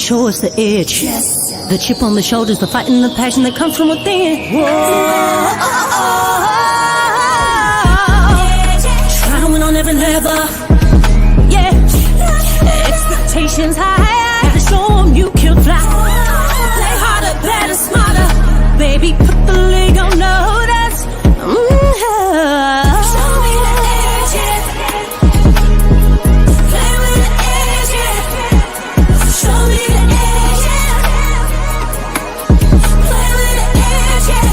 show us the edge. The chip on the shoulders, the fight and the passion that comes from within. Whoa. Try to win on every level. Yeah. Expectations high. Have to show them you can fly. Play harder, better, smarter. Baby, put the league on notice. Show me the edge, yeah. Play with the edge, yeah. Show me the edge, yeah. Play with the edge, yeah.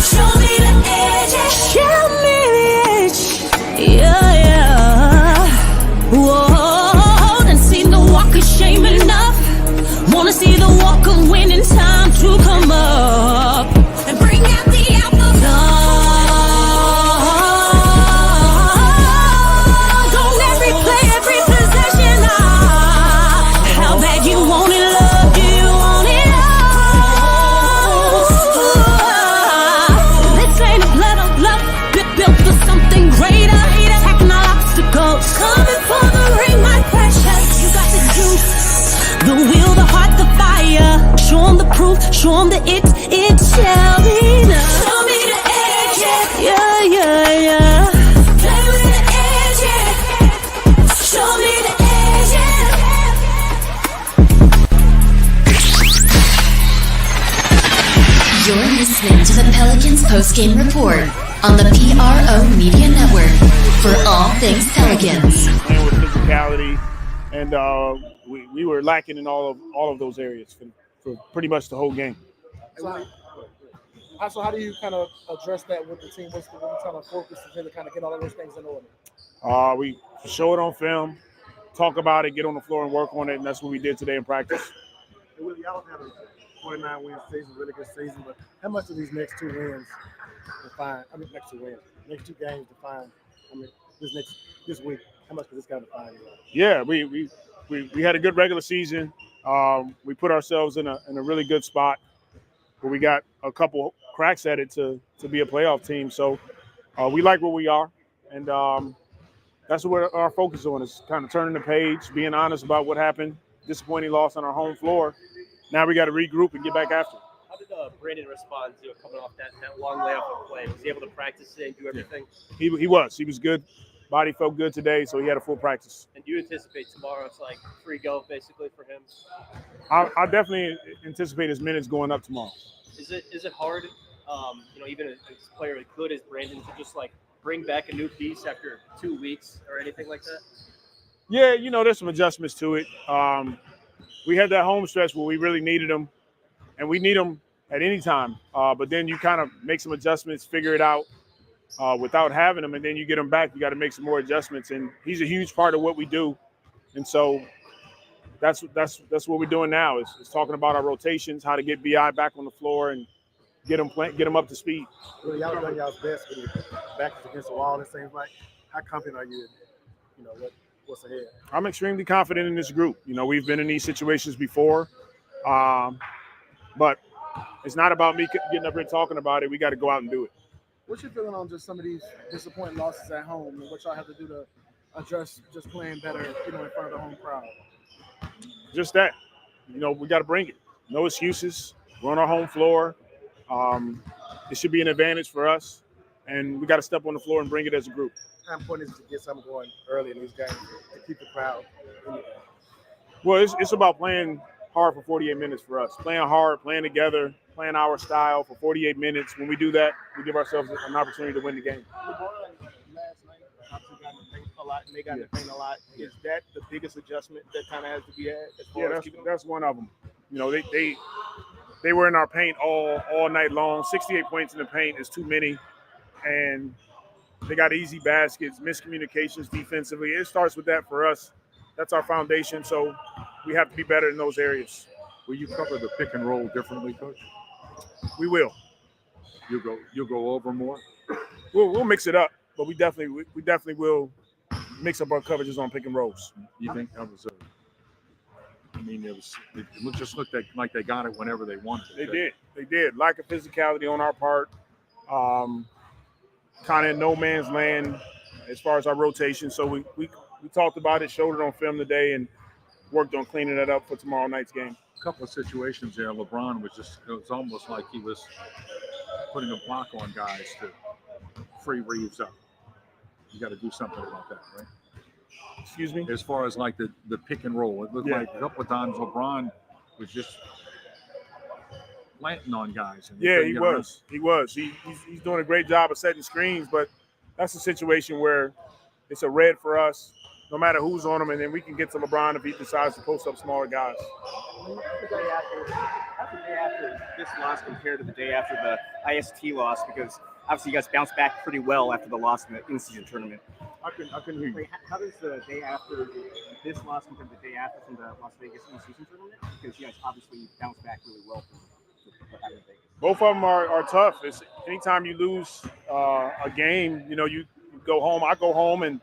Show me the edge, yeah. Show me the edge, yeah, yeah. Whoa, done seen the walk of shame enough. Wanna see the walk of winning, time to come up and bring out the alpha. Go every play, every possession. How bad you want it, love, do you want it all? This ain't a blood of love, built for something greater. Attacking all obstacles, coming for the ring, my precious. You got the juice, the will, the heart, the fire. Show 'em the proof, show 'em that it shall be done. Show me the edge, yeah, yeah, yeah. Play with the edge, yeah. Show me the edge, yeah. You're listening to the Pelicans postgame report on the PRO Media Network for all things Pelicans. Playing with physicality, and we were lacking in all of those areas for pretty much the whole game. So how do you kind of address that with the team? What's the kind of focus to kind of get all of those things in order? We show it on film, talk about it, get on the floor and work on it, and that's what we did today in practice. Willie, y'all have a 49-win season, really good season, but how much of these next two games define, next two games define, this week, how much does this kind of define you? Yeah, we had a good regular season. We put ourselves in a really good spot where we got a couple cracks at it to be a playoff team. So we like where we are, and that's what our focus on is, kind of turning the page, being honest about what happened, disappointing loss on our home floor. Now we got to regroup and get back after it. How did Brandon respond to coming off that long layup of play? Was he able to practice today and do everything? He was good. Body felt good today, so he had a full practice. And do you anticipate tomorrow it's like free go basically for him? I definitely anticipate his minutes going up tomorrow. Is it hard, even a player as good as Brandon to just like bring back a new piece after 2 weeks or anything like that? Yeah, there's some adjustments to it. We had that home stretch where we really needed him, and we need him at any time. But then you kind of make some adjustments, figure it out without having him, and then you get him back. You got to make some more adjustments, and he's a huge part of what we do. And so that's what we're doing now is talking about our rotations, how to get BI back on the floor and get him up to speed. Well, y'all done y'all's best when your back is against the wall. It seems like. How confident are you? What's ahead? I'm extremely confident in this group. We've been in these situations before, but it's not about me getting up here and talking about it. We got to go out and do it. What's your feeling on just some of these disappointing losses at home and what y'all have to do to address just playing better, in front of the home crowd? Just that. We got to bring it. No excuses. We're on our home floor. It should be an advantage for us, and we got to step on the floor and bring it as a group. How important is it to get something going early in these games to keep the crowd in the game? Well, it's about playing hard for 48 minutes for us. Playing hard, playing together, playing our style for 48 minutes. When we do that, we give ourselves an opportunity to win the game. Last night, obviously got in the paint a lot, and they got in the paint a lot. Is that the biggest adjustment that kind of has to be had? That's one of them. They were in our paint all night long. 68 points in the paint is too many, and they got easy baskets, miscommunications defensively. It starts with that for us. That's our foundation, so we have to be better in those areas. Will you cover the pick and roll differently, Coach? We will. You'll go over more? We'll mix it up, but we definitely will mix up our coverages on pick and rolls. You think that was it just looked like they got it whenever they wanted. They did. Lack of physicality on our part. Kind of in no man's land as far as our rotation. So we talked about it, showed it on film today, and worked on cleaning that up for tomorrow night's game. A couple of situations there, LeBron was it was almost like he was putting a block on guys to free Reeves up. You got to do something about that, right? Excuse me? As far as like the pick and roll, it looked like a couple of times LeBron was just planting on guys. And Yeah, he was. He was. He's doing a great job of setting screens, but that's a situation where it's a red for us, no matter who's on him, and then we can get to LeBron if he decides to post up smaller guys. How's the day after this loss compared to the day after the IST loss? Because obviously you guys bounced back pretty well after the loss in the in-season tournament. I couldn't hear you. Wait, how does the day after this loss compare to the day after from the Las Vegas in-season tournament? Because you guys obviously bounced back really well from what happened in Vegas. Both of them are tough. It's anytime you lose a game, you go home. I go home and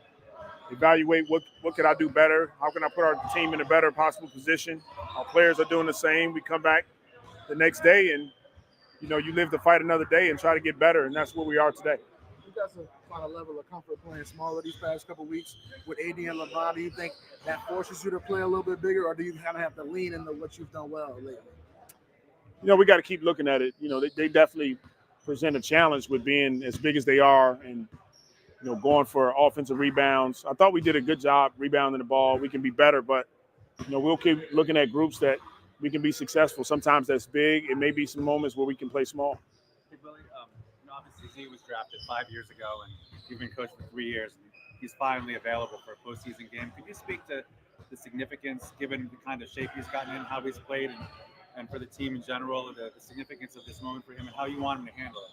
evaluate what could I do better? How can I put our team in a better possible position? Our players are doing the same. We come back the next day and, you live to fight another day and try to get better, and that's where we are today. You guys have found a level of comfort playing smaller these past couple of weeks with AD and LeBron. Do you think that forces you to play a little bit bigger, or do you kind of have to lean into what you've done well lately? We got to keep looking at it. They definitely present a challenge with being as big as they are and, going for offensive rebounds. I thought we did a good job rebounding the ball. We can be better, but, we'll keep looking at groups that we can be successful. Sometimes that's big. It may be some moments where we can play small. Hey, Willie, obviously Z was drafted 5 years ago, and you've been coached for 3 years. And he's finally available for a postseason game. Could you speak to the significance, given the kind of shape he's gotten in, how he's played, and for the team in general, the significance of this moment for him, and how you want him to handle it?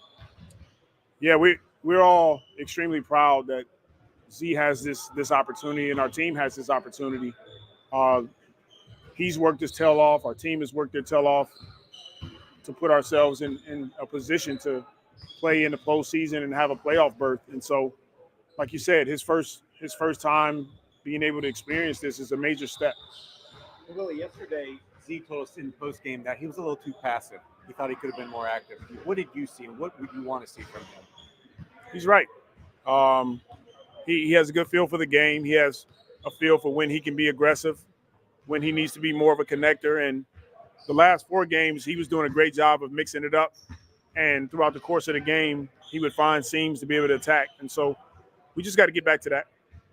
Yeah, we're all extremely proud that Z has this opportunity, and our team has this opportunity. He's worked his tail off. Our team has worked their tail off to put ourselves in a position to play in the postseason and have a playoff berth. And so, like you said, his first time being able to experience this is a major step. Well, Willie, yesterday, Z told us in post game that he was a little too passive. He thought he could have been more active. What did you see, and what would you want to see from him? He's right. He has a good feel for the game. He has a feel for when he can be aggressive, when he needs to be more of a connector. And the last 4 games, he was doing a great job of mixing it up. And throughout the course of the game, he would find seams to be able to attack. And so we just got to get back to that.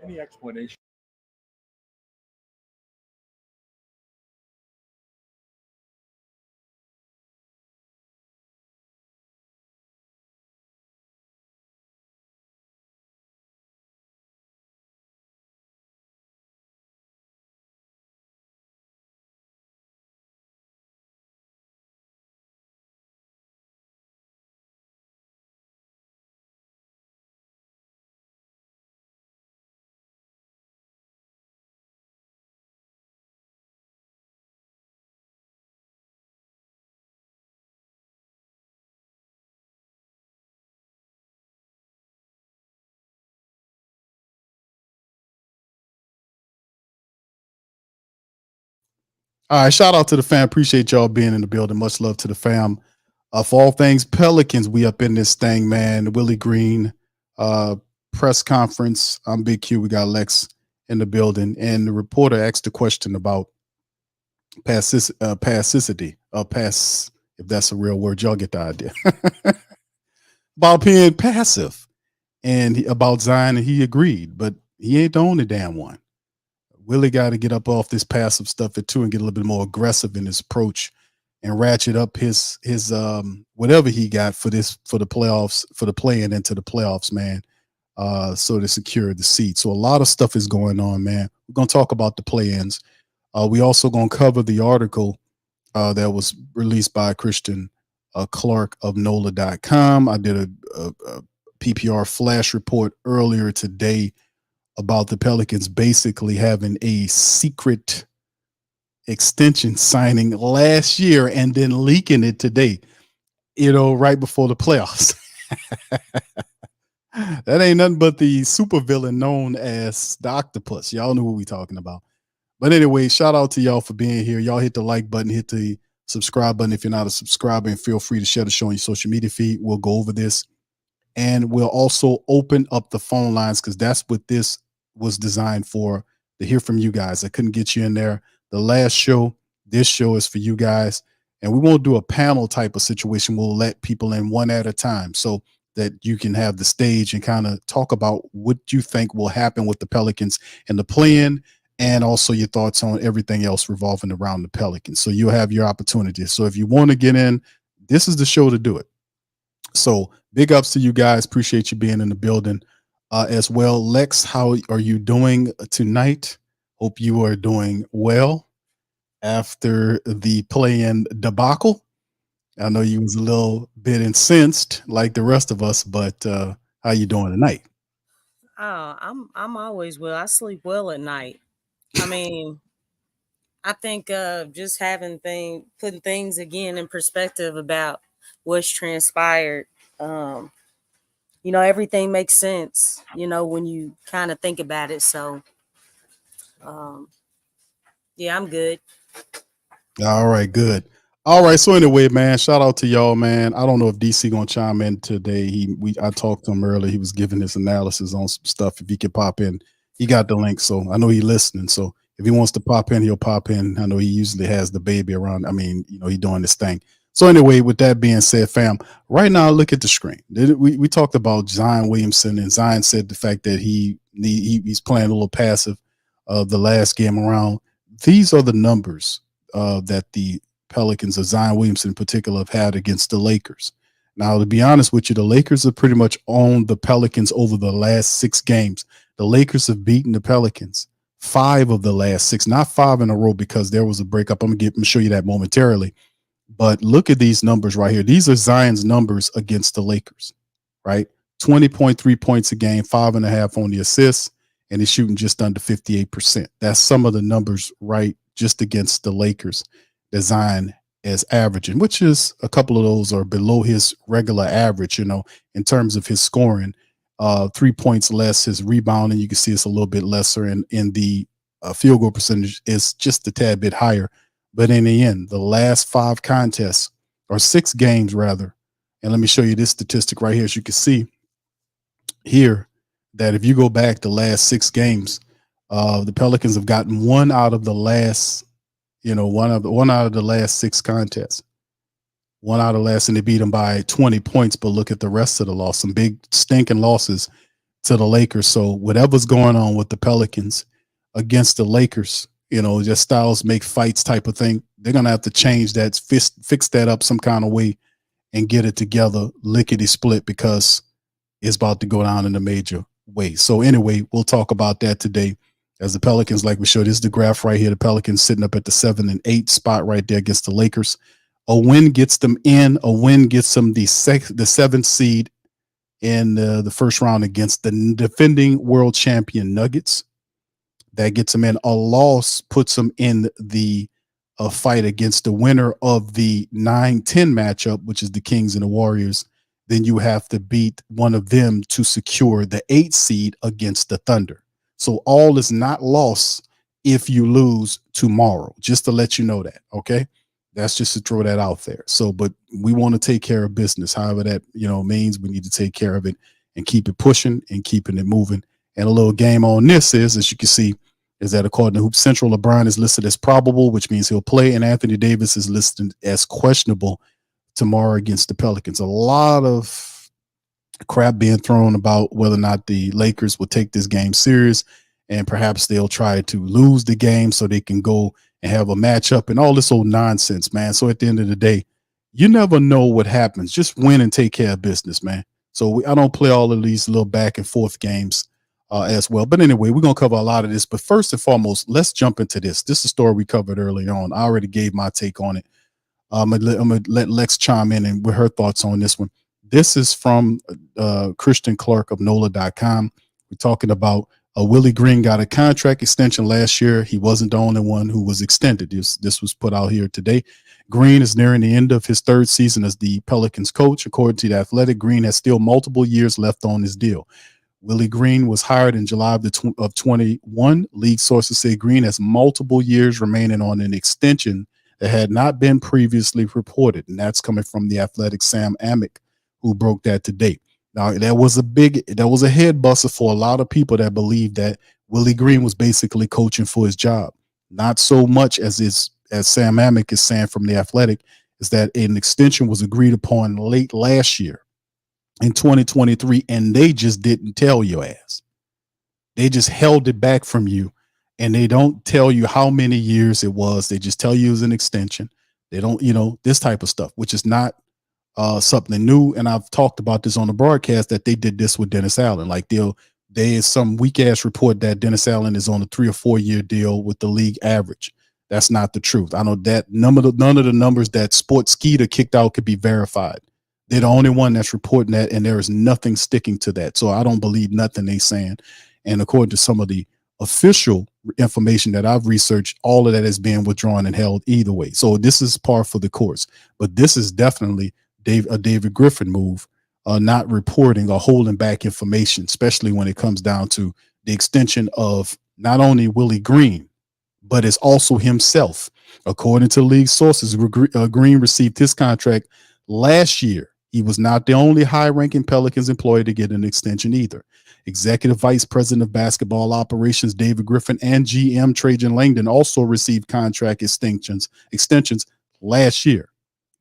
Any explanation? All right, shout out to the fam. Appreciate y'all being in the building. Much love to the fam. For all things Pelicans, we up in this thing, man. Willie Green press conference. I'm Big Q. We got Lex in the building, and the reporter asked a question about passivity. If that's a real word, y'all get the idea. About being passive, and about Zion, and he agreed, but he ain't the only damn one. Willie got to get up off this passive stuff at 2 and get a little bit more aggressive in his approach and ratchet up his whatever he got for the playoffs, for the play-in into the playoffs, man. So to secure the seat. So a lot of stuff is going on, man. We're gonna talk about the play-ins. We also gonna cover the article that was released by Christian Clark of NOLA.com. I did a PPR flash report earlier today about the Pelicans basically having a secret extension signing last year and then leaking it today, right before the playoffs. That ain't nothing but the supervillain known as the Octopus. Y'all know what we talking about. But anyway, shout out to y'all for being here. Y'all hit the like button, hit the subscribe button if you're not a subscriber, and feel free to share the show on your social media feed. We'll go over this. And we'll also open up the phone lines because that's what this was designed for, to hear from you guys. I couldn't get you in there, the last show. This show is for you guys. And we won't do a panel type of situation. We'll let people in one at a time so that you can have the stage and kind of talk about what you think will happen with the Pelicans and the play-in, and also your thoughts on everything else revolving around the Pelicans. So you'll have your opportunity. So if you want to get in, this is the show to do it. So big ups to you guys. Appreciate you being in the building as well. Lex, how are you doing tonight? Hope you are doing well after the play-in debacle. I know you was a little bit incensed like the rest of us, but how you doing tonight? Oh, I'm always well. I sleep well at night. I mean, I think just putting things again in perspective about what's transpired. Everything makes sense, when you kind of think about it. So, yeah, I'm good. All right, good. All right, so anyway, man, shout out to y'all, man. I don't know if DC gonna chime in today. I talked to him earlier. He was giving his analysis on some stuff. If he could pop in, he got the link, so I know he's listening. So if he wants to pop in, he'll pop in. I know he usually has the baby around. I mean, he doing this thing. So anyway, with that being said, fam, right now look at the screen. We talked about Zion Williamson, and Zion said the fact that he's playing a little passive the last game around. These are the numbers that the Pelicans, or Zion Williamson in particular, have had against the Lakers. Now, to be honest with you, the Lakers have pretty much owned the Pelicans over the last 6 games. The Lakers have beaten the Pelicans 5 of the last 6, not 5 in a row because there was a breakup. I'm gonna show you that momentarily. But look at these numbers right here. These are Zion's numbers against the Lakers, right? 20.3 points a game, 5.5 on the assists, and he's shooting just under 58%. That's some of the numbers, right, just against the Lakers that Zion is averaging, which is a couple of those are below his regular average, in terms of his scoring. 3 points less, his rebounding, you can see it's a little bit lesser, and in the field goal percentage is just a tad bit higher. But in the end, the last 5 contests, or 6 games rather, and let me show you this statistic right here. As you can see here, that if you go back the last 6 games, the Pelicans have gotten one out of the last 6 contests. One out of the last, and they beat them by 20 points. But look at the rest of the loss, some big stinking losses to the Lakers. So whatever's going on with the Pelicans against the Lakers, just styles make fights type of thing. They're going to have to change that, fix that up some kind of way and get it together, lickety split, because it's about to go down in a major way. So anyway, we'll talk about that today. As the Pelicans, like we showed, this is the graph right here. The Pelicans sitting up at the 7 and 8 spot right there against the Lakers. A win gets them in. A win gets them the 7th seed in the first round against the defending world champion Nuggets. That gets them in. A loss puts them in the fight against the winner of the 9-10 matchup, which is the Kings and the Warriors. Then you have to beat one of them to secure the 8th seed against the Thunder. So all is not lost if you lose tomorrow, just to let you know that. Okay. That's just to throw that out there. So, but we want to take care of business. However that, means we need to take care of it and keep it pushing and keeping it moving. And a little game on this is, as you can see, is that according to Hoop Central, LeBron is listed as probable, which means he'll play, and Anthony Davis is listed as questionable tomorrow against the Pelicans. A lot of crap being thrown about whether or not the Lakers will take this game serious, and perhaps they'll try to lose the game so they can go and have a matchup and all this old nonsense, man. So at the end of the day, you never know what happens. Just win and take care of business, man. So I don't play all of these little back and forth games as well. But anyway, we're going to cover a lot of this. But first and foremost, let's jump into this. This is a story we covered early on. I already gave my take on it. I'm going to let Lex chime in and with her thoughts on this one. This is from Christian Clark of NOLA.com. We're talking about Willie Green got a contract extension last year. He wasn't the only one who was extended. This was put out here today. Green is nearing the end of his 3rd season as the Pelicans coach. According to The Athletic, Green has still multiple years left on his deal. Willie Green was hired in July of 21. League sources say Green has multiple years remaining on an extension that had not been previously reported. And that's coming from The Athletic, Sam Amick, who broke that today. Now, that was a head buster for a lot of people that believed that Willie Green was basically coaching for his job. not so much as Sam Amick is saying from The Athletic, is that an extension was agreed upon late last year in 2023, and they just didn't tell your ass. They just held it back from you, and they don't tell you how many years it was. They just tell you it was an extension. They don't, this type of stuff, which is not something new. And I've talked about this on the broadcast that they did this with Dennis Allen. Like there is some weak ass report that Dennis Allen is on a 3 or 4 year deal with the league average. That's not the truth. I know that none of the numbers that Sportskeeda kicked out could be verified. They're the only one that's reporting that, and there is nothing sticking to that. So I don't believe nothing they're saying. And according to some of the official information that I've researched, all of that is being withdrawn and held either way. So this is par for the course. But this is definitely a David Griffin move, not reporting or holding back information, especially when it comes down to the extension of not only Willie Green, but it's also himself. According to league sources, Green received his contract last year. He was not the only high-ranking Pelicans employee to get an extension either. Executive Vice President of Basketball Operations David Griffin and GM Trajan Langdon also received contract extensions last year.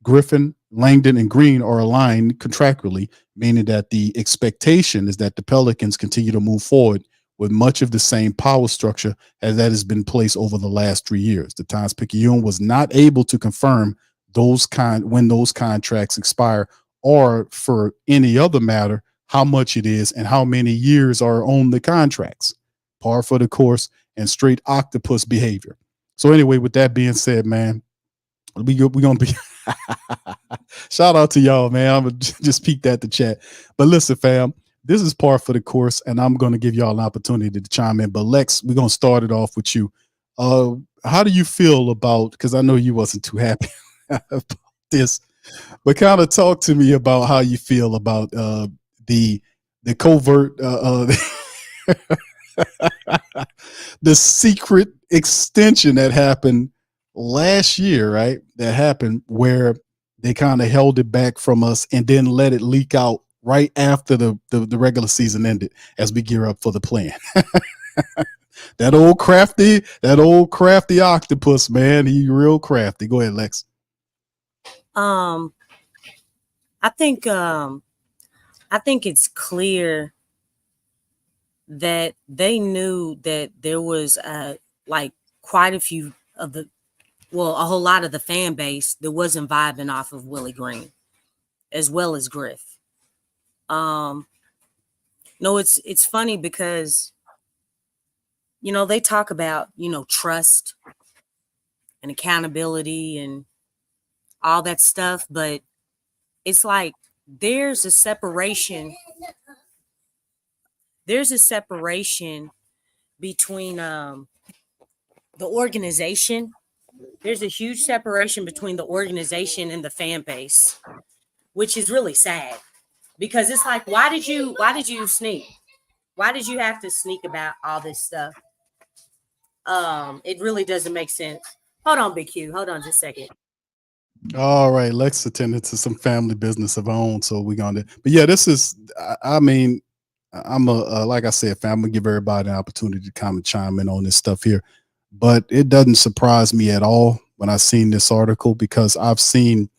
Griffin, Langdon, and Green are aligned contractually, meaning that the expectation is that the Pelicans continue to move forward with much of the same power structure as that has been placed over the last 3 years. The Times-Picayune was not able to confirm when those contracts expire, or for any other matter, how much it is and how many years are on the contracts. Par for the course and straight octopus behavior. So anyway, with that being said, man, we're going to be shout out to y'all, man. I'm going to just peek at the chat. But listen, fam, this is par for the course, and I'm going to give y'all an opportunity to chime in. But Lex, we're going to start it off with you. How do you feel about, because I know you wasn't too happy about this, but kind of talk to me about how you feel about the covert, the secret extension that happened last year, right? That happened where they kind of held it back from us and then let it leak out right after the regular season ended as we gear up for the plan. That old crafty octopus, man. He real crafty. Go ahead, Lex. I think it's clear that they knew that there was like quite a few of a whole lot of the fan base that wasn't vibing off of Willie Green, as well as Griff. No, it's funny because, they talk about, trust and accountability and all that stuff, but it's like there's a separation between the organization. There's a huge separation between the organization and the fan base, which is really sad, because it's like, why did you sneak? Why did you have to sneak about all this stuff? It really doesn't make sense. Hold on, Big Q. Hold on just a second. All right, Lex attended to some family business of our own, so we're gonna. But yeah, this is. I mean, I'm like I said, fam, I'm gonna give everybody an opportunity to come and chime in on this stuff here. But it doesn't surprise me at all when I seen this article, because I've seen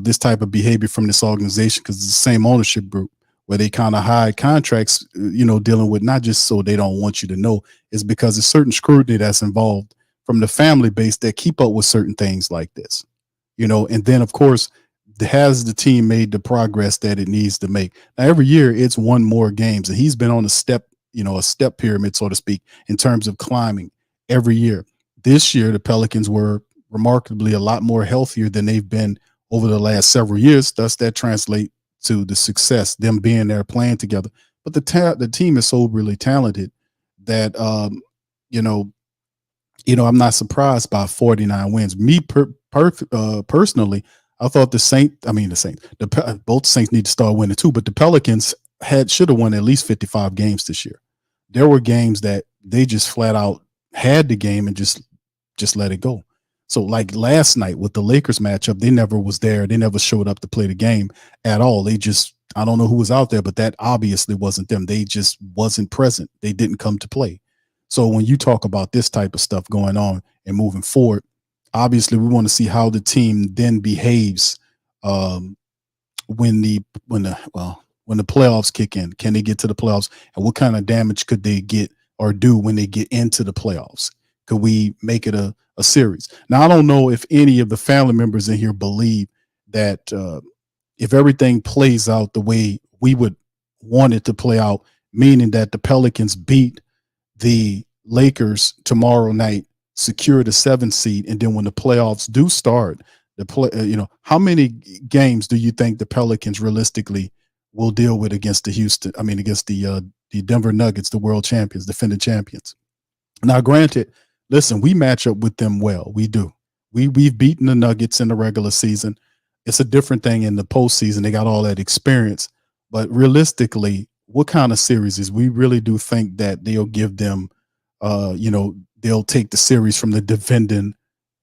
this type of behavior from this organization, because it's the same ownership group where they kind of hide contracts, dealing with, not just so they don't want you to know, is because there's certain scrutiny that's involved from the family base that keep up with certain things like this. And then, of course, has the team made the progress that it needs to make? Now, every year it's won more games, and he's been on a step pyramid, so to speak, in terms of climbing every year. This year, the Pelicans were remarkably a lot more healthier than they've been over the last several years. Thus, that translates to the success, them being there, playing together. But the team is so really talented that, I'm not surprised by 49 wins. Me personally, I thought both Saints need to start winning too, but the Pelicans should have won at least 55 games this year. There were games that they just flat out had the game and just let it go. So like last night with the Lakers matchup, they never was there. They never showed up to play the game at all. I don't know who was out there, but that obviously wasn't them. They just wasn't present. They didn't come to play. So when you talk about this type of stuff going on and moving forward, obviously we want to see how the team then behaves um, when the playoffs kick in. Can they get to the playoffs, and what kind of damage could they get or do when they get into the playoffs? Could we make it a series? Now, I don't know if any of the family members in here believe that if everything plays out the way we would want it to play out, meaning that the Pelicans beat the Lakers tomorrow night, secure the 7th seed, and then when the playoffs do start, how many games do you think the Pelicans realistically will deal with against the Denver Nuggets, the world champions, defending champions? Now, granted, listen, we match up with them well. We do. We've beaten the Nuggets in the regular season. It's a different thing in the postseason. They got all that experience, but realistically, what kind of series is we really do think that they'll give them? They'll take the series from the defending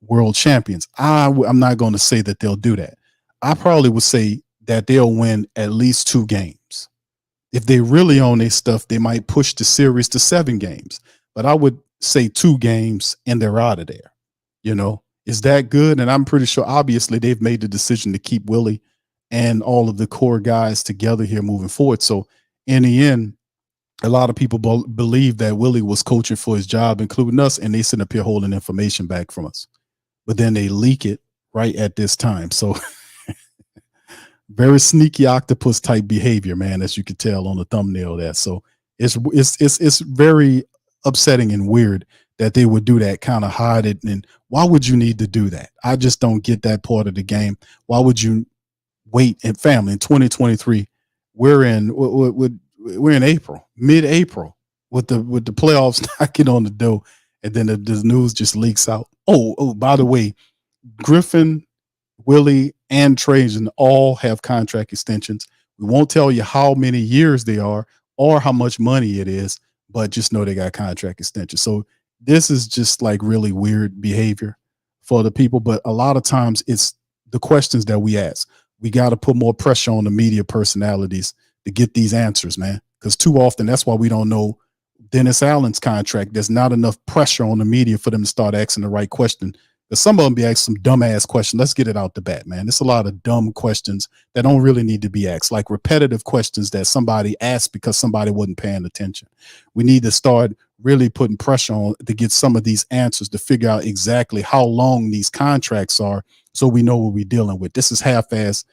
world champions. I'm not going to say that they'll do that. I probably would say that they'll win at least 2 games. If they really own their stuff, they might push the series to 7 games. But I would say 2 games and they're out of there. Is that good? And I'm pretty sure, obviously, they've made the decision to keep Willie and all of the core guys together here moving forward. So in the end, a lot of people believe that Willie was coaching for his job, including us, and they sit up here holding information back from us. But then they leak it right at this time. So very sneaky octopus type behavior, man, as you could tell on the thumbnail there. So it's very upsetting and weird that they would do that, kind of hide it. And why would you need to do that? I just don't get that part of the game. Why would you wait? And family, in 2023, we're in April, mid-April, with the playoffs knocking on the door, and then the news just leaks out. Oh, by the way, Griffin, Willie, and Trajan all have contract extensions. We won't tell you how many years they are or how much money it is, but just know they got contract extensions. So this is just like really weird behavior for the people. But a lot of times it's the questions that we ask. We got to put more pressure on the media personalities to get these answers, man. Because too often, that's why we don't know Dennis Allen's contract. There's not enough pressure on the media for them to start asking the right question. Because some of them be asking some dumbass questions. Let's get it out the bat, man. There's a lot of dumb questions that don't really need to be asked, like repetitive questions that somebody asked because somebody wasn't paying attention. We need to start really putting pressure on to get some of these answers to figure out exactly how long these contracts are, so we know what we're dealing with. This is half-ass,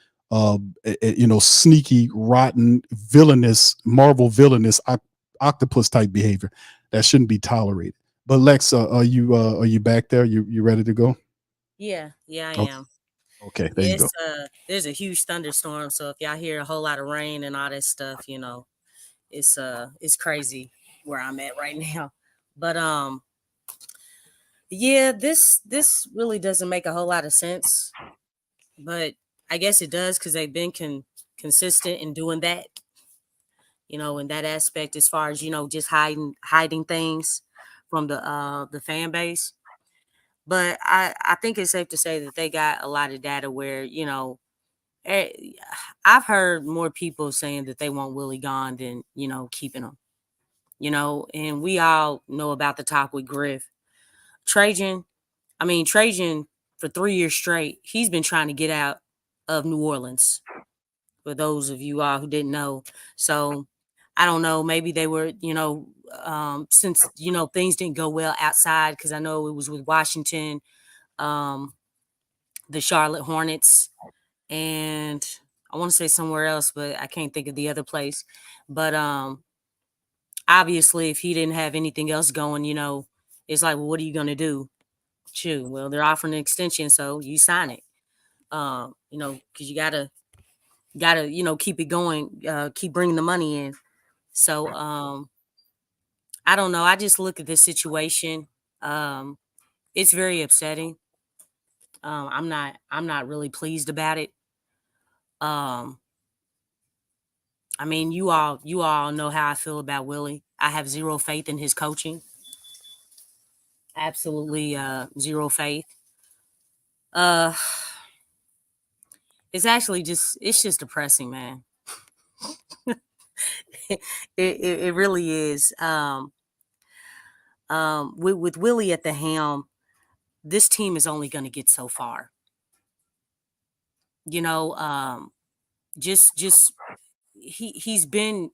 sneaky, rotten, villainous, Marvel villainous octopus type behavior that shouldn't be tolerated. But Lexxah, are you back there? You ready to go? Yeah, I Okay. am. Okay, there you go. There's a huge thunderstorm, so if y'all hear a whole lot of rain and all that stuff, it's crazy where I'm at right now. But yeah, this really doesn't make a whole lot of sense, but I guess it does because they've been consistent in doing that. In that aspect, as far as just hiding things from the fan base. But I think it's safe to say that they got a lot of data where I've heard more people saying that they want Willie gone than keeping him. And we all know about the talk with Griff. Trajan for 3 years straight, he's been trying to get out of New Orleans. For those of you all who didn't know, so I don't know. Maybe they were, since things didn't go well outside, because I know it was with Washington, the Charlotte Hornets, and I want to say somewhere else, but I can't think of the other place. But obviously, if he didn't have anything else going, it's like, well, what are you gonna do? Shoot, well, they're offering an extension, so you sign it. Because you gotta keep it going, keep bringing the money in. So I don't know. I just look at this situation. It's very upsetting. I'm not really pleased about it. I mean, you all know how I feel about Willie. I have zero faith in his coaching. Absolutely zero faith. It's actually it's just depressing, man. it really is. with Willie at the helm, this team is only going to get so far. You know, just he's been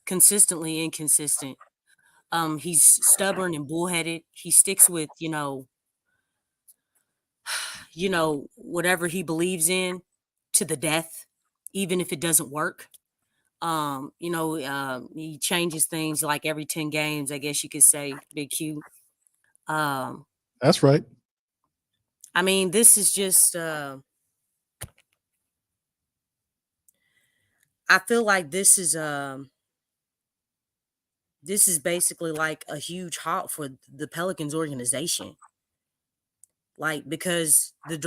consistently inconsistent. He's stubborn and bullheaded. He sticks with, whatever he believes in to the death, even if it doesn't work. He changes things like every 10 games, I guess you could say, Big Q. That's right. I mean, this is just I feel like this is basically like a huge halt for the Pelicans organization. Like, because the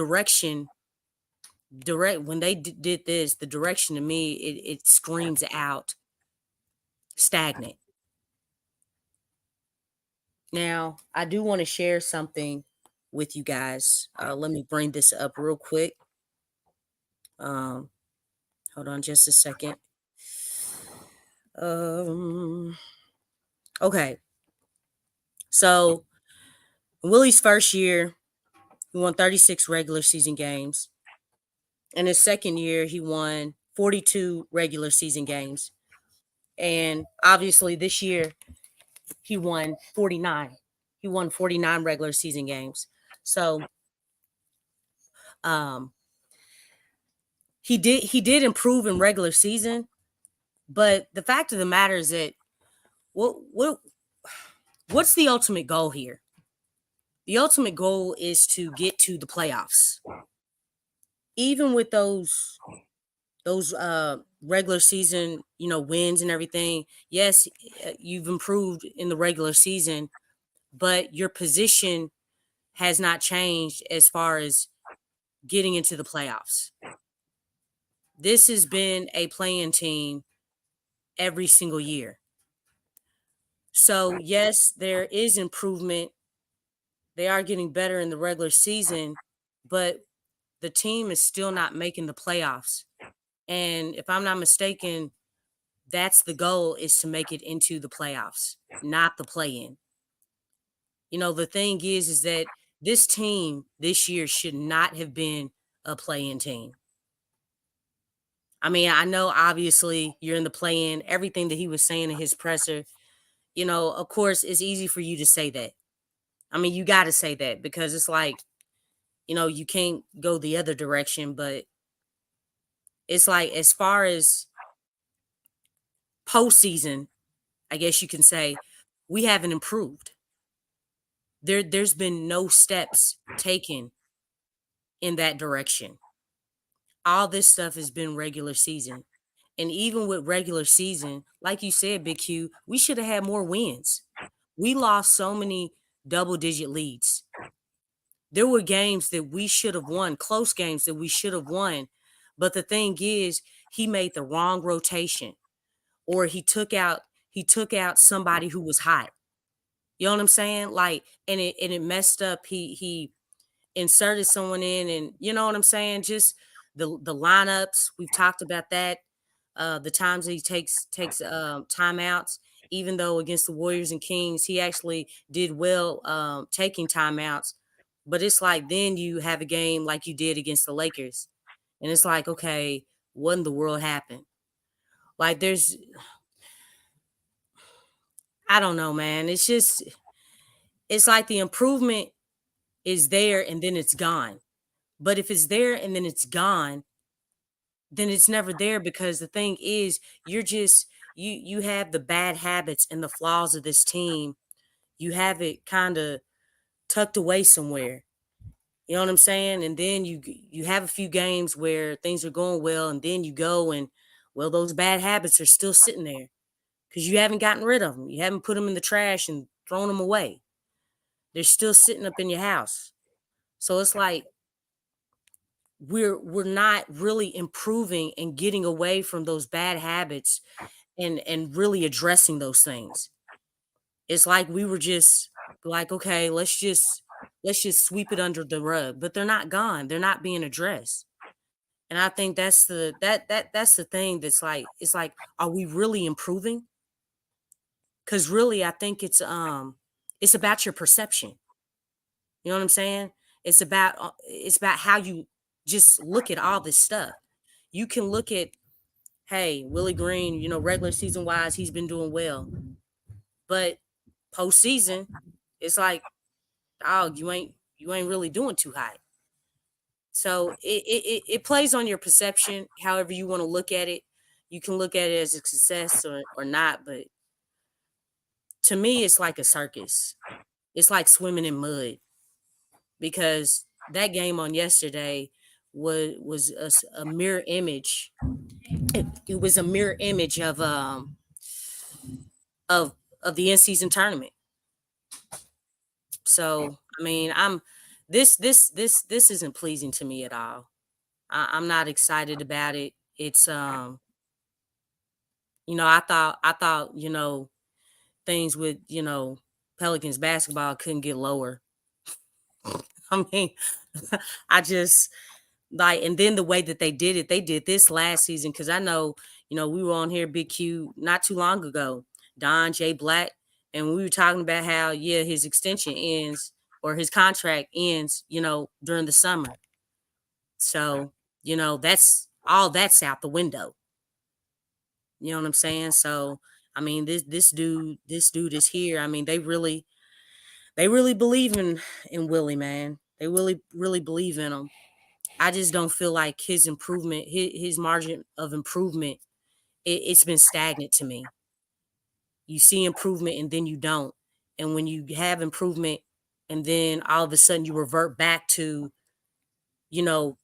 when they did this, the direction to me, it screams out stagnant. Now, I do want to share something with you guys. Let me bring this up real quick. Hold on just a second. Okay. So, Willie's first year, he won 36 regular season games. In his second year, he won 42 regular season games. And obviously this year, he won 49. He won 49 regular season games. So he did improve in regular season, but the fact of the matter is that what's the ultimate goal here? The ultimate goal is to get to the playoffs. Even with those regular season, wins and everything, yes, you've improved in the regular season, but your position has not changed as far as getting into the playoffs. This has been a playing team every single year. So, yes, there is improvement. They are getting better in the regular season, but the team is still not making the playoffs. And if I'm not mistaken, that's the goal, is to make it into the playoffs, not the play-in. The thing is that this team this year should not have been a play-in team. I mean, I know obviously you're in the play-in, everything that he was saying in his presser, of course, it's easy for you to say that. I mean, you got to say that because it's like, you can't go the other direction, but it's like, as far as postseason, I guess you can say, we haven't improved. There's been no steps taken in that direction. All this stuff has been regular season. And even with regular season, like you said, Big Q, we should have had more wins. We lost so many double-digit leads. There were games that we should have won, close games that we should have won. But the thing is, he made the wrong rotation, or he took out somebody who was hot. You know what I'm saying? Like, and it messed up. He inserted someone in, and you know what I'm saying? Just the lineups. We've talked about that. The times that he takes timeouts, even though against the Warriors and Kings, he actually did well taking timeouts. But it's like, then you have a game like you did against the Lakers. And it's like, okay, what in the world happened? Like, I don't know, man. It's like the improvement is there and then it's gone. But if it's there and then it's gone, then it's never there, because the thing is, you have the bad habits and the flaws of this team. You have it kind of tucked away somewhere. You know what I'm saying? And then you have a few games where things are going well, and then you go and, well, those bad habits are still sitting there because you haven't gotten rid of them. You haven't put them in the trash and thrown them away. They're still sitting up in your house. So it's like we're not really improving and getting away from those bad habits and really addressing those things. It's like we were just like, okay, let's just sweep it under the rug, but they're not gone. They're not being addressed. And I think that's that's the thing that's like, it's like, are we really improving? Because really, I think it's It's about your perception. You know what I'm saying? It's about how you just look at all this stuff. You can look at, hey, Willie Green, regular season wise, he's been doing well. But postseason, it's like, dog, you ain't really doing too high. So it plays on your perception, however you want to look at it. You can look at it as a success or not, but to me, it's like a circus. It's like swimming in mud, because that game on yesterday was a mirror image. It was a mirror image of of the in-season tournament. So I mean, this isn't pleasing to me at all. I'm not excited about it. It's I thought things with Pelicans basketball couldn't get lower. I mean, I just like, and then the way that they did this last season, because I know, we were on here, Big Q, not too long ago, Don J. Black, and we were talking about how, his extension ends, or his contract ends, during the summer. So, that's out the window. You know what I'm saying? So, I mean, this dude is here. I mean, they really believe in Willie, man. They really believe in him. I just don't feel like his improvement, his margin of improvement, it's been stagnant to me. You see improvement and then you don't. And when you have improvement and then all of a sudden you revert back to,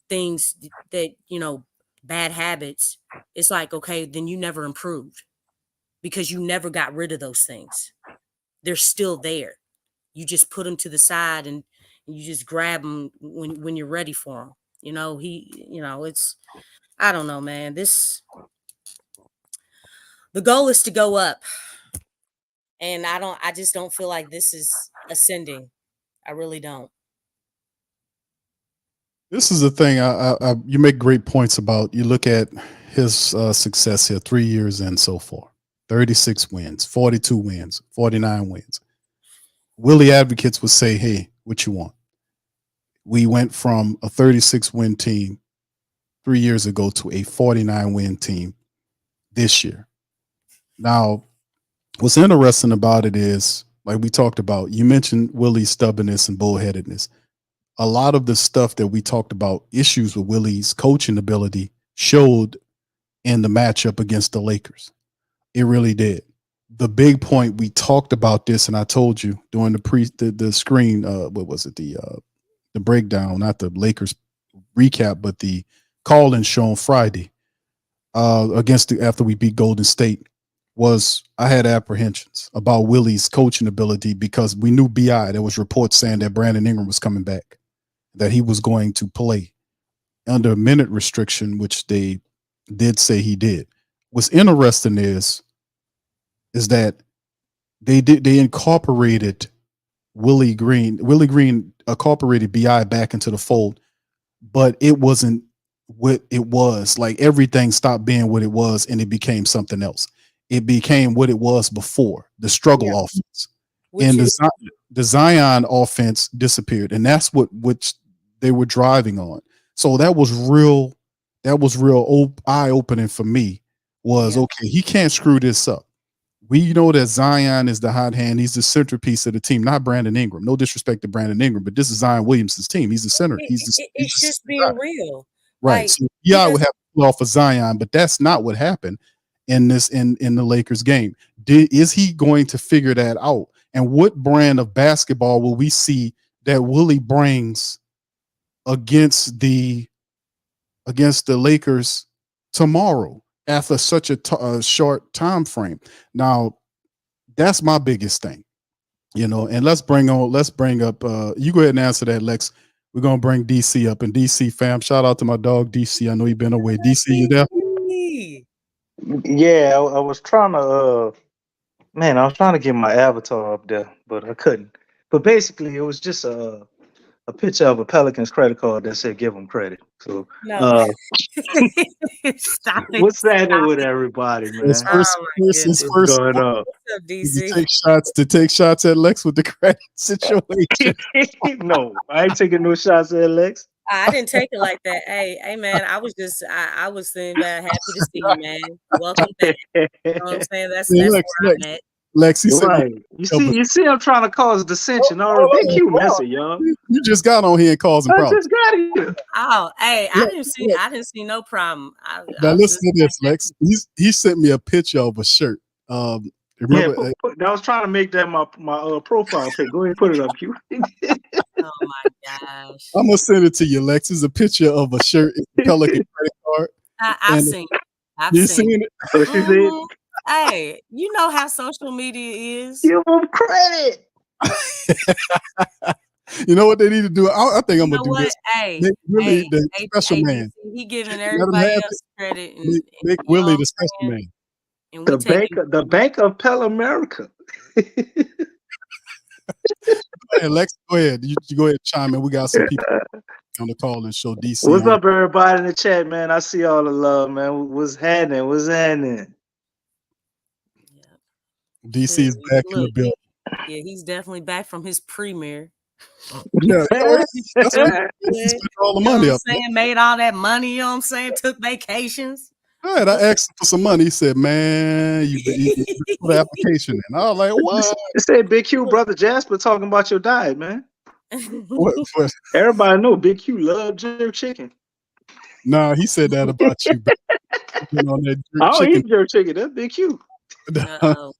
things that, bad habits, it's like, okay, then you never improved, because you never got rid of those things. They're still there. You just put them to the side and you just grab them when you're ready for them. It's, I don't know, man. The goal is to go up. And I just don't feel like this is ascending. I really don't. This is the thing. You make great points about. You look at his success here, 3 years in so far: 36 wins, 42 wins, 49 wins. Willie advocates would say, "Hey, what you want?" We went from a 36 win team 3 years ago to a 49 win team this year. Now, what's interesting about it is, like we talked about, you mentioned Willie's stubbornness and bullheadedness. A lot of the stuff that we talked about, issues with Willie's coaching ability, showed in the matchup against the Lakers. It really did. The big point, we talked about this, and I told you during the screen, what was it? The breakdown, not the Lakers recap, but the call-in show on Friday after we beat Golden State, was I had apprehensions about Willie's coaching ability, because we knew there was reports saying that Brandon Ingram was coming back, that he was going to play under a minute restriction, which they did say he did. What's interesting is that they incorporated Willie Green. Willie Green incorporated BI back into the fold, but it wasn't what it was. Like, everything stopped being what it was and it became something else. It became what it was before, the struggle offense. And the Zion offense disappeared. And that's which they were driving on. So that was real eye-opening for me, was, okay, he can't screw this up. We know that Zion is the hot hand. He's the centerpiece of the team, not Brandon Ingram. No disrespect to Brandon Ingram, but this is Zion Williamson's team. He's the center. It's just being real. Right. So I would have to pull off of Zion, but that's not what happened in the Lakers game. Is he going to figure that out? And what brand of basketball will we see that Willie brings against the Lakers tomorrow after such a short time frame? Now, that's my biggest thing, and let's bring up, you go ahead and answer that, Lex. We're going to bring DC up, and DC fam, shout out to my dog DC. I know you've been away. DC, you there? Yeah, I was trying to get my avatar up there, but I couldn't. But basically, it was just a picture of a Pelicans credit card that said "Give them credit." So, No. uh, Stop it. what's happening Stop with it. everybody, It's man? first, Oh my first, it's goodness. What's first going on? What's up, to DC? take shots at Lex with the credit situation. No, I ain't taking no shots at Lex. I didn't take it like that. Hey, man, I was just I was sitting back, happy to see you, man. Welcome back. You know what I'm saying? That's See, where Lex, I'm at. Lex, he said, Right. You see, I'm trying to cause dissension. Already, Big Q messy, y'all. you just got on here and causing I problems. just got here. Oh, hey, Look, I didn't see no problem. I now was listen just to this, Lex. He sent me a picture of a shirt. Yeah, Remember? I was trying to make that my profile pic. Go ahead and put it up, Q. oh my gosh. I'm gonna send it to you, Lex. It's a picture of a shirt, it's a Pelican credit card. I've And seen it. I've you seen seen it. it? So she said, Mhm. Hey, you know how social media is. "Give them credit." You know what they need to do? I think You I'm know gonna do what? this. Hey, Make Willie hey, the special man. he giving Let him everybody have else credit, and make you know Willie what the I'm special saying? man. And we taking The Bank of Pel America. Hey, Lex, go ahead. You go ahead and chime in. We got some people on the call and show DC What's on. up, everybody in the chat, man? I see all the love, man. What's happening? What's happening? DC is back in the look, building. yeah, he's definitely back from his premiere. Yeah, that's what he spent all the You know money what I'm up. saying? Made all that money, you know what I'm saying? Took vacations. Right, I asked him for some money. He said, "Man, you put the application in." I was like, "What? It said Big Q, brother Jasper, talking about your diet, man. what? Everybody know Big Q love jerk chicken. Nah, he said that about you. Been on that I jerk don't chicken. eat jerk chicken. That's Big Q. Uh-oh.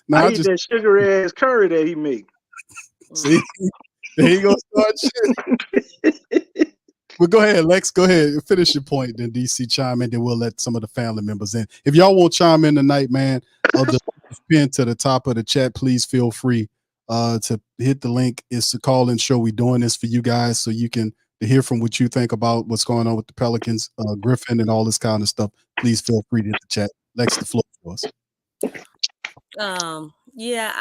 Nah, I I eat just that sugar ass curry that he make. see. There you go. Start shit. Well, go ahead, Lex. Go ahead. Finish your point. Then DC chime in. Then we'll let some of the family members in. If y'all won't chime in tonight, man, just pin to the top of the chat. Please feel free to hit the link. It's the call-in show. We're doing this for you guys so you can hear from what you think about what's going on with the Pelicans, Griffin, and all this kind of stuff. Please feel free to hit the chat. Lex, the floor for us. Yeah,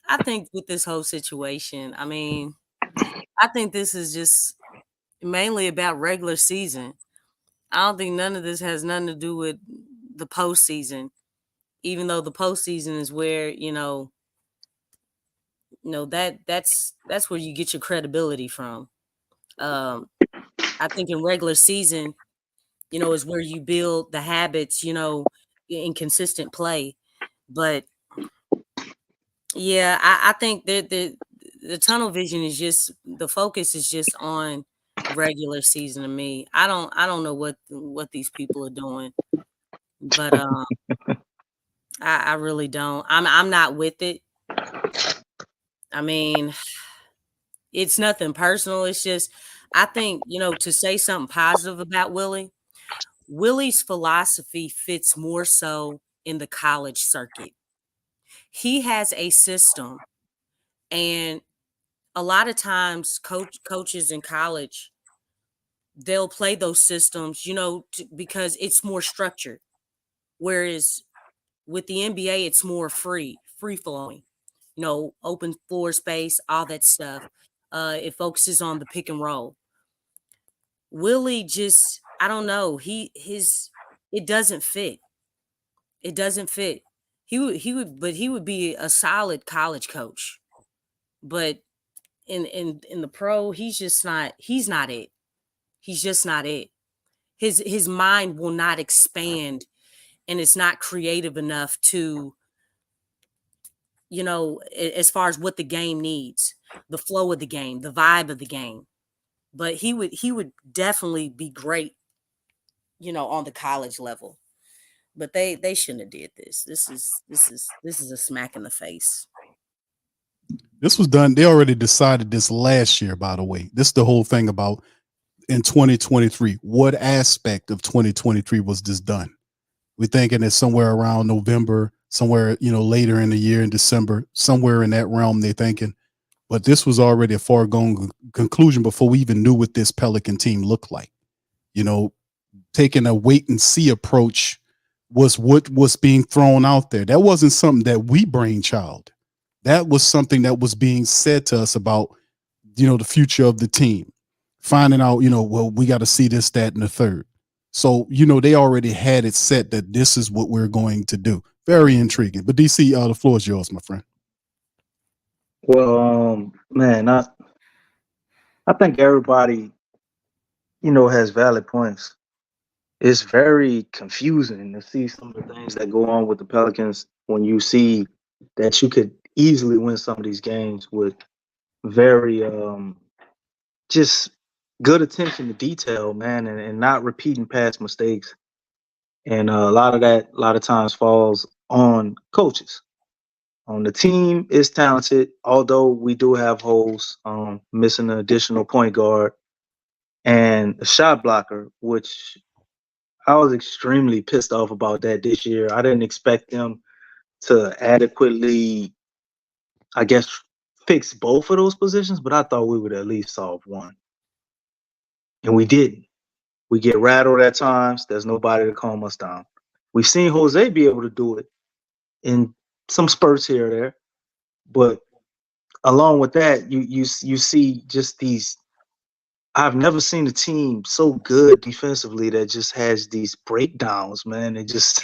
I think with this whole situation, I mean, I think this is just mainly about regular season. I don't think none of this has nothing to do with the postseason, even though the postseason is where, that's where you get your credibility from. I think in regular season, is where you build the habits, in consistent play. But yeah, I think that the tunnel vision is just the focus is just on regular season to me. I don't know what these people are doing, but I really don't. I'm not with it. I mean, it's nothing personal. It's just I think, to say something positive about Willie's philosophy fits more so in the college circuit. He has a system, and a lot of times coaches in college, they'll play those systems, because it's more structured. Whereas with the NBA, it's more free flowing, open floor space, all that stuff. It focuses on the pick and roll. Willie just, I don't know. It doesn't fit. It doesn't fit. He would be a solid college coach, but in the pro, he's not it. He's just not it. His mind will not expand, and it's not creative enough to, as far as what the game needs, the flow of the game, the vibe of the game. But he would definitely be great, on the college level. But they shouldn't have did this. This is a smack in the face. This was done. They already decided this last year, by the way. This is the whole thing about in 2023. What aspect of 2023 was this done? We're thinking it's somewhere around November, somewhere, later in the year in December, somewhere in that realm they're thinking. But this was already a foregone conclusion before we even knew what this Pelican team looked like. Taking a wait and see approach was what was being thrown out there. That wasn't something that we brainchild. That was something that was being said to us about the future of the team, finding out, well, we got to see this, that, and the third. So, they already had it set that this is what we're going to do. Very intriguing. But DC, the floor is yours, my friend. Well, man, I think everybody, has valid points. It's very confusing to see some of the things that go on with the Pelicans when you see that you could easily win some of these games with very just good attention to detail, man, and not repeating past mistakes. And a lot of times falls on coaches. On the team is talented, although we do have holes, missing an additional point guard and a shot blocker, which I was extremely pissed off about that this year. I didn't expect them to adequately, I guess, fix both of those positions, but I thought we would at least solve one. And we didn't. We get rattled at times. There's nobody to calm us down. We've seen Jose be able to do it in some spurts here or there, but along with that, you see just these. I've never seen a team so good defensively that just has these breakdowns, man. It just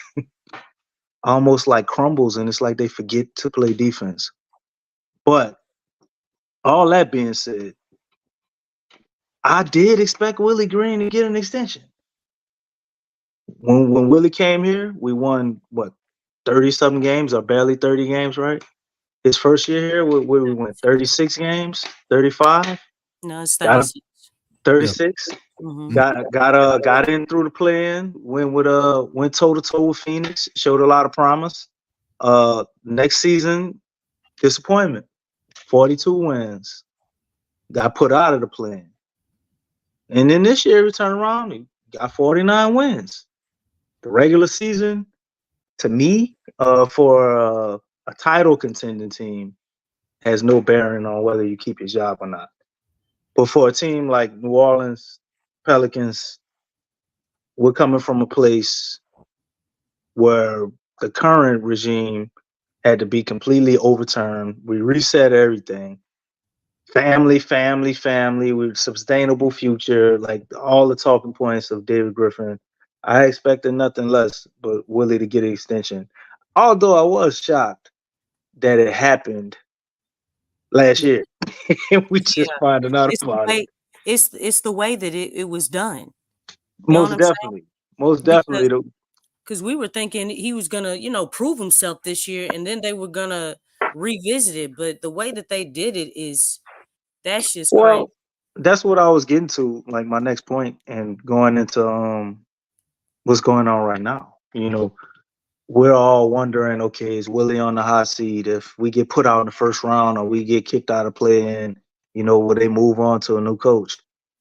almost like crumbles, and it's like they forget to play defense. But all that being said, I did expect Willie Green to get an extension. When Willie came here, we won, 30-something games or barely 30 games, right? His first year here, we went 36 games, 35? No, it's 36. 36? Mm-hmm. Got in through the play-in, went toe-to-toe with Phoenix, showed a lot of promise. Next season, disappointment. 42 wins. Got put out of the play-in. And then this year, we turned around and got 49 wins. The regular season, to me, for a title contending team, has no bearing on whether you keep your job or not. But for a team like New Orleans Pelicans, we're coming from a place where the current regime had to be completely overturned. We reset everything. Family, with sustainable future, like all the talking points of David Griffin. I expected nothing less but Willie to get an extension. Although I was shocked that it happened last year. We just finding out about it. It's the way that it was done. Most definitely. Because we were thinking he was gonna, prove himself this year, and then they were gonna revisit it. But the way that they did it that's just crazy. That's what I was getting to, like my next point, and going into what's going on right now. We're all wondering, okay, is Willie on the hot seat? If we get put out in the first round or we get kicked out of play-in, will they move on to a new coach?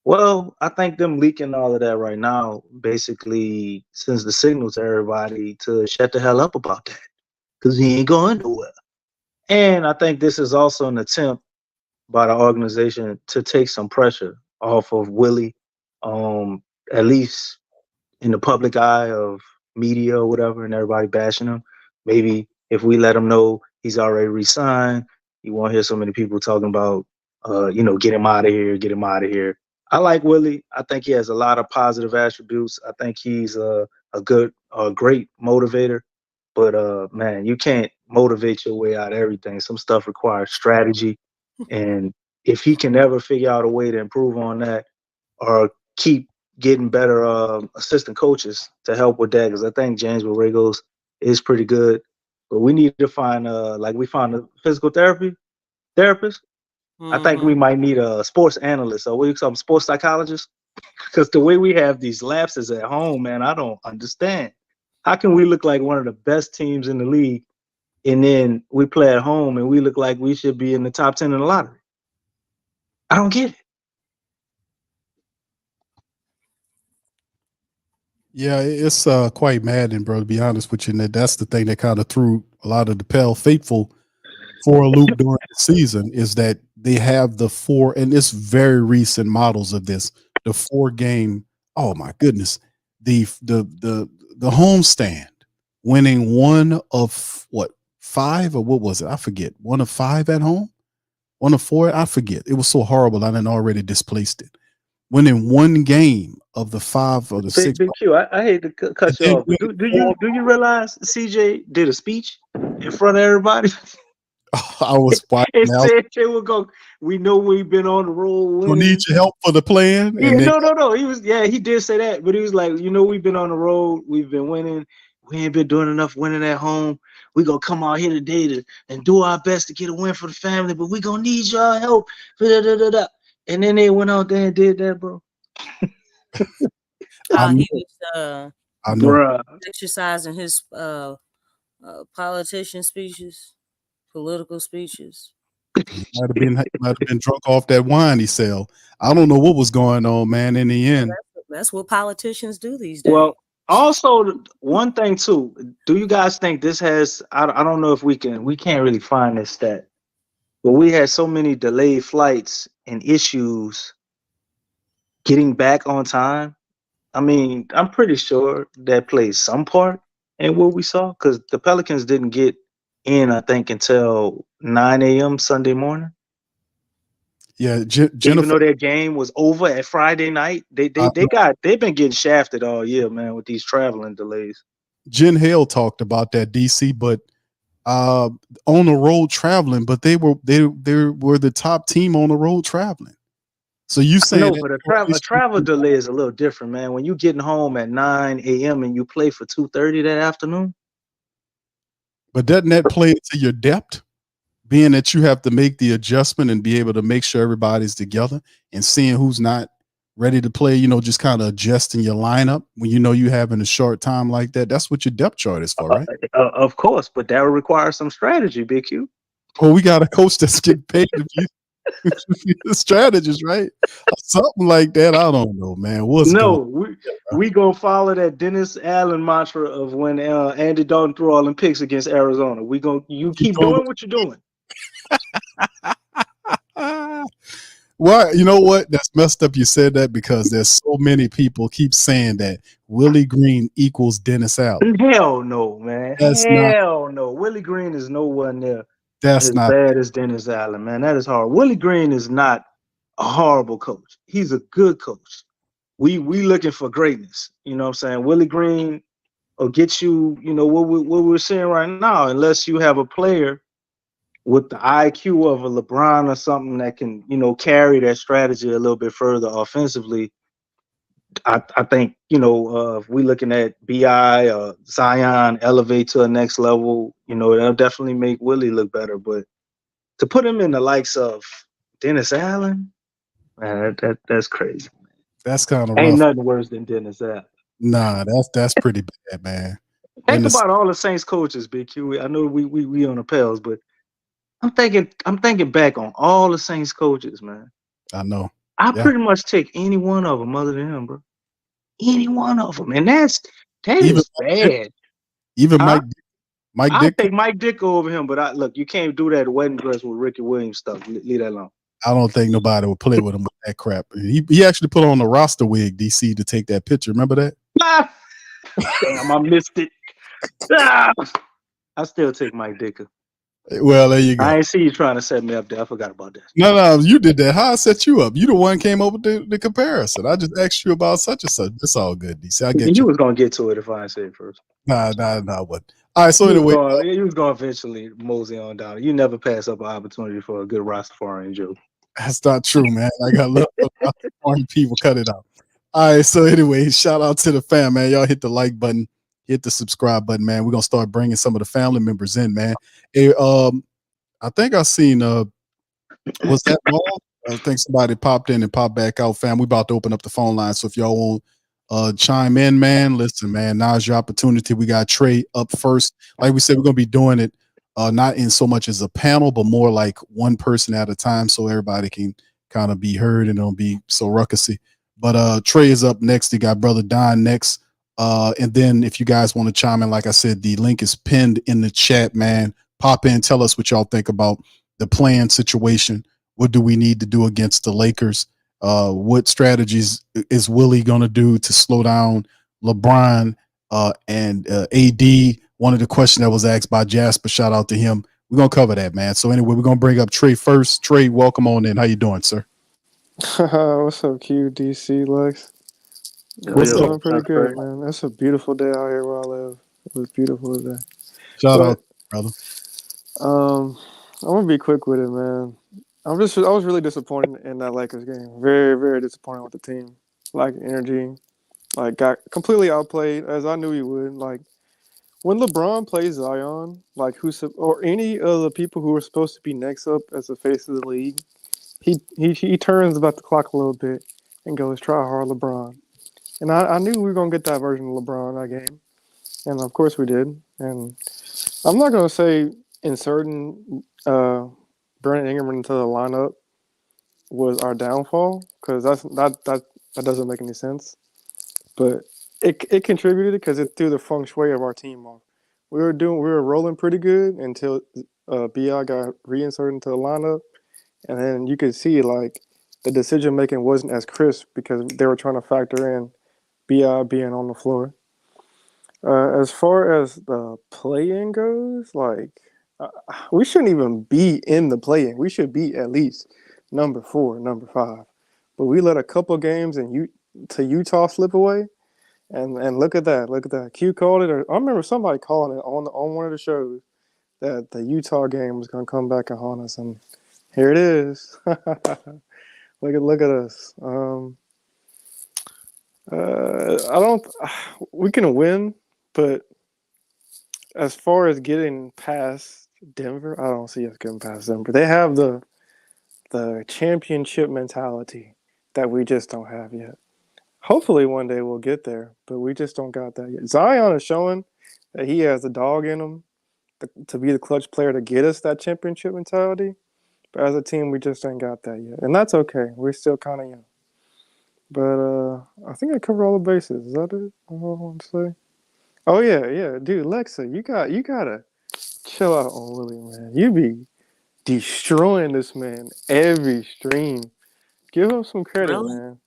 Well, I think them leaking all of that right now basically sends the signal to everybody to shut the hell up about that, because he ain't going nowhere. And I think this is also an attempt by the organization to take some pressure off of Willie, at least in the public eye of media or whatever, and everybody bashing him. Maybe if we let him know he's already resigned, you won't hear so many people talking about, get him out of here. I like Willie. I think he has a lot of positive attributes. I think he's a great motivator. But man, you can't motivate your way out of everything. Some stuff requires strategy. And if he can ever figure out a way to improve on that or keep getting better assistant coaches to help with that, because I think James Borregos is pretty good. But we need to find, like we found a physical therapist. Mm-hmm. I think we might need a sports analyst or some sports psychologist, because the way we have these lapses at home, man, I don't understand. How can we look like one of the best teams in the league, and then we play at home and we look like we should be in the top 10 in the lottery? I don't get it. Yeah, it's quite maddening, bro, to be honest with you. And that's the thing that kind of threw a lot of the Pale faithful for a loop during the season, is that they have the 4, and it's very recent models of this, the 4-game, oh my goodness, the homestand, winning one of 5, or what was it? I forget. 1 of 5 at home. on the 4, I forget. It was so horrible. I done already displaced it. When in one game of the 5 or the 6, Big Q, I hate to cut and you then off, but do you realize CJ did a speech in front of everybody I was watching. and said they would go. We know we've been on the road Gonna need winning. your help for the plan. Yeah, And then no. He did say that, but he was like, we've been on the road, we've been winning. We ain't been doing enough winning at home. We gonna come out here today and do our best to get a win for the family, but we gonna need y'all help. And then they went out there and did that, bro. He was I know. Bruh. exercising his politician speeches, political speeches. Might have been drunk off that wine he sell. I don't know what was going on, man. In the end, That's what politicians do these days. Well, also one thing too. Do you guys think this has? I don't know if we can't really find this stat, but we had so many delayed flights and issues getting back on time. I mean, I'm pretty sure that plays some part in what we saw because the Pelicans didn't get in, I think, until 9 a.m. Sunday morning. yeah, Even Jennifer. though their game was over at Friday night, they've been getting shafted all year, man, with these traveling delays. Jen Hale talked about that, DC, but on the road traveling, but they were the top team on the road traveling. So you saying No, but a travel delay is a little different, man. When you getting home at 9 a.m. and you play for 2:30 that afternoon. But doesn't that play into your depth? Being that you have to make the adjustment and be able to make sure everybody's together and seeing who's not ready to play, just kind of adjusting your lineup when you having a short time like that. That's what your depth chart is for, right? Of course, but that would require some strategy, Big Q. Well, we got a coach that's getting paid to be the strategist, right? Something like that. I don't know, man. We gonna follow that Dennis Allen mantra of when Andy Dalton threw all them picks against Arizona. You keep doing what you're doing. Well, you know what? That's messed up. You said that because there's so many people keep saying that Willie Green equals Dennis Allen. Hell no, man. Hell no. Willie Green is nowhere near as bad as Dennis Allen, man. That is hard. Willie Green is not a horrible coach. He's a good coach. We looking for greatness. You know what I'm saying? Willie Green will get you, what we're seeing right now, unless you have a player with the IQ of a LeBron or something that can, carry that strategy a little bit further offensively. I think, if we looking at BI or Zion elevate to a next level, that'll definitely make Willie look better. But to put him in the likes of Dennis Allen, man, that's crazy. That's kind of ain't rough. Nothing worse than Dennis Allen. Nah, that's pretty bad, man. Think about all the Saints coaches, Big Q. I know we on the Pels, but I'm thinking back on all the Saints coaches, man. I know. I pretty much take any one of them other than him, bro. Any one of them, and that is bad. Even Mike Dick. I take Mike Dick over him, but look, you can't do that wedding dress with Ricky Williams stuff. Leave that alone. I don't think nobody would play with him with that crap. He actually put on the roster wig, DC, to take that picture. Remember that? Damn, I missed it. I still take Mike Dicker. Well, there you go. I ain't see you trying to set me up there. I forgot about that. No, you did that. How I set you up? You the one came up with the comparison. I just asked you about such and such. It's all good, DC. I get you. Was gonna get to it if I didn't say it first. Nah. What? All right. So anyway, you was gonna eventually mosey on down. You never pass up an opportunity for a good Rastafarian joke. That's not true, man. I got love for people. Cut it out. All right. So anyway, shout out to the fam, man. Y'all hit the like button, hit the subscribe button, man. We're gonna start bringing some of the family members in, man. Hey, I think I seen was that wrong? I think somebody popped in and popped back out, fam. We about to open up the phone line. So if y'all want chime in, man, listen, man, now's your opportunity. We got Trey up first. Like we said, we're gonna be doing it not in so much as a panel, but more like one person at a time, so everybody can kind of be heard and don't be so ruckusy. But Trey is up next. You got Brother Don next. And then if you guys want to chime in, like I said, the link is pinned in the chat, man. Pop in, tell us what y'all think about the playing situation. What do we need to do against the Lakers? What strategies is Willie going to do to slow down LeBron and AD? One of the questions that was asked by Jasper, shout out to him. We're gonna cover that, man. So anyway, we're gonna bring up Trey first. Trey, welcome on in. How you doing, sir? What's up, QDC Lex? What's I'm up? doing pretty good, man. It's a beautiful day out here where I live. It was beautiful today. Shout But out, brother. I'm gonna be quick with it, man. I was really disappointed in that Lakers game. Very, very disappointed with the team. Like energy, like got completely outplayed as I knew he would. Like when LeBron plays Zion, like or any of the people who are supposed to be next up as the face of the league, he turns about the clock a little bit and goes try hard LeBron. And I knew we were gonna get that version of LeBron that game, and of course we did. And I'm not gonna say inserting Brandon Ingram into the lineup was our downfall because that doesn't make any sense. But it contributed because it threw the feng shui of our team off. We were rolling pretty good until Bi got reinserted into the lineup, and then you could see like the decision making wasn't as crisp because they were trying to factor in Bi being on the floor. As far as the play-in goes, like we shouldn't even be in the play-in. We should be at least number 4, number 5. But we let a couple games to Utah slip away, and look at that. Look at that. Q called it. Or I remember somebody calling it on one of the shows that the Utah game was going to come back and haunt us, and here it is. Look at us. I don't. We can win, but as far as getting past Denver, I don't see us getting past Denver. They have the championship mentality that we just don't have yet. Hopefully one day we'll get there, but we just don't got that yet. Zion is showing that he has a dog in him to be the clutch player to get us that championship mentality. But as a team, we just ain't got that yet, and that's okay. We're still kind of young. But I think I covered all the bases. Is that it? I want to say. Oh yeah, dude, Lexxah, you gotta chill out on Willie, man. You be destroying this man every stream. Give him some credit, Really? man.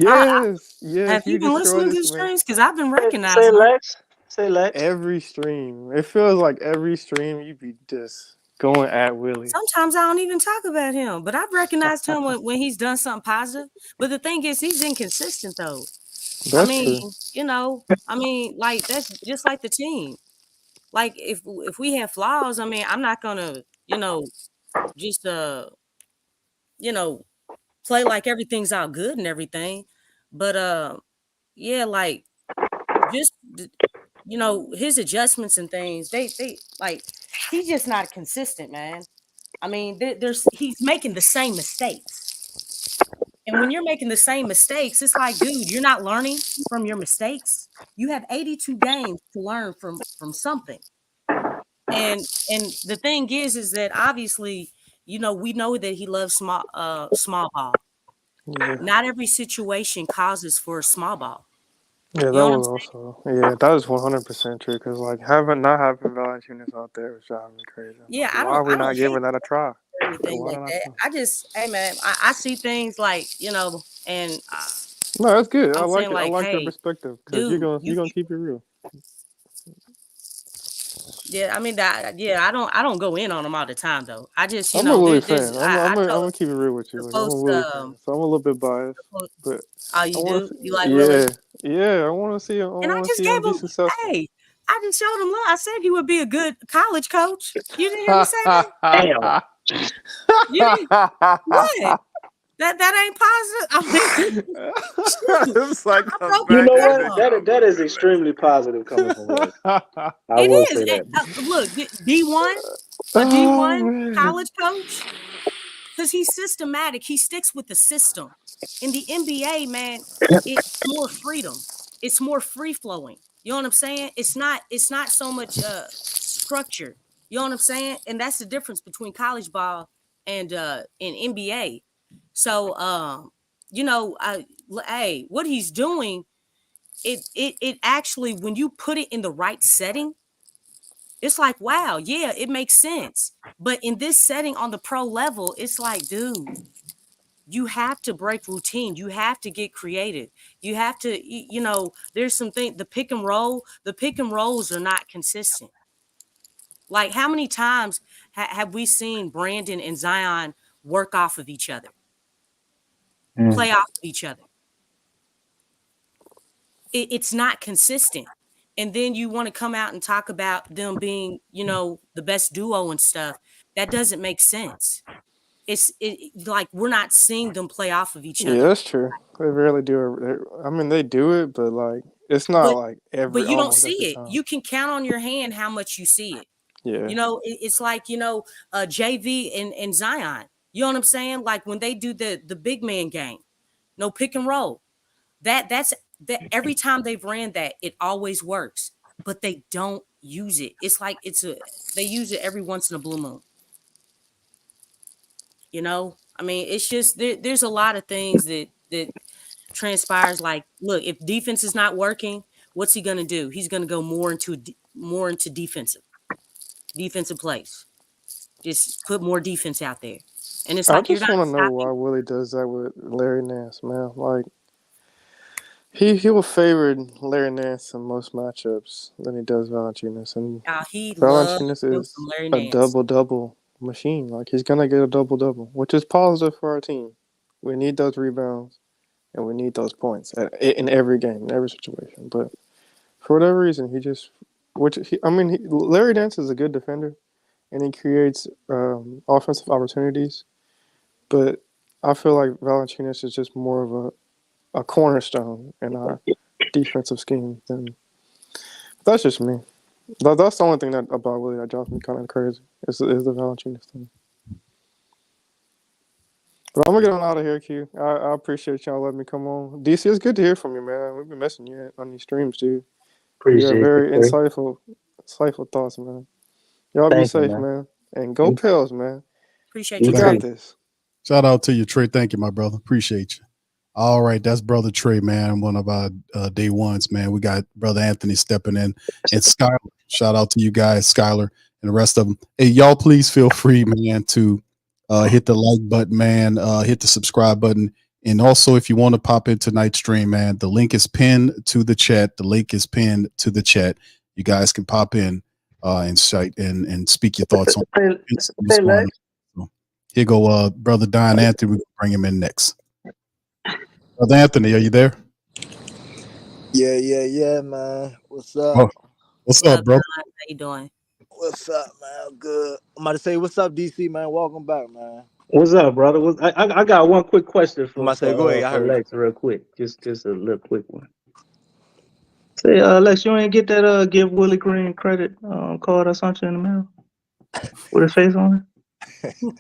I, have Yes, you you been destroy listening to this the man streams? Because I've been Say recognizing them. Lex. Say Lex. every stream. It feels like every stream you be just going at Willie. Sometimes I don't even talk about him, but I've recognized him when he's done something positive. But the thing is, he's inconsistent, though. That's true. Like that's just like the team. Like if we have flaws, I'm not gonna, just play like everything's all good and everything. But yeah, like just his adjustments and things, they like he's just not consistent, man. He's making the same mistakes. And when you're making the same mistakes, it's like, dude, you're not learning from your mistakes. You have 82 games to learn from something. And the thing is that obviously, we know that he loves small ball. Yeah, Not every situation causes for a small ball. yeah, You that know what I'm was saying? also that is 100% true. Because like not having Valanciunas out there is driving me crazy. Yeah, Like, why are we I don't not hate giving that a try? or Like, anything why like not that. try? I just, hey man, I see things like, and No, that's good. I I'm like saying it. I like, like your hey, perspective because dude, you're gonna keep it real. yeah, I don't go in on them all the time though. I just, I'm a Willie there's fan. I'm told gonna keep it real with you. the Like, I'm a post, Willie fan, so I'm a little bit biased. But oh, I you want do? to, You like yeah, Willie? yeah. I want to see him. I And I want to just see gave him be him, successful. hey, I just showed him love. I said he would be a good college coach. You didn't hear me say that? Damn. You didn't? What? That ain't positive. Shoot, It's like I a broke You my know backhanded what? down. That is compliment. extremely positive coming from Willie. I It will is. say that. Look, D1, a Oh D1 man. college coach, because he's systematic. He sticks with the system. In the NBA, man, it's more freedom. It's more free flowing. You know what I'm saying? It's not so much structure. You know what I'm saying? And that's the difference between college ball and NBA. So hey, what he's doing, it actually, when you put it in the right setting, it's like, wow, yeah, it makes sense. But in this setting on the pro level, it's like, dude, you have to break routine. You have to get creative. You have to, there's something, the pick and rolls are not consistent. Like how many times have we seen Brandon and Zion work off of each other, play off of each other? It's not consistent. And then you want to come out and talk about them being, the best duo and stuff. That doesn't make sense. It's like we're not seeing them play off of each Yeah, other. that's true. They rarely do it. I mean, they do it, but like it's not like But you don't almost see every it. time. You can count on your hand how much you see it. Yeah. It's like, JV and Zion. You know what I'm saying? Like when they do the big man game, no pick and roll. That's every time they've ran that, it always works, but they don't use it. It's like they use it every once in a blue moon. I mean, it's just there's a lot of things that transpires. Like, look, if defense is not working, what's he gonna do? He's gonna go more into defensive plays. Just put more defense out there, and it's I like you're just not want to know stopping. why Willie does that with Larry Nance, man. Like he will favor Larry Nance in most matchups than he does Valanciunas, and He loves Valanciunas some is Larry a Nance. double machine. Like he's gonna get a double, which is positive for our team. We need those rebounds and we need those points in every game, in every situation. But for whatever reason, Larry Nance is a good defender and he creates offensive opportunities. But I feel like Valanciunas is just more of a cornerstone in our defensive scheme. That's just me. That's the only thing about Willie that drives me kind of crazy is the Valanciunas thing. But I'm gonna get on out of here, Q. I appreciate y'all letting me come on. DC, it's good to hear from you, man. We've been missing you on these streams, dude. You have very insightful thoughts, man. Y'all be safe, man. And go Pels, man. Appreciate you. you. Got this. Shout out to you, Trey. Thank you, my brother. Appreciate you. All right, that's brother Trey, man. One of our day ones, man. We got brother Anthony stepping in, and Skylar. Shout out to you guys, Skylar, and the rest of them. Hey, y'all, please feel free, man, to hit the like button, man. Hit the subscribe button, and also if you want to pop in tonight's stream, man, the link is pinned to the chat. The link is pinned to the chat. You guys can pop in and speak your thoughts on what's going on. So, here go brother Don Anthony. We'll bring him in next. Brother Anthony, are you there? Yeah, man. What's up? Oh, what's up, bro? How you doing? What's up, man? Good. I'm about to say, what's up, DC, man? Welcome back, man. What's up, brother? I got one quick question I'm about to say, go ahead. I heard Lex, real quick. Just a little quick one. Say, Lex, you ain't get that give Willie Green credit card I sent you in the mail with his face on it?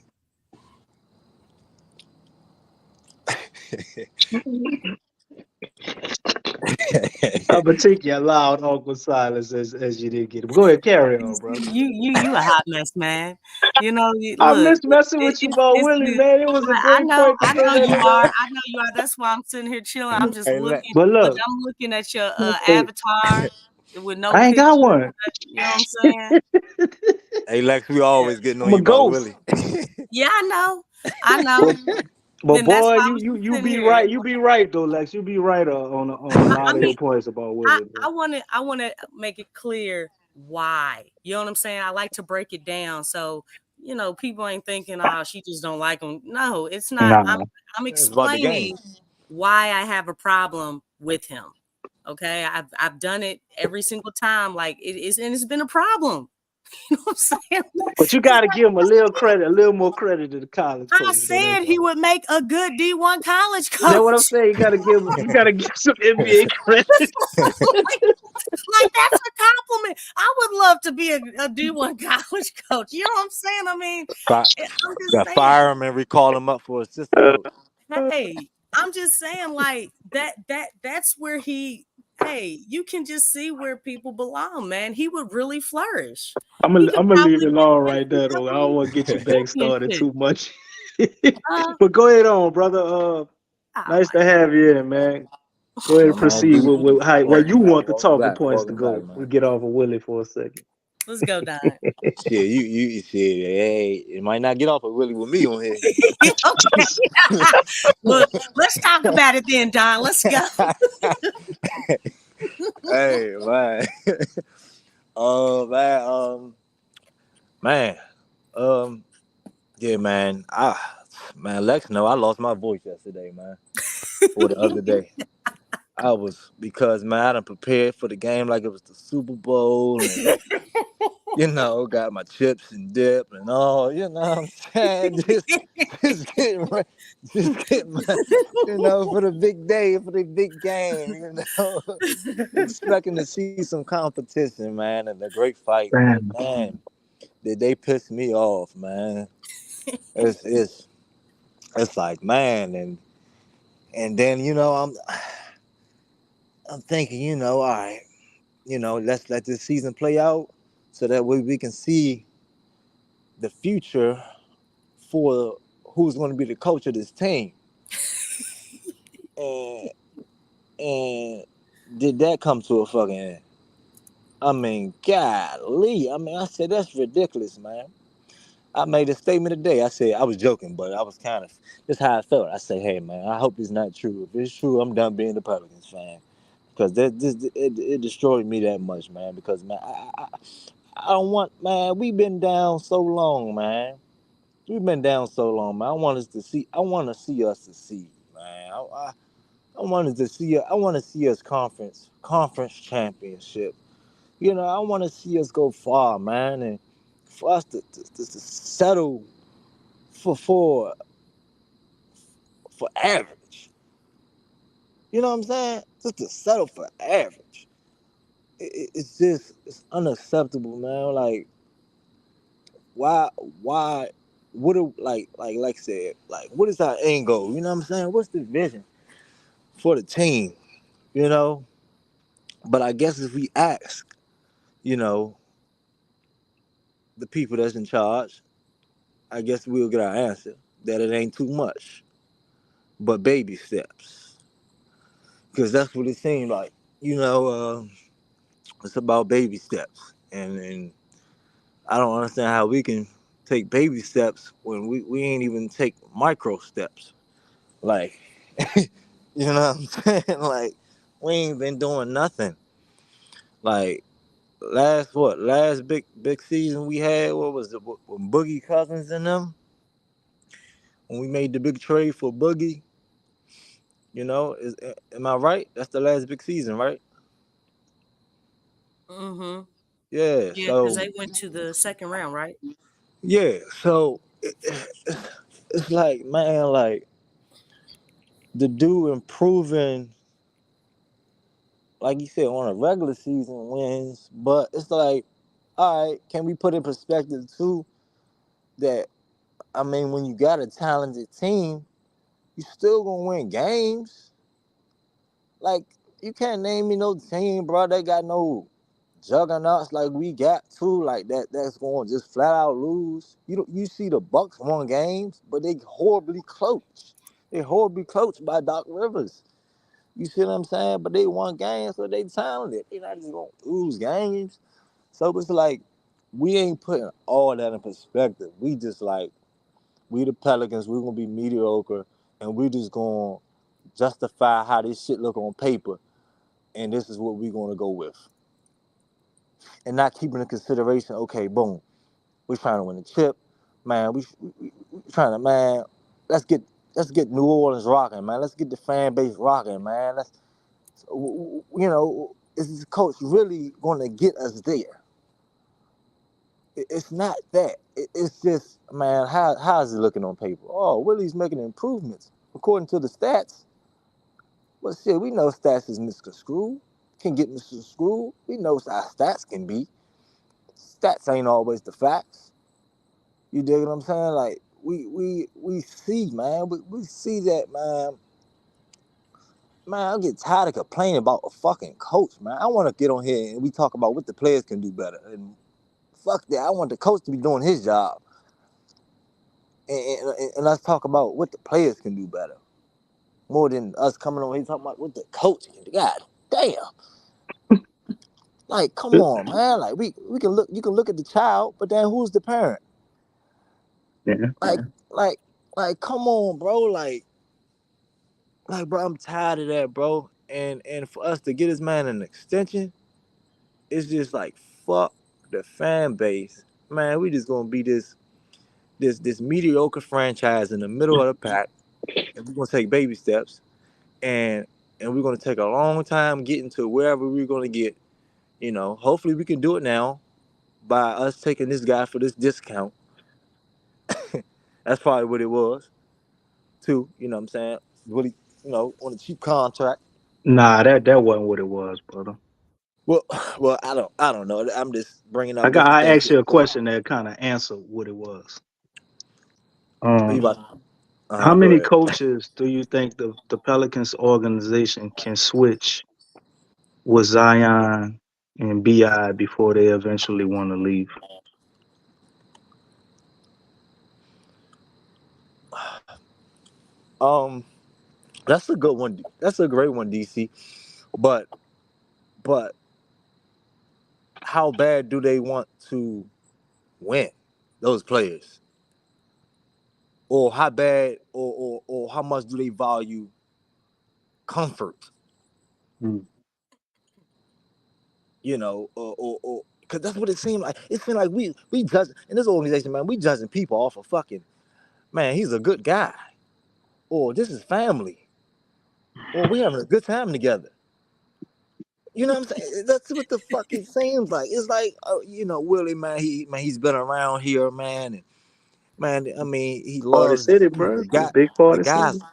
I'm gonna take your loud, awkward silence as you did get it. Go ahead, carry on, bro. You a hot mess, man. I miss messing with you about Willie, man. It was a great point. I know you are. I know you are. That's why I'm sitting here chilling. I'm just looking. But look, I'm looking at your avatar with no I ain't picture. got one. You know what I'm saying? Hey, Lex, we always getting on I'm a you about ghost. Willie. Yeah, I know. But Then that's boy, why I'm you sitting be here. right. You be right though, Lex. You be right on a lot of your points about Willie. I want to make it clear why. You know what I'm saying? I like to break it down so people ain't thinking, oh, she just don't like him. No, it's not. Nah. I'm explaining why I have a problem with him. Okay, I've done it every single time. Like it is, and it's been a problem. You know what I'm saying? But you got to give him a little more credit to the college coach. I said he would make a good D1 college coach. That's what I'm saying. You got to give some NBA credit. Like that's a compliment. I would love to be a D1 college coach. You know what I'm saying? I mean, Got fire him and recall him up for assistant coach. Hey, I'm just saying, like that's where you can just see where people belong, man. He would really flourish. I'm gonna leave it alone right there, though. I don't want to get your back started too much. But go ahead on, brother. Nice to have you in, man. Go ahead and proceed with where you want the talking points to go. We'll get off of Willie for a second. Let's go, Don. Yeah, you hey, it might not get off of Willie with me on here. Look, let's talk about it then, Don. Let's go. Hey, man. Man. man, Lex, no, I lost my voice yesterday, man, or the other day. I was because man, I done prepared for the game like it was the Super Bowl, and got my chips and dip and all. You know what I'm saying? Just getting ready, just getting my, for the big day, for the big game. Expecting to see some competition, man, and a great fight. But Man, man, did they piss me off, man? It's like man, and then I'm thinking, all right, let's let this season play out so that way we can see the future for who's going to be the coach of this team. And did that come to a fucking end? I mean, golly. I mean, I said, that's ridiculous, man. I made a statement today. I said, I was joking, but I was kind of, that's how I felt. I said, hey, man, I hope it's not true. If it's true, I'm done being a Pelicans fan. Because it destroyed me that much, man. Because, man, I don't want, man, we've been down so long, man. We've been down so long, man. I want to see us succeed, man. I wanted to see. I want to see us conference championship. I want to see us go far, man, and for us to settle for average. You know what I'm saying? Just to settle for average. It's unacceptable, man. Like why? What do like said? Like what is our end goal? You know what I'm saying? What's the vision for the team? You know. But I guess if we ask, you know, the people that's in charge, I guess we'll get our answer that it ain't too much, but baby steps. Because that's what it seemed like. It's about baby steps. And I don't understand how we can take baby steps when we ain't even take micro steps. Like, you know what I'm saying? Like, we ain't been doing nothing. Like, last big season we had, what was it, with Boogie Cousins and them, when we made the big trade for Boogie, am I right? That's the last big season, right? Mm-hmm. Yeah, Yeah, because so they went to the second round, right? yeah, so it's like, man, like the dude improving, like you said, on a regular season wins, but it's like, all right, can we put in perspective too that, I mean, when you got a talented team, you still gonna win games. Like, you can't name me no team, bro, that got no juggernauts like we got too, like that's going to just flat out lose. You see the Bucks won games, but they horribly coached. They horribly coached by Doc Rivers. You see what I'm saying? But they won games, so they talented. They not just gonna lose games. So it's like we ain't putting all that in perspective. We just like, we the Pelicans, we're gonna be mediocre, and we just gonna justify how this shit look on paper, and this is what we're gonna go with. And not keeping in consideration, okay, boom, we're trying to win the chip, man. We trying to, man. Let's get New Orleans rocking, man. Let's get the fan base rocking, man. Is this coach really going to get us there? It's not that. It's just, man, how's it looking on paper? Oh, Willie's making improvements according to the stats. Well, shit, we know stats is misconstrued. Can get misconstrued. We know how stats can be. Stats ain't always the facts. You dig what I'm saying? Like we see, man. We see that, man. Man, I get tired of complaining about a fucking coach, man. I want to get on here and we talk about what the players can do better. And fuck that. I want the coach to be doing his job. And let's talk about what the players can do better. More than us coming on here talking about what the coach can do. God damn. Like, come on, man. Like we can look, you can look at the child, but then who's the parent? yeah, Like, like, come on, bro. Like, bro, I'm tired of that, bro. And for us to get this man an extension, it's just like, fuck the fan base. Man, we just gonna be this this mediocre franchise in the middle of the pack, and we're gonna take baby steps, and we're gonna take a long time getting to wherever we're gonna get. You know, hopefully we can do it now by us taking this guy for this discount. That's probably what it was, too. You know what I'm saying? Really, on a cheap contract. Nah, that wasn't what it was, brother. Well, I don't know. I'm just bringing up what the I thing asked you is. a question that kind of answered what it was. You Um, about, how go many ahead. coaches do you think the Pelicans organization can switch with Zion and Bi before they eventually want to leave? Um, that's a good one. That's a great one, DC. But but how bad do they want to win, those players? Or how bad or how much do they value comfort? Mm. Or because that's what it seemed like. It seemed like we judge in this organization, man. We judging people off of fucking, man, he's a good guy, or this is family, or we having a good time together. You know what I'm saying? That's what the fuck it seems like. It's like, Willie, man, he's been around here, man, and man, I mean, he Party loves City, the bro. guy, Big the Party guys, City.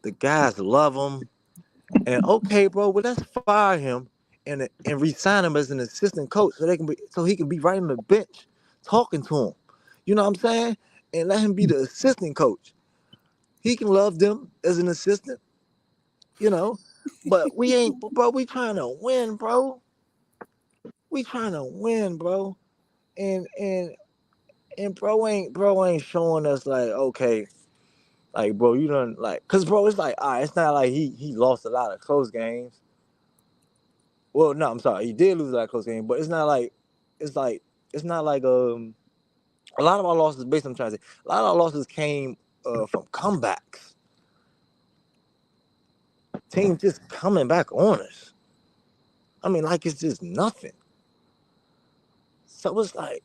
the guys love him. And okay, bro, well, let's fire him and re-sign him as an assistant coach so he can be right on the bench talking to him. You know what I'm saying? And let him be the assistant coach. He can love them as an assistant, you know. But we ain't, bro. We trying to win, bro. We trying to win, bro. And bro ain't showing us like, okay, like, bro, you done like, cause bro, it's like, all right, it's not like he lost a lot of close games. Well, no, I'm sorry. He did lose that close game, but it's not like a lot of our losses. Basically, I'm trying to say a lot of our losses came from comebacks. Teams just coming back on us. I mean, like it's just nothing. So it's like,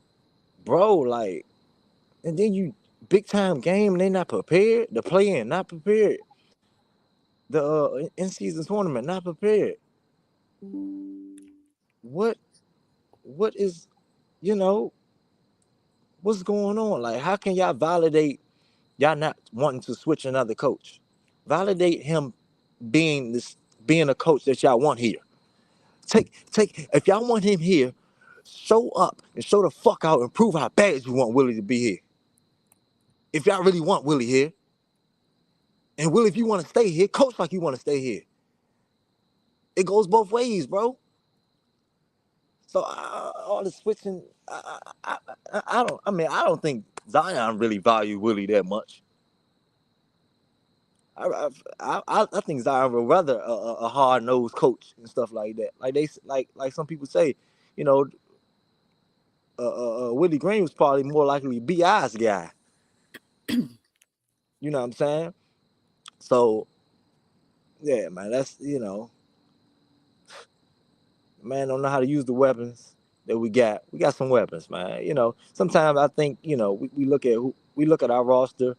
bro, like, and then you big time game and they not prepared. The play-in not prepared. The in season tournament not prepared. What is what's going on? Like, how can y'all validate y'all not wanting to switch another coach? Validate him being a coach that y'all want here. Take if y'all want him here, show up and show the fuck out and prove how bad you want Willie to be here. If y'all really want Willie here, and Willie, if you want to stay here, coach like you want to stay here. It goes both ways, bro. So all the switching, I don't. I mean, I don't think Zion really value Willie that much. I think Zion would rather a hard nosed coach and stuff like that. Like some people say, you know, Willie Green was probably more likely Bi's guy. You know what I'm saying? So yeah, man, that's man don't know how to use the weapons that we got. We got some weapons, man. Sometimes I think we look at our roster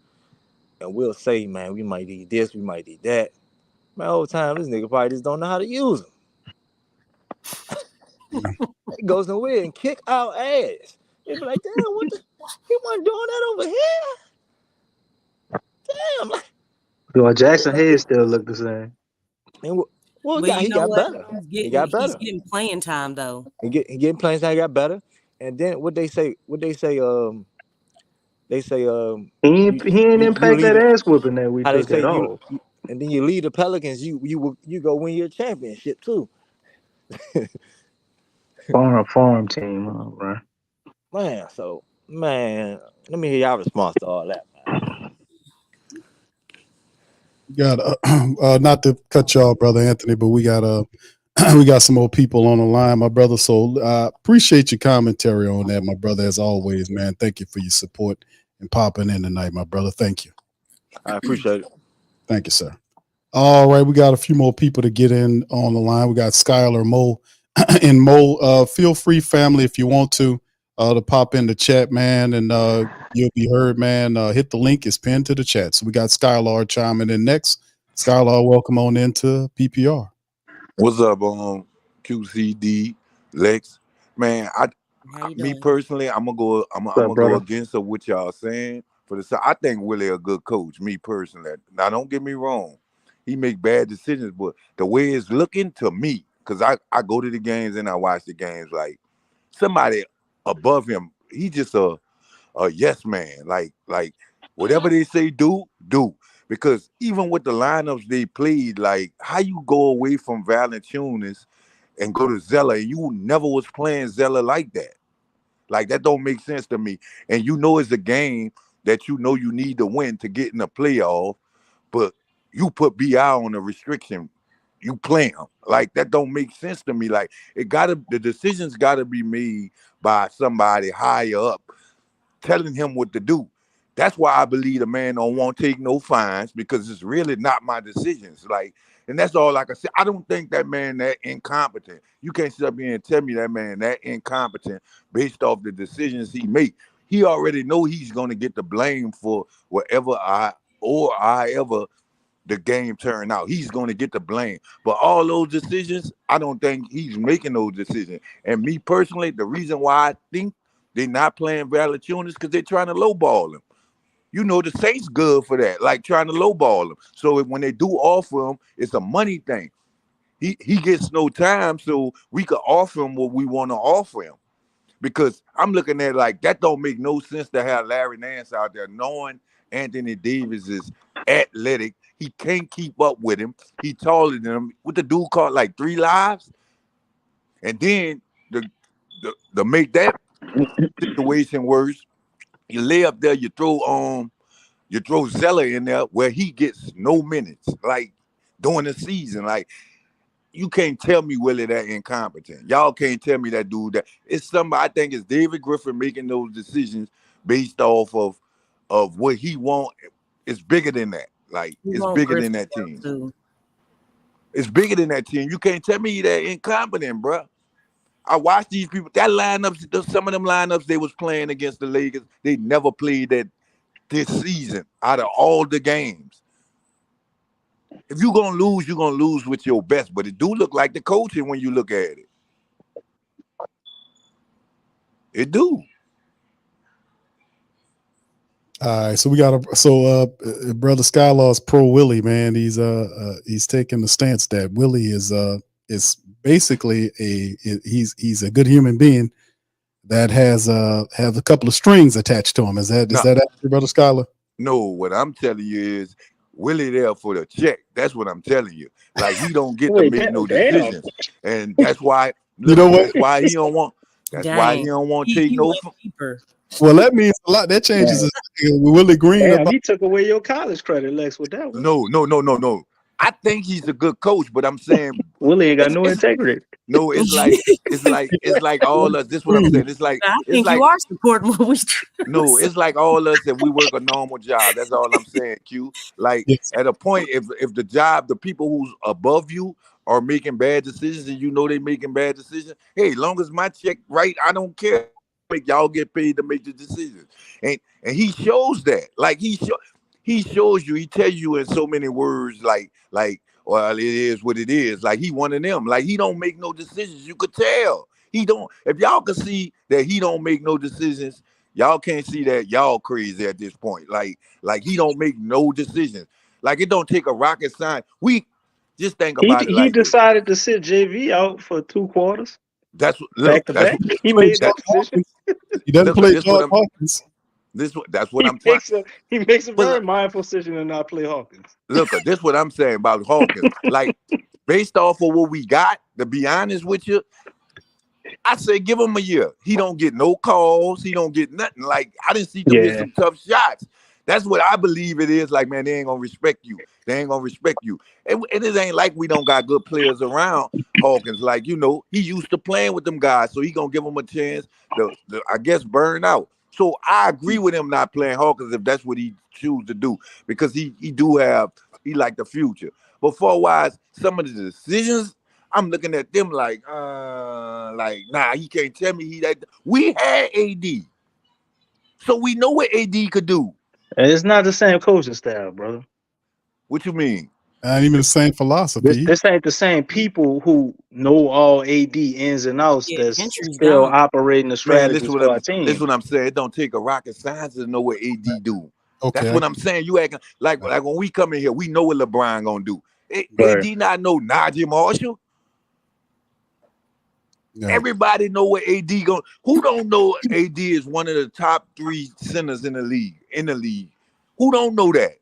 and we'll say, man, we might need this, we might need that. Man, over time, this nigga probably just don't know how to use them. It goes nowhere and kick our ass. They be like, damn, he wasn't doing that over here. Damn. Well, Jackson Head still look the same. And well, But you he know got what? better. He's getting playing time though. He getting playing time. He got better. And then what they say? They say He ain't you impact lead that it. ass whooping that we How they took say at all. and then you lead the Pelicans. You go win your championship too. Farm team, right? Man, so man, let me hear y'all response to all that. Got not to cut y'all, brother Anthony, but we got we got some more people on the line, my brother. So appreciate your commentary on that, my brother. As always, man. Thank you for your support and popping in tonight, my brother. Thank you. I appreciate it. Thank you, sir. All right, we got a few more people to get in on the line. We got Skylar, Mo, and Mo. Feel free, family, if you want to to pop in the chat, man, and you'll be heard, man. Hit the link; it's pinned to the chat. So we got Skylar chiming in next. Skylar, welcome on into PPR. What's up, QCD Lex? Man, How you me doing? personally, I'm gonna go. I'm What's gonna up, go brother? against what y'all saying. I think Willie a good coach. Me personally. Now, don't get me wrong. He make bad decisions, but the way it's looking to me, because I go to the games and I watch the games. Like somebody above him, he just a yes man. Like whatever they say do. Because even with the lineups they played, like how you go away from Valanciunas and go to Zeller, and you never was playing Zeller like that. Like that don't make sense to me. And you know it's a game that you know you need to win to get in the playoff, but you put BI on a restriction. You play him. Like that don't make sense to me. Like the decisions gotta be made by somebody higher up telling him what to do. That's why I believe the man don't want to take no fines, because it's really not my decisions. Like, and that's all I can say. I don't think that man that incompetent. You can't sit up here and tell me that man that incompetent based off the decisions he make. He already know he's gonna get the blame for however the game turned out. He's gonna get the blame. But all those decisions, I don't think he's making those decisions. And me personally, the reason why I think they're not playing Valanciunas because they're trying to lowball him. You know, the Saints good for that, like trying to lowball him. So when they do offer him, it's a money thing. He gets no time, so we could offer him what we want to offer him. Because I'm looking at it like that don't make no sense to have Larry Nance out there knowing Anthony Davis is athletic. He can't keep up with him. He taller than him. What the dude caught like 3 lives? And then the make that situation worse, you lay up there, you throw Zeller in there where he gets no minutes, like during the season. Like you can't tell me Willie that incompetent. Y'all can't tell me that dude that it's somebody. I think it's David Griffin making those decisions based off of what he want. It's bigger than that. Like it's bigger than that team. It's bigger than that team. You can't tell me that incompetent, bro. I watched these people. That lineups, some of them lineups they was playing against the Lakers, they never played that this season out of all the games. If you're gonna lose with your best. But it do look like the coaching when you look at it. It do. All right, so we got brother Skylar's pro Willie, man. He's taking the stance that Willie is basically he's a good human being that has a couple of strings attached to him. Is that accurate, brother Skylar? No, what I'm telling you is Willie there for the check. That's what I'm telling you. Like he don't get to make no decisions, and that's why. You know what? That's why he don't want. That's why he don't want to take no. Well, that means a lot. That changes his Willie Green. Damn, he took away your college credit, Lex, with that one. No. I think he's a good coach, but I'm saying Willie ain't got no integrity. No, it's like all us. This is what I'm saying. I think you are supporting what we. No, it's like all us that we work a normal job. That's all I'm saying, Q. Like at a point, if the job, the people who's above you are making bad decisions, and you know they making bad decisions, hey, long as my check right, I don't care. Make y'all get paid to make the decisions, and he shows that. Like he shows you. He tells you in so many words, like. Well, it is what it is. Like he one of them. Like he don't make no decisions. You could tell he don't. If y'all could see that he don't make no decisions, y'all can't see that y'all crazy at this point. Like he don't make no decisions. Like it don't take a rocket science. We just think about it. He decided to sit JV out for 2 quarters. That's back to back. He made that decision. He doesn't play George Hawkins. That's what I'm trying. He makes a very mindful decision to not play Hawkins. Look, this is what I'm saying about Hawkins. Like, based off of what we got, to be honest with you, I say give him a year. He don't get no calls. He don't get nothing. Like, I didn't see him get some tough shots. That's what I believe it is. Like, man, they ain't gonna respect you. They ain't gonna respect you. And it ain't like we don't got good players around Hawkins. Like, you know, he used to playing with them guys, so he gonna give them a chance to I guess, burn out. So I agree with him not playing Hawkins if that's what he choose to do, because he like the future. But for wise, some of the decisions, I'm looking at them like, like, nah, you can't tell me he that. We had AD, so we know what AD could do. It's not the same coaching style, brother. What you mean? Not even the same philosophy. This ain't the same people who know all AD ins and outs Yeah, that's Gentry's still gone. operating the Man, strategies for our team. listen what I'm saying. It don't take a rocket science to know what AD do. Okay. That's what I'm saying. You acting like when we come in here, we know what LeBron gonna do. Right. AD not know Najee Marshall. No. Everybody know what AD going. Who don't know AD is one of the top 3 centers in the league? Who don't know that?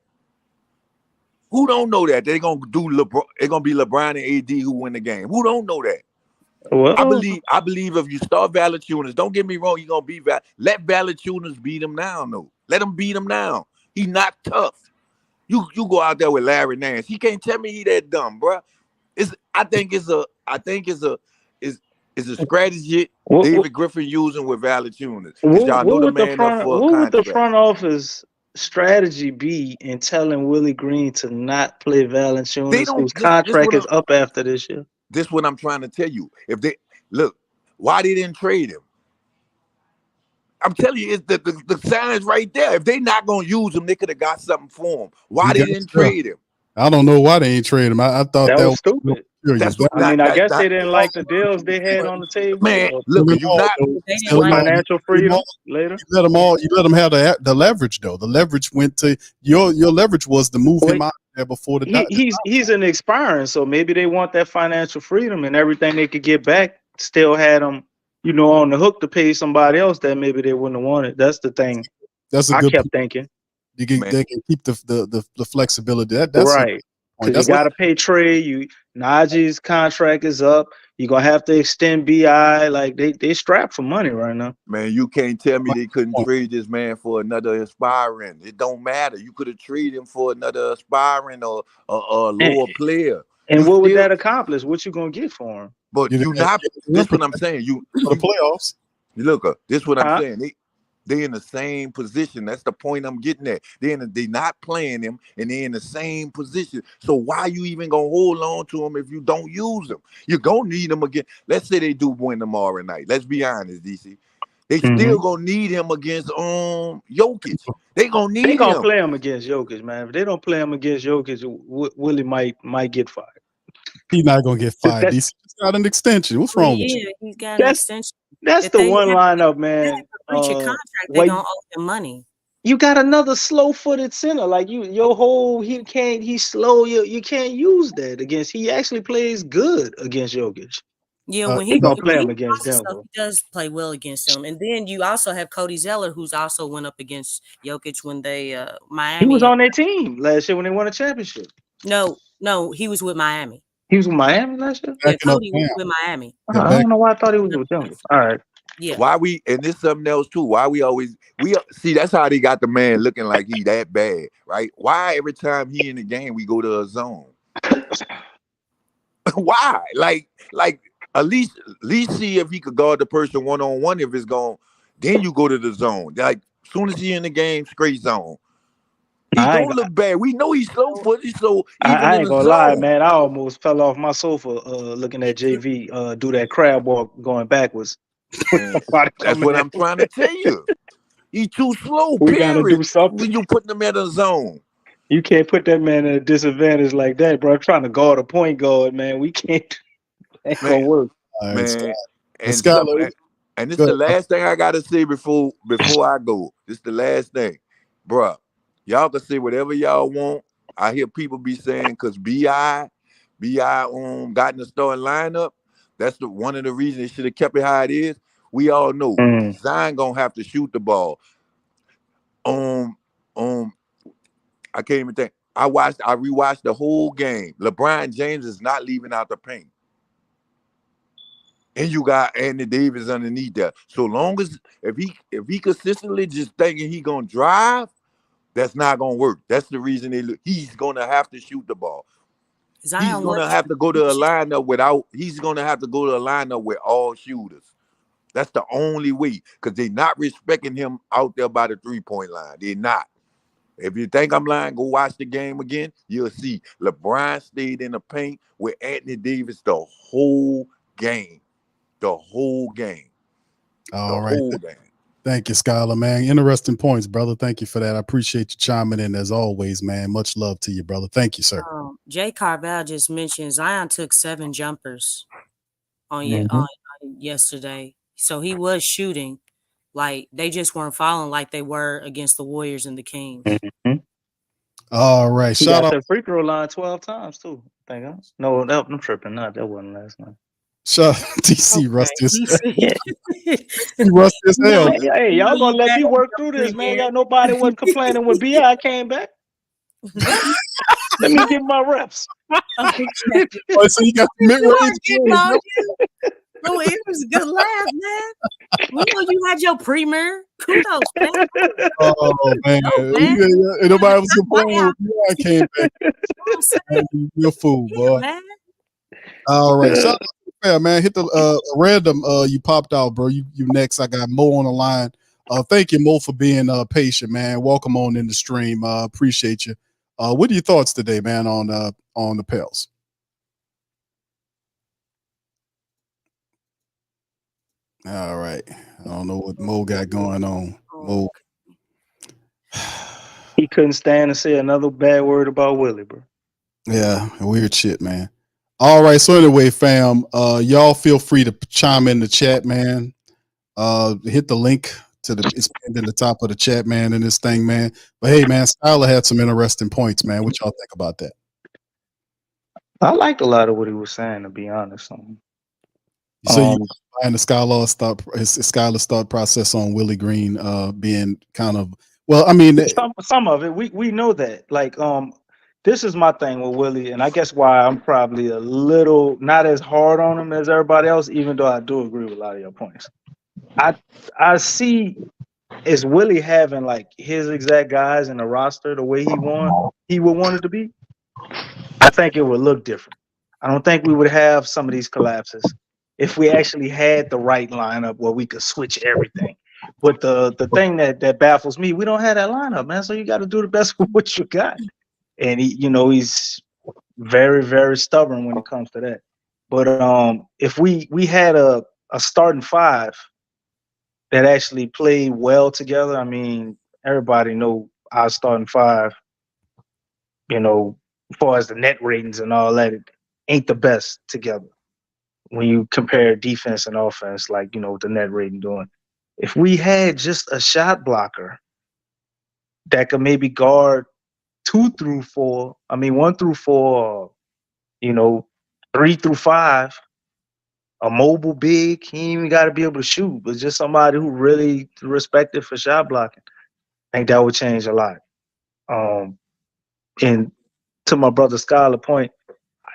Who don't know that they're gonna do LeBron? It's gonna be LeBron and AD who win the game. Who don't know that? Well, I believe if you start Valanciunas, don't get me wrong, you're gonna beat let Valanciunas beat him now. No, let him beat him now. He's not tough. You go out there with Larry Nance. He can't tell me he that dumb, bro. I think it's a strategy David Griffin using with Valanciunas. Because y'all know the man up for a what would the contract. front office strategy be in telling Willie Green to not play Valanciunas, whose contract is up after this year? This is what I'm trying to tell you. If they look, why they didn't trade him? I'm telling you, it's the sign is right there. If they not gonna use him, they could have got something for him. Why they didn't trade him? I don't know why they ain't trade him. I thought that was stupid. That's what I mean, I guess they didn't like the deals they had on the table. Man, look, you not financial freedom later. You let them have the leverage though. The leverage went to your leverage was to move him out there before the he's an expiring, so maybe they want that financial freedom and everything they could get back. Still had them, on the hook to pay somebody else that maybe they wouldn't have wanted. That's the thing. I kept thinking. They can keep the flexibility. That's right. Because you got to pay Trey. Najee's contract is up. You're gonna have to extend BI. Like they strapped for money right now. Man, you can't tell me they couldn't trade this man for another aspiring. It don't matter. You could have traded him for another aspiring or a lower player. And what would that accomplish? What you gonna get for him? But you not. This what I'm saying. You for the playoffs. Look, this what I'm saying. They in the same position. That's the point I'm getting at. They not playing him, and they're in the same position. So why you even gonna hold on to him if you don't use him? You're gonna need him again. Let's say they do win tomorrow night. Let's be honest, DC. They still gonna need him against Jokic. They gonna need him. They gonna play him against Jokic, man. If they don't play him against Jokic, Willie might get fired. He's not gonna get fired. He's got an extension. What's wrong with you? He's got an extension. That's the one lineup, man. Breach your contract, they're gonna owe him money. You got another slow-footed center. Like he's slow. You can't use that against. He actually plays good against Jokic. Yeah, when he gonna play him against Denver. He does play well against him. And then you also have Cody Zeller, who's also went up against Jokic when they Miami. He was on their team last year when they won a championship. No, he was with Miami. He was with Miami last year? Yeah, Cody was with Miami. I don't know why I thought he was with Denver. All right. Yeah. Why and this something else too. Why we see that's how they got the man looking like he that bad, right? Why every time he in the game we go to a zone? Why? Like at least see if he could guard the person one-on-one if it's gone. Then you go to the zone. Like as soon as he in the game, straight zone. He don't look bad. We know he's slow footed, so I ain't gonna lie, man. I almost fell off my sofa looking at JV do that crab walk going backwards. That's what I'm trying to tell you. He's too slow. We gotta do something when you put him in a zone. You can't put that man in a disadvantage like that, bro. I'm trying to guard a point guard, man. We can't. Ain't gonna work, man. And this is the last thing I gotta say before I go. This is the last thing, bro. Y'all can say whatever y'all want. I hear people be saying because BI got in the starting lineup. That's one of the reasons they should have kept it how it is. We all know Zion gonna have to shoot the ball. I can't even think. I rewatched the whole game. LeBron James is not leaving out the paint. And you got Anthony Davis underneath there. So long as if he consistently just thinking he gonna drive, that's not gonna work. That's the reason he's gonna have to shoot the ball. He's gonna have to go to a lineup with all shooters. That's the only way, because they're not respecting him out there by the 3-point line. They're not. If you think I'm lying, go watch the game again. You'll see LeBron stayed in the paint with Anthony Davis the whole game. the whole game. All right. Whole game. Thank you, Skylar, man. Interesting points, brother. Thank you for that. I appreciate you chiming in as always, man. Much love to you, brother. Thank you, sir. Jay Carval just mentioned Zion took 7 jumpers on yesterday. So he was shooting. Like, they just weren't falling like they were against the Warriors and the Kings. All right. He Shout got out. the free throw line 12 times too. I think, huh? No, I'm tripping. No, that wasn't last night. Shout out DC Rusty. Yeah. Rusty as hell. Man, hey, y'all gonna let me work through this, man. Y'all nobody was complaining when BI came back. Let me get my reps. Oh, so you got the mid-range. No, it was a good laugh, man. We know you had your premier. Kudos, man. Oh man, ain't nobody was complaining when I came back. You're a fool, boy. Man. All right, shout out to the man. Hit the random. You popped out, bro. You next. I got Mo on the line. Thank you, Mo, for being patient, man. Welcome on in the stream. Appreciate you. What are your thoughts today, man, on the Pels? All right. I don't know what Mo got going on. Mo. He couldn't stand to say another bad word about Willie, bro. Yeah, weird shit, man. All right. So anyway, fam, y'all feel free to chime in the chat, man. Hit the link to it's pinned in the top of the chat, man, in this thing, man. But hey, man, Skylar had some interesting points, man. What y'all think about that? I liked a lot of what he was saying, to be honest. So you find the Skylar's thought process on Willie Green being kind of, well, I mean, some of it we know that. Like this is my thing with Willie, and I guess why I'm probably a little not as hard on him as everybody else, even though I do agree with a lot of your points. I see is Willie having like his exact guys in the roster the way he would want it to be. I think it would look different. I don't think we would have some of these collapses if we actually had the right lineup where we could switch everything. But the thing that baffles me, we don't have that lineup, man. So you got to do the best with what you got. And he's very, very stubborn when it comes to that. But if we had a starting 5 that actually played well together, I mean, everybody know our starting 5, as far as the net ratings and all that, it ain't the best together. When you compare defense and offense, like, the net rating doing. If we had just a shot blocker that could maybe guard 1 through 4, 3 through 5, a mobile big, he ain't even got to be able to shoot, but just somebody who really respected for shot blocking, I think that would change a lot. And to my brother Skylar point,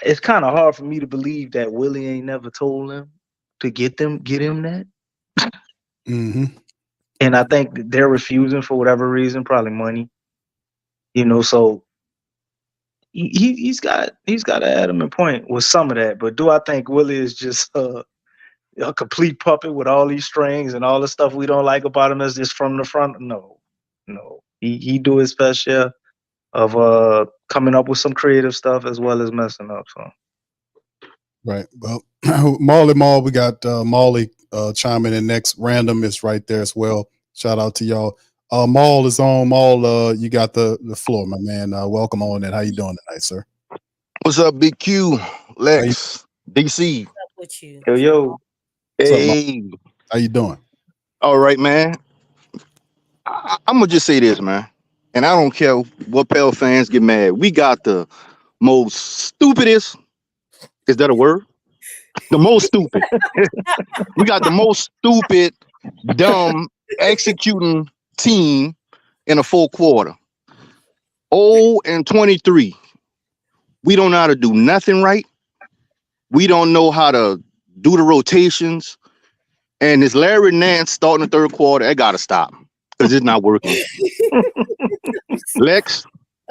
it's kind of hard for me to believe that Willie ain't never told him to get him that. Mm-hmm. And I think they're refusing for whatever reason, probably money. So he's got an adamant point with some of that. But do I think Willie is just a complete puppet with all these strings and all the stuff we don't like about him is just from the front? No. He do his fair share of coming up with some creative stuff as well as messing up. So. Right. Well, Marley, we got Marley chiming in next. Random is right there as well. Shout out to y'all. Maul is on. Maul, you got the floor, my man. Welcome on in. How you doing tonight, sir? What's up, Big Q, Lex, DC? What's up with you? Yo. Hey. How you doing? All right, man. I'm gonna just say this, man. And I don't care what Pel fans get mad. We got the most stupidest. Is that a word? The most stupid. We got the most stupid, dumb, executing team in a full quarter. 0-23. We don't know how to do nothing right. We don't know how to do the rotations. And this Larry Nance starting the third quarter, it got to stop because it's not working. Lex,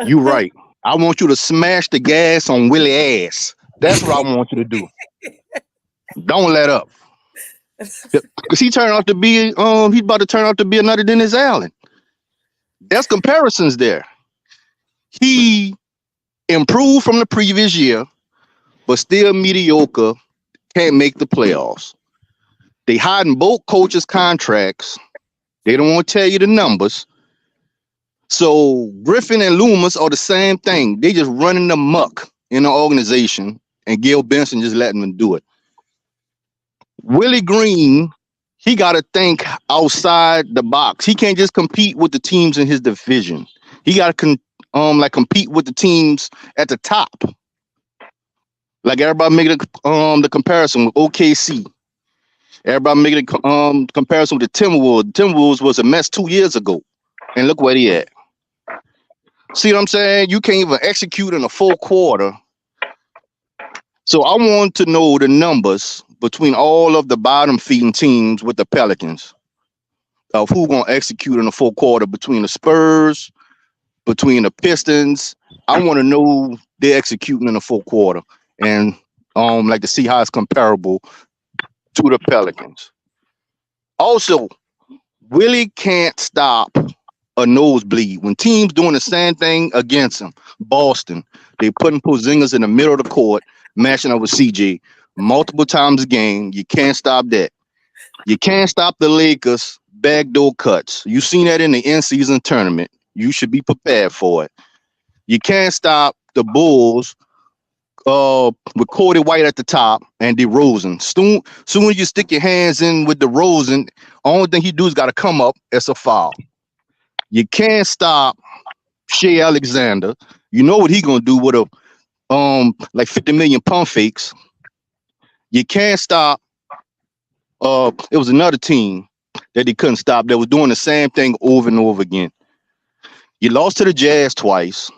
you right. I want you to smash the gas on Willie ass. That's what I want you to do. Don't let up. Because he turned out to be, he's about to turn out to be another Dennis Allen. There's comparisons there. He improved from the previous year, but still mediocre, can't make the playoffs. They hiding both coaches' contracts. They don't want to tell you the numbers. So Griffin and Loomis are the same thing. They just running the muck in the organization, and Gil Benson just letting them do it. Willie Green, he got to think outside the box. He can't just compete with the teams in his division. He got to compete with the teams at the top. Like everybody making the comparison with OKC. Everybody making the comparison with the Timberwolves. The Timberwolves was a mess 2 years ago, and look where he at. See what I'm saying? You can't even execute in a full quarter. So I want to know the numbers between all of the bottom feeding teams with the Pelicans of who gonna execute in a full quarter between the Spurs, between the Pistons. I want to know they're executing in a full quarter, and like to see how it's comparable to the Pelicans. Also, Willie can't stop a nosebleed. When teams doing the same thing against him, Boston, they putting Porzingis in the middle of the court, matching up with CJ multiple times a game. You can't stop that. You can't stop the Lakers backdoor cuts. You've seen that in the in-season tournament. You should be prepared for it. You can't stop the Bulls with Cody White at the top and DeRozan. Soon as you stick your hands in with DeRozan, only thing he do is got to come up as a foul. You can't stop Shea Alexander. You know what he gonna do with a like 50 million pump fakes. You can't stop. It was another team that they couldn't stop that was doing the same thing over and over again. You lost to the Jazz twice.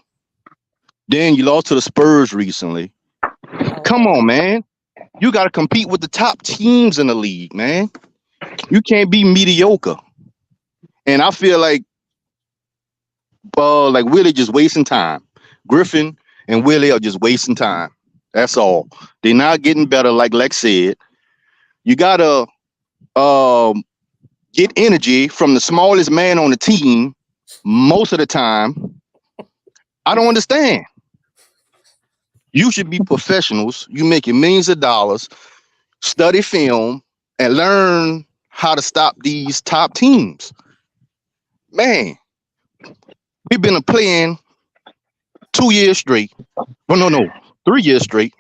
Then you lost to the Spurs recently. Come on, man. You got to compete with the top teams in the league, man. You can't be mediocre. And I feel like Willie just wasting time. Griffin and Willie are just wasting time. That's all. They're not getting better, like Lex said. You got to get energy from the smallest man on the team most of the time. I don't understand. You should be professionals. You making millions of dollars, study film, and learn how to stop these top teams. Man, we've been playing 2 years straight. Well, no, 3 years straight.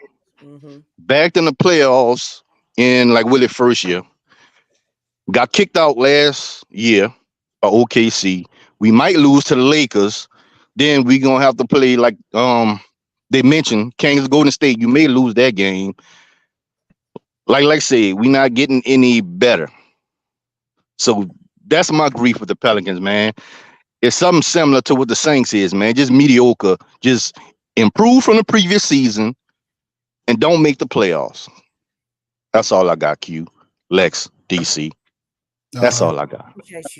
Backed in the playoffs in like Willie's first year. Got kicked out last year by OKC. We might lose to the Lakers. Then we gonna have to play like they mentioned, Kings Golden State. You may lose that game. Like I said, we're not getting any better. So that's my grief with the Pelicans, man. It's something similar to what the Saints is, man. Just mediocre. Just improve from the previous season and don't make the playoffs. That's all I got, Q. Lex, DC. That's all I got.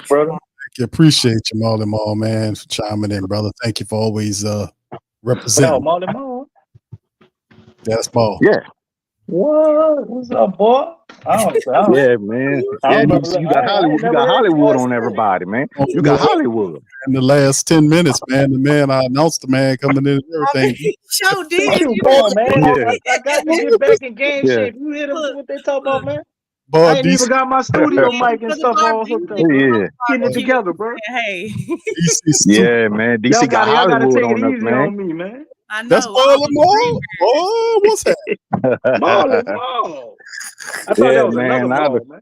Brother. Appreciate you, Marley Marl, man, for chiming in, brother. Thank you for always representing. Marley Marl. That's Paul. Yeah. What? What's up, boy? Yeah, man. Yeah, DC, you got Hollywood. You got Hollywood on everybody, man. You got Hollywood. In the last 10 minutes, man, I announced the man coming in and everything. Show did. You going, man? Yeah. I got to get back in game shape. You hear them, what they talk about, man? Boy, I ain't even got my studio mic and stuff all hooked up. Yeah. Getting it together, bro. Hey. Yeah, man. DC got y'all gotta Hollywood take it on us, easy man. on me, man. I know. That's Marley Marl. Oh, what's that? Marley Marl. I thought Yeah, that was man. another Marl, man.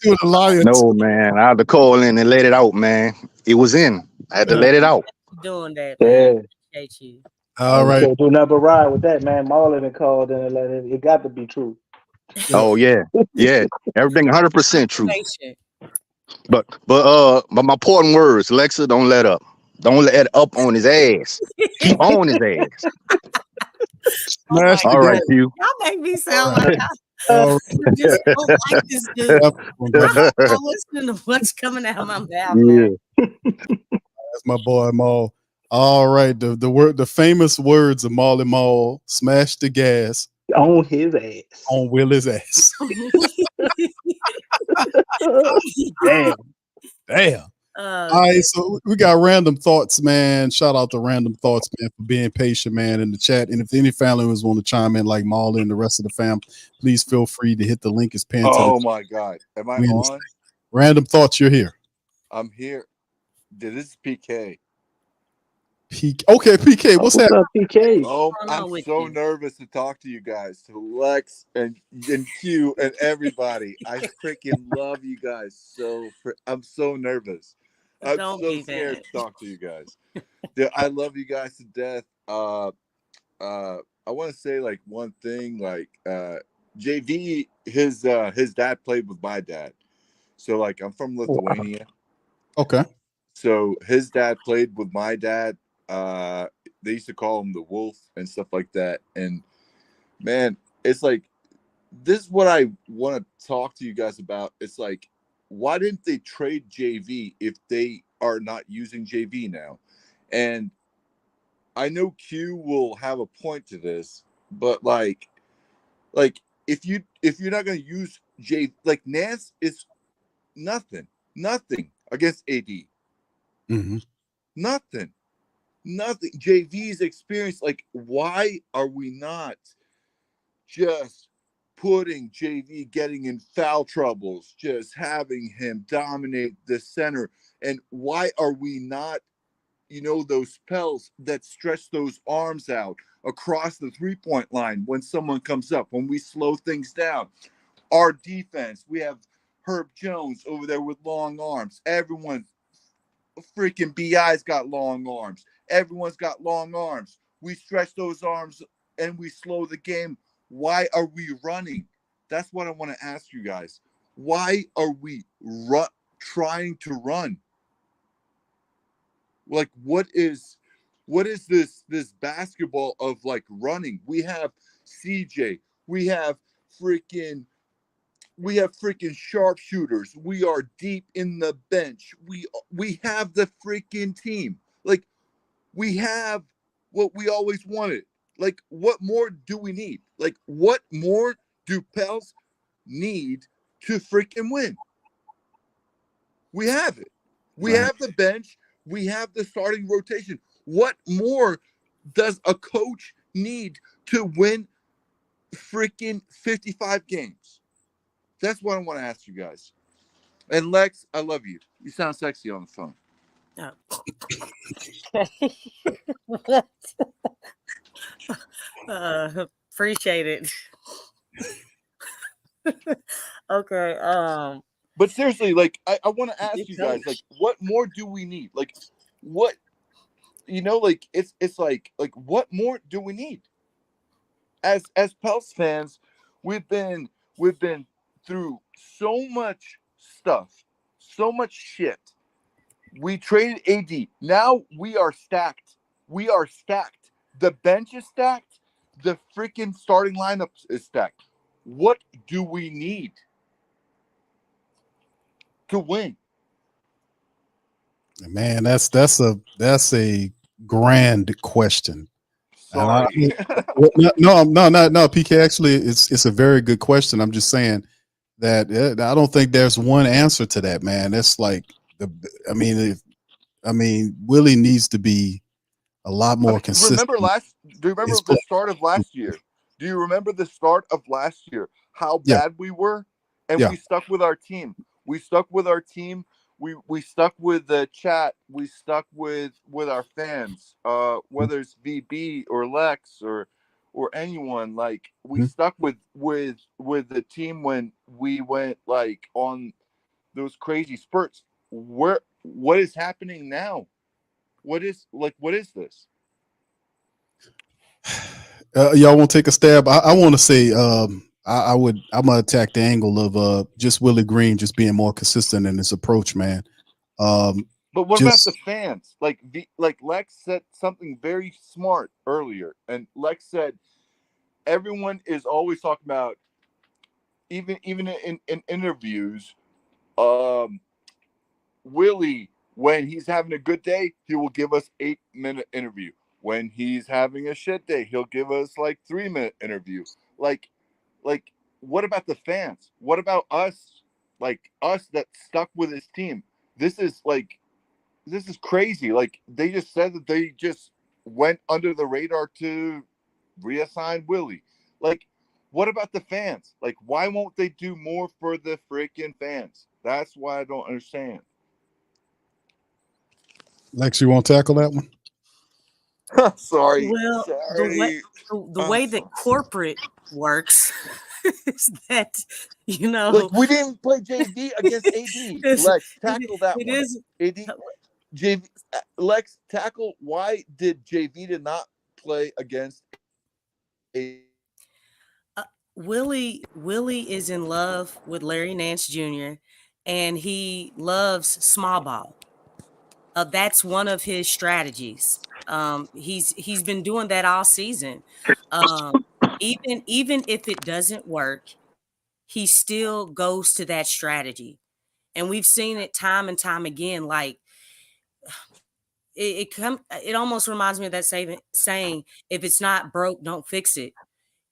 You're the lion. No, man. I had to call in and let it out, man. It was in. I had to let it out. Doing that, Yeah. man. Appreciate you. All right. Can't do nothing but ride with that, man. Marlon and called and let it. It got to be true. Oh yeah, yeah. Everything 100% true. Patient. But my important words, Lexxah, don't let up. Don't let up on his ass. Keep on his ass. Smash All right, Q. Y'all make me sound like I just don't like this dude. I'm listening to what's coming out of my mouth. Man. That's my boy Maul. All right, the famous words of Marley Marl: smash the gas on his ass, on Willie's ass. Damn. All right, so we got Random Thoughts, man. Shout out to Random Thoughts, man, for being patient, man, in the chat. And if any family members want to chime in, like Marley and the rest of the fam, please feel free to hit the link. It's pinned to the Oh chat. my God. Am I We on? understand. Random Thoughts, you're here. I'm here. This is PK. Okay, PK, what's happening? up, PK? Oh, What's going on I'm with so you? nervous to talk to you guys, to Lex and Q and everybody. I freaking love you guys. I'm so nervous. I'm Don't so be scared bad. to talk to you guys. Dude, I love you guys to death. I want to say like one thing, like JV, his dad played with my dad. So like I'm from Lithuania. Okay. So his dad played with my dad. They used to call him the Wolf and stuff like that. And man, it's like this is what I want to talk to you guys about. It's like, why didn't they trade JV if they are not using JV now? And I know Q will have a point to this, but like if you're not going to use like Nance is nothing against AD. Mm-hmm. Nothing. JV's experience, like, why are we not just putting JV getting in foul troubles, just having him dominate the center? And why are we not, those spells that stretch those arms out across the 3-point line when someone comes up, when we slow things down? Our defense, we have Herb Jones over there with long arms. Everyone, freaking BI's got long arms. Everyone's got long arms. We stretch those arms and we slow the game. Why are we running? That's what I want to ask you guys. Why are we trying to run? Like, what is this basketball of like running? We have CJ. We have freaking sharpshooters. We are deep in the bench. We have the freaking team. Like, we have what we always wanted. Like, what more do we need? Like, what more do Pels need to freaking win? We have it. We Right. have the bench. We have the starting rotation. What more does a coach need to win freaking 55 games? That's what I want to ask you guys. And Lex, I love you. You sound sexy on the phone. What? Appreciate it. Okay. But seriously, like, I want to ask Good you guys, coach. like, what more do we need? Like, what, like, it's like what more do we need? As Pels fans, we've been through so much stuff, so much shit. We traded AD. Now we are stacked. We are stacked. The bench is stacked. The freaking starting lineup is stacked. What do we need to win? Man, that's a grand question. Sorry. No, PK. Actually, it's a very good question. I'm just saying that I don't think there's one answer to that, man. That's like I mean, Willie needs to be a lot more consistent. Do you remember the start of last year? Do you remember the start of last year? How Yeah. bad we were? And Yeah. we stuck with our team. We stuck with our team. We stuck with the chat. We stuck with our fans. Whether it's VB or Lex or anyone, like, we stuck with the team when we went like on those crazy spurts. What is happening now? What is this? Y'all want to take a stab? I want to say I'm gonna attack the angle of just Willie Green just being more consistent in his approach, man. But what about the fans? Like Lex said something very smart earlier, and Lex said everyone is always talking about, even in interviews, Willie, when he's having a good day, he will give us 8-minute interview. When he's having a shit day, he'll give us like 3-minute interview. Like, what about the fans? What about us? Like, us that stuck with his team. This is like this is crazy. Like they just said that they just went under the radar to reassign Willie. Like, what about the fans? Like, why won't they do more for the freaking fans? That's why I don't understand. Lex, you want to tackle that one? Sorry. Well, the way that corporate works is that, you know, Like, we didn't play JV against AD. Lex, tackle that it one. is AD, JV, Lex, tackle. Why did JV did not play against AD? Willie is in love with Larry Nance Jr. and he loves small ball. That's one of his strategies. He's been doing that all season. Even if it doesn't work, he still goes to that strategy. And we've seen it time and time again. Like it almost reminds me of that saying, if it's not broke, don't fix it.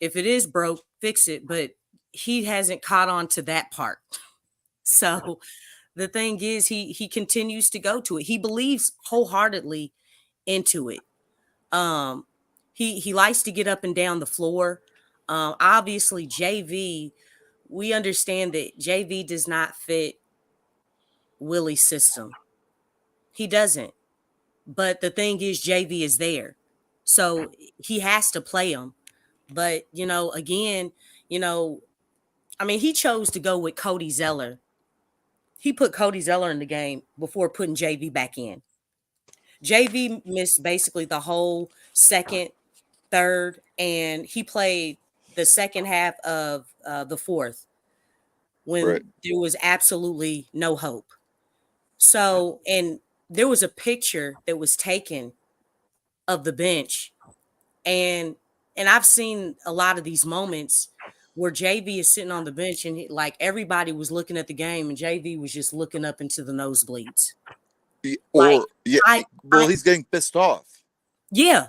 If it is broke, fix it. But he hasn't caught on to that part. So the thing is, he continues to go to it. He believes wholeheartedly into it. He likes to get up and down the floor. Obviously, JV, we understand that JV does not fit Willie's system. He doesn't. But the thing is, JV is there. So he has to play him. But, again, I mean, he chose to go with Cody Zeller. He put Cody Zeller in the game before putting JV back in. JV missed basically the whole second, third, and he played the second half of the fourth when there was absolutely no hope. So, and there was a picture that was taken of the bench, and I've seen a lot of these moments where JV is sitting on the bench and like everybody was looking at the game and JV was just looking up into the nosebleeds. He's getting pissed off. Yeah.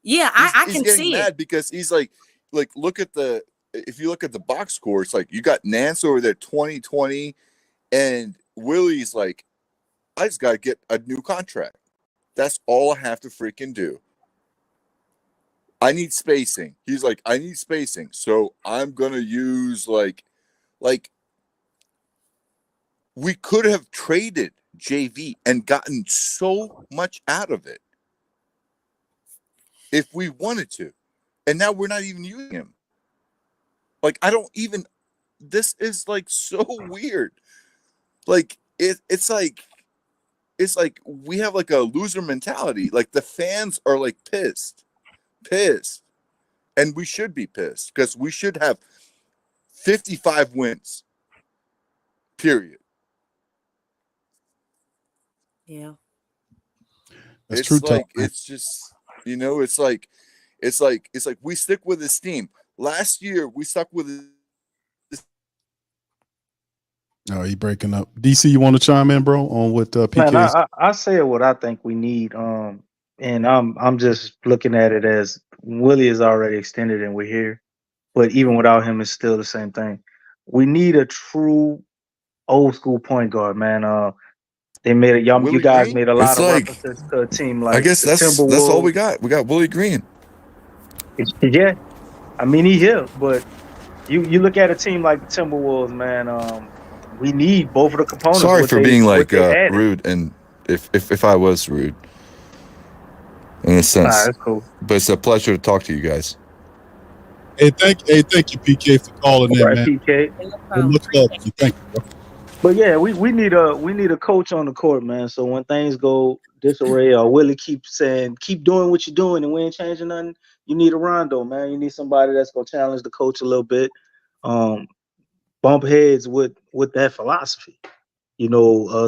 I can see it. He's getting mad because he's like if you look at the box score, it's like you got Nance over there 20-20, and Willie's like, I just gotta get a new contract. That's all I have to freaking do. I need spacing. He's like, I need spacing. So I'm gonna use like we could have traded JV and gotten so much out of it if we wanted to. And now we're not even using him. Like, this is like so weird. Like it's like we have like a loser mentality. Like the fans are like pissed. And we should be pissed because we should have 55 wins. Period. Yeah. That's true. It's just, it's like we stick with this team. Last year we stuck with this. Oh, you breaking up. DC, you want to chime in, bro, on what PK? Man, I say what I think we need. And I'm just looking at it as Willie is already extended and we're here. But even without him, it's still the same thing. We need a true old school point guard, man. They made you guys Green? made a lot of references to a team like I guess the that's all we got. We got Willie Green. Yeah, I mean he's here, but you look at a team like the Timberwolves, man. We need both of the components. Sorry for being like rude, and if I was rude, in a sense. Nah, that's cool. But it's a pleasure to talk to you guys. Hey, thank you, PK, for calling in, man. PK. Much love to you. Thank you, bro. But yeah, we need a coach on the court, man. So when things go disarray or Willie keeps saying, keep doing what you're doing and we ain't changing nothing, you need a Rondo, man. You need somebody that's gonna challenge the coach a little bit, bump heads with that philosophy.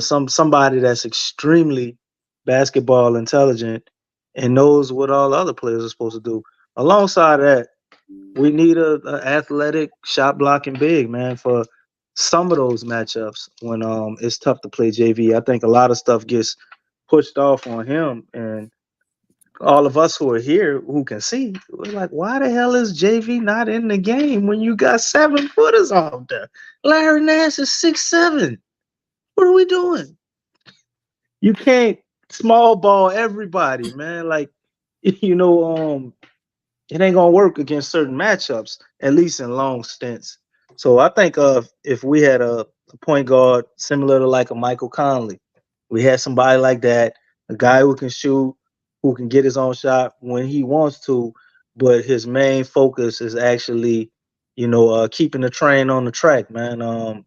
Somebody that's extremely basketball intelligent and knows what all other players are supposed to do. Alongside that, we need a athletic shot blocking big, man, for some of those matchups when it's tough to play JV. I think a lot of stuff gets pushed off on him, and all of us who are here who can see, we're like, why the hell is JV not in the game when you got 7-footers out there? Larry Nance is 6'7". What are we doing? You can't small ball everybody, man. Like, you know, it ain't gonna work against certain matchups, at least in long stints. So I think if we had a point guard similar to like a Michael Conley, we had somebody like that, a guy who can shoot, who can get his own shot when he wants to, but his main focus is actually, keeping the train on the track, man.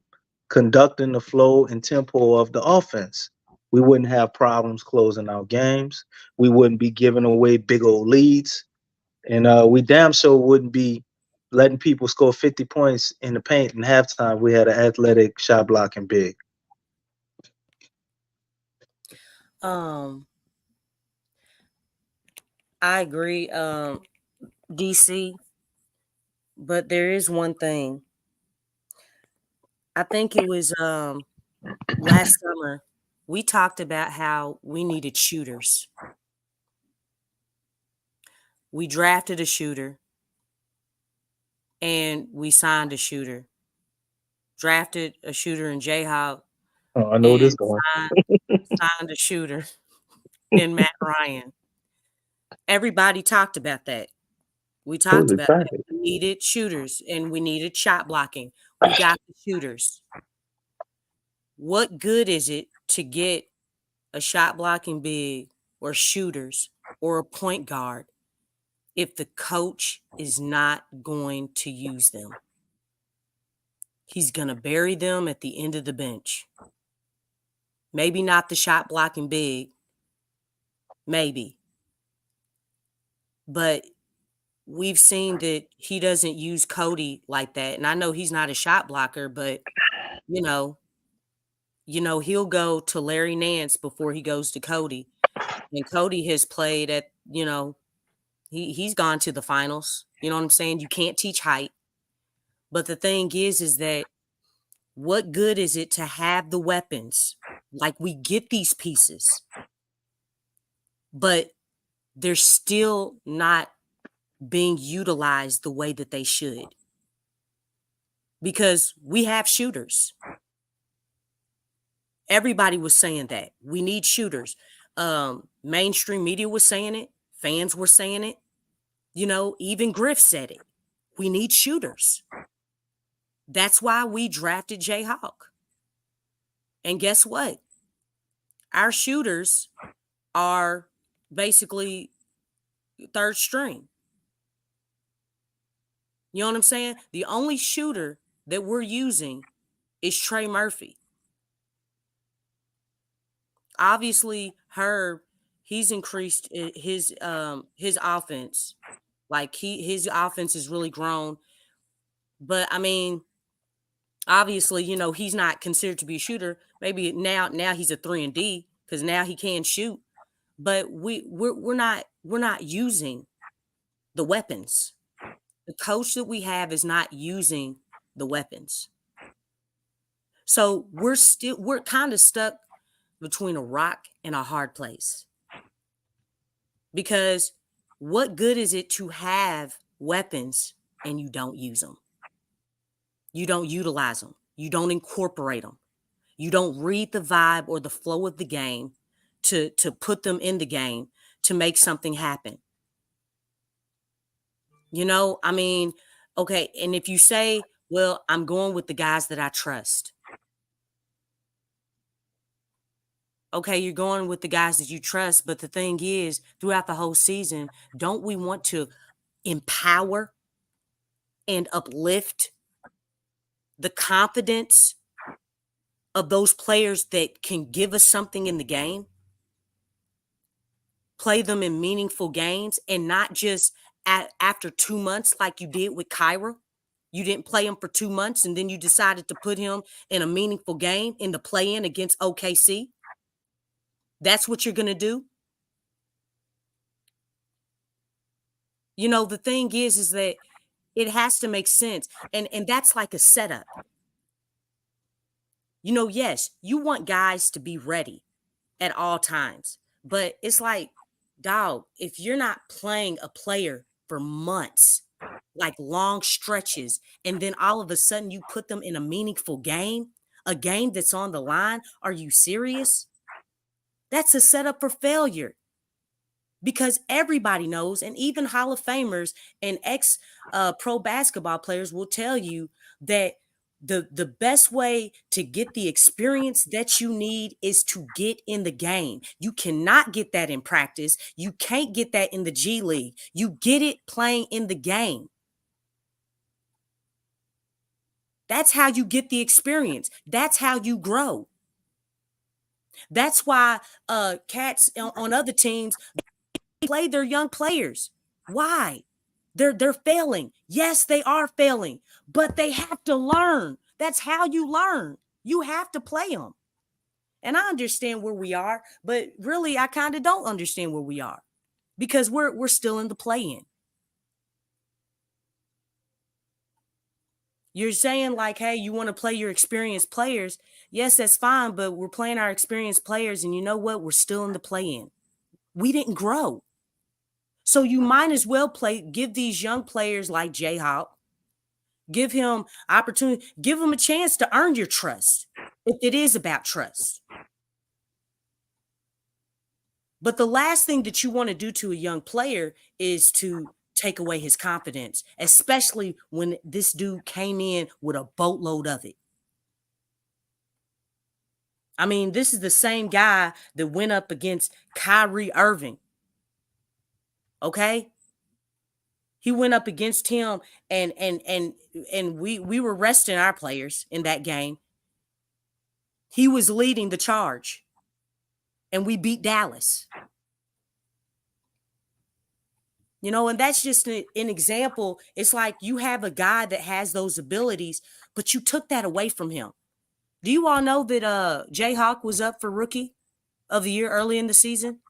Conducting the flow and tempo of the offense. We wouldn't have problems closing out games. We wouldn't be giving away big old leads, and we damn sure wouldn't be letting people score 50 points in the paint in halftime. We had an athletic shot blocking big. Um, I agree, DC, but there is one thing. I think it was last summer we talked about how we needed shooters. We drafted a shooter and we signed a shooter. Drafted a shooter in Jayhawk Oh, I know and this going. signed a shooter in Matt Ryan. Everybody talked about that. We I was talked about that. excited. We needed shooters and we needed shot blocking. We got the shooters. What good is it to get a shot blocking big or shooters or a point guard if the coach is not going to use them? He's going to bury them at the end of the bench. Maybe not the shot blocking big. Maybe. But we've seen that he doesn't use Cody like that. And I know he's not a shot blocker, but you know, he'll go to Larry Nance before he goes to Cody. And Cody has played at, he's gone to the finals. You know what I'm saying? You can't teach height. But the thing is that what good is it to have the weapons? Like, we get these pieces, but they're still not being utilized the way that they should. Because we have shooters. Everybody was saying that. We need shooters. Mainstream media was saying it. Fans were saying it. Even Griff said it. We need shooters. That's why we drafted Jayhawk. And guess what? Our shooters are basically third string. You know what I'm saying? The only shooter that we're using is Trey Murphy. Obviously, Herb, he's increased his offense. Like, his offense has really grown. But I mean, obviously, he's not considered to be a shooter. Maybe now he's a 3-and-D because now he can shoot. But we're not using the weapons. The coach that we have is not using the weapons. So we're kind of stuck between a rock and a hard place. Because what good is it to have weapons and you don't use them? You don't utilize them. You don't incorporate them. You don't read the vibe or the flow of the game to put them in the game to make something happen. I mean, okay, and if you say, well, I'm going with the guys that I trust. Okay, you're going with the guys that you trust, but the thing is, throughout the whole season, don't we want to empower and uplift the confidence of those players that can give us something in the game? Play them in meaningful games and not just after 2 months like you did with Kyra. You didn't play him for 2 months and then you decided to put him in a meaningful game in the play-in against OKC. That's what you're going to do? The thing is that it has to make sense. And that's like a setup. Yes, you want guys to be ready at all times. But it's like, dog, if you're not playing a player for months, like long stretches, and then all of a sudden you put them in a meaningful game, a game that's on the line, are you serious? That's a setup for failure. Because everybody knows, and even Hall of Famers and ex pro basketball players will tell you that the best way to get the experience that you need is to get in the game. You cannot get that in practice. You can't get that in the G League. You get it playing in the game. That's how you get the experience. That's how you grow. That's why cats on other teams play their young players. Why? They're failing. Yes, they are failing, but they have to learn. That's how you learn. You have to play them. And I understand where we are, but really I kind of don't understand where we are because we're still in the play-in. You're saying like, hey, you want to play your experienced players. Yes, that's fine, but we're playing our experienced players, and you know what? We're still in the play-in. We didn't grow. So you might as well give these young players like Jayhawk, give him opportunity, give him a chance to earn your trust if it is about trust. But the last thing that you want to do to a young player is to take away his confidence, especially when this dude came in with a boatload of it. I mean, this is the same guy that went up against Kyrie Irving. Okay? He went up against him and we were resting our players in that game. He was leading the charge. And we beat Dallas. You know, and that's just an example. It's like you have a guy that has those abilities, but you took that away from him. Do you all know that Jayhawk was up for Rookie of the Year early in the season?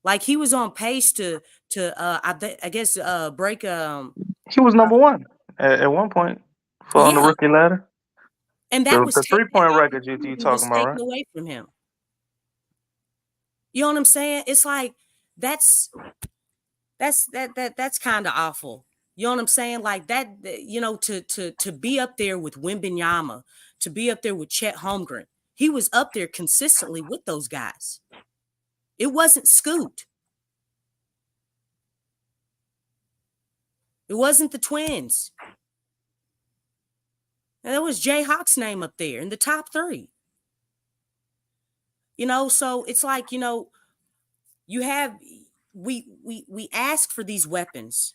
Like he was on pace to I guess break. He was number one at one point on the rookie ladder. And that was The 3-point record you talking about, taken right? away from him. You know what I'm saying? It's like that's kind of awful. You know what I'm saying? Like that, you know, to be up there with Wembanyama, to be up there with Chet Holmgren. He was up there consistently with those guys. It wasn't Scoot. It wasn't the Twins. And there was Jayhawk's name up there in the top 3. You know, so it's like, you know, you have we ask for these weapons,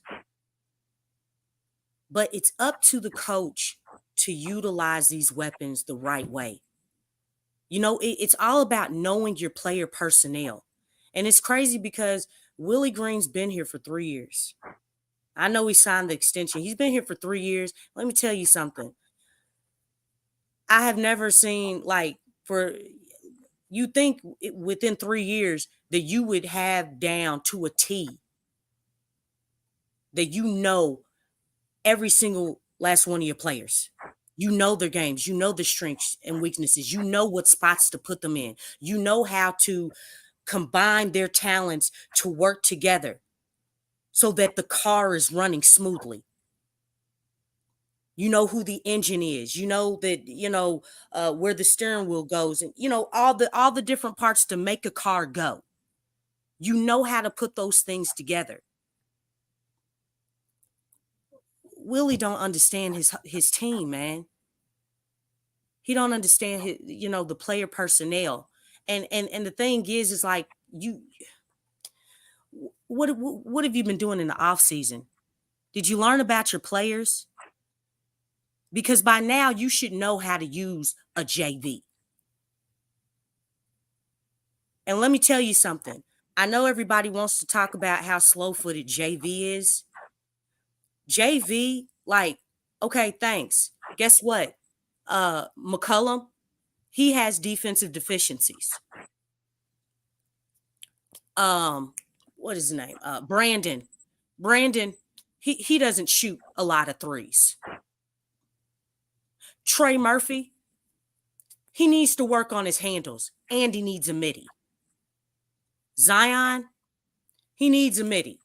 but it's up to the coach to utilize these weapons the right way. You know, it's all about knowing your player personnel. And it's crazy because Willie Green's been here for 3 years. I know he signed the extension. He's been here for 3 years. Let me tell you something. I have never seen, like, you think within 3 years that you would have down to a T, that you know every single last one of your players. You know their games. You know the strengths and weaknesses. You know what spots to put them in. You know how to combine their talents to work together so that the car is running smoothly. You know who the engine is. You know that, you know, where the steering wheel goes, and, you know, all the different parts to make a car go. You know how to put those things together. Willie don't understand his team, man. He don't understand his, you know, the player personnel. And the thing is like, what have you been doing in the off season? Did you learn about your players? Because by now you should know how to use a JV. And let me tell you something. I know everybody wants to talk about how slow-footed JV is. JV, like, okay, thanks. Guess what? McCollum, he has defensive deficiencies. What is his name? Brandon, he doesn't shoot a lot of threes. Trey Murphy, he needs to work on his handles, and he needs a midi. Zion, he needs a midi.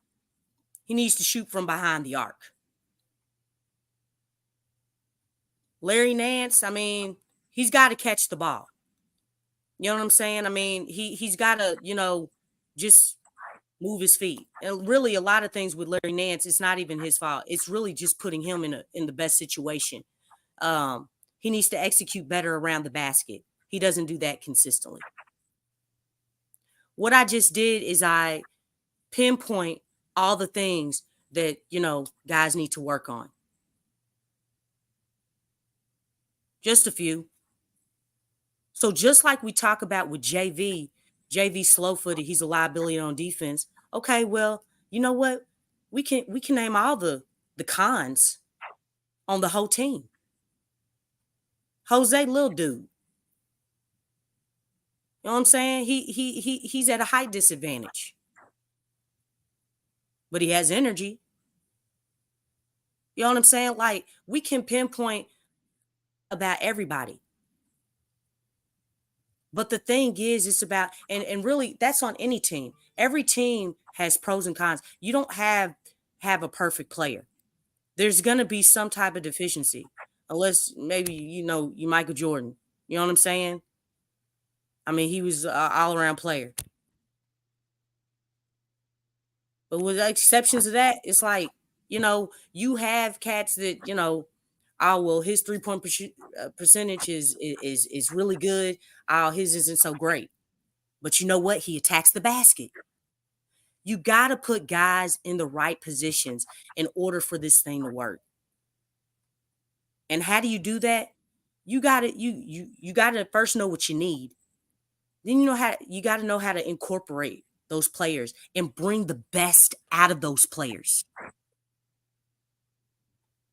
He needs to shoot from behind the arc. Larry Nance, I mean, he's got to catch the ball. You know what I'm saying? I mean, he's got to, just move his feet. And really, a lot of things with Larry Nance, it's not even his fault. It's really just putting him in the best situation. He needs to execute better around the basket. He doesn't do that consistently. What I just did is I pinpoint all the things that, guys need to work on. Just a few. So just like we talk about with JV slow-footed, he's a liability on defense. Okay, well, you know what? We can name all the cons on the whole team. Jose, little dude. You know what I'm saying? He's at a height disadvantage. But he has energy. You know what I'm saying? Like, we can pinpoint about everybody. But the thing is, it's about, and really, that's on any team. Every team has pros and cons. You don't have a perfect player. There's going to be some type of deficiency, unless maybe, you Michael Jordan. You know what I'm saying? I mean, he was an all-around player. But with the exceptions of that, it's like, you have cats that, oh, well, his three-point percentage is really good. Oh, his isn't so great. But you know what? He attacks the basket. You got to put guys in the right positions in order for this thing to work. And how do you do that? You got to first know what you need. Then you got to know how to incorporate those players and bring the best out of those players.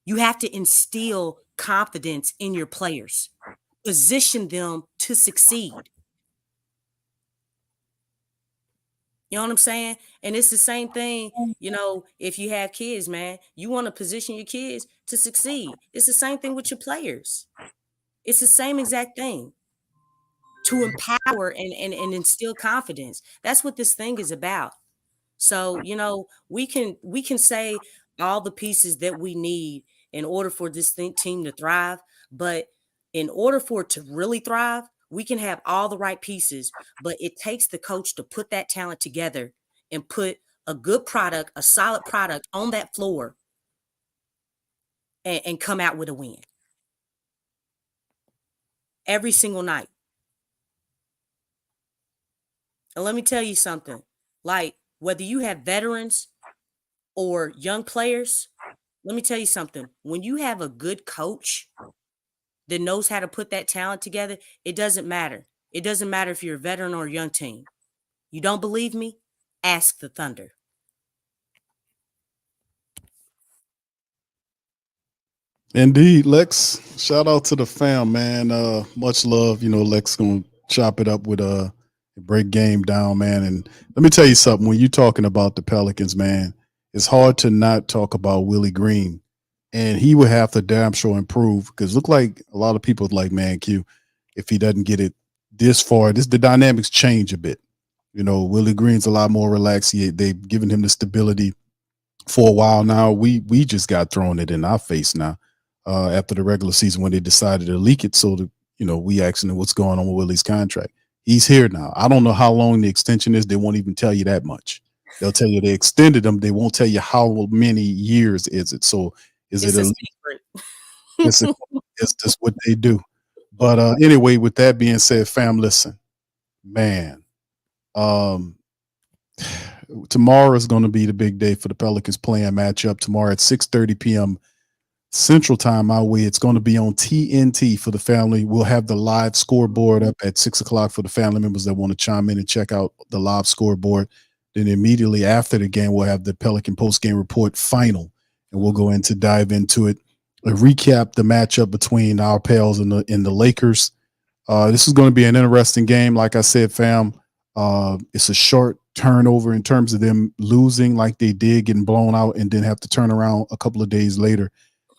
You have to instill confidence in your players, position them to succeed. You know what I'm saying? And it's the same thing, if you have kids, man, you want to position your kids to succeed. It's the same thing with your players. It's the same exact thing. To empower and instill confidence. That's what this thing is about. So, we can say all the pieces that we need in order for this team to thrive. But in order for it to really thrive, we can have all the right pieces, but it takes the coach to put that talent together and put a good product, a solid product on that floor and come out with a win. Every single night. And let me tell you something, like whether you have veterans or young players, let me tell you something. When you have a good coach that knows how to put that talent together, it doesn't matter. It doesn't matter if you're a veteran or a young team. You don't believe me? Ask the Thunder. Indeed, Lex. Shout out to the fam, man. Much love. Lex gonna chop it up with break game down, man. And let me tell you something. When you're talking about the Pelicans, man, it's hard to not talk about Willie Green. And he would have to damn sure improve because look like a lot of people like, man, Q, if he doesn't get it this far, the dynamics change a bit. Willie Green's a lot more relaxed. They've given him the stability for a while now. We just got thrown it in our face now after the regular season when they decided to leak it. So, we asking him what's going on with Willie's contract. He's here now. I don't know how long the extension is. They won't even tell you that much. They'll tell you they extended them. They won't tell you how many years is it. So is it's it a secret? it's just what they do. But anyway, with that being said, fam, listen, man, tomorrow is going to be the big day for the Pelicans playing matchup tomorrow at 6:30 p.m. Central Time, our way. It's going to be on TNT for the family. We'll have the live scoreboard up at 6 o'clock for the family members that want to chime in and check out the live scoreboard. Then immediately after the game, we'll have the Pelican post-game report final, and we'll go dive into it, recap the matchup between our pals and the Lakers. This is going to be an interesting game. Like I said, fam, it's a short turnover in terms of them losing like they did, getting blown out, and then have to turn around a couple of days later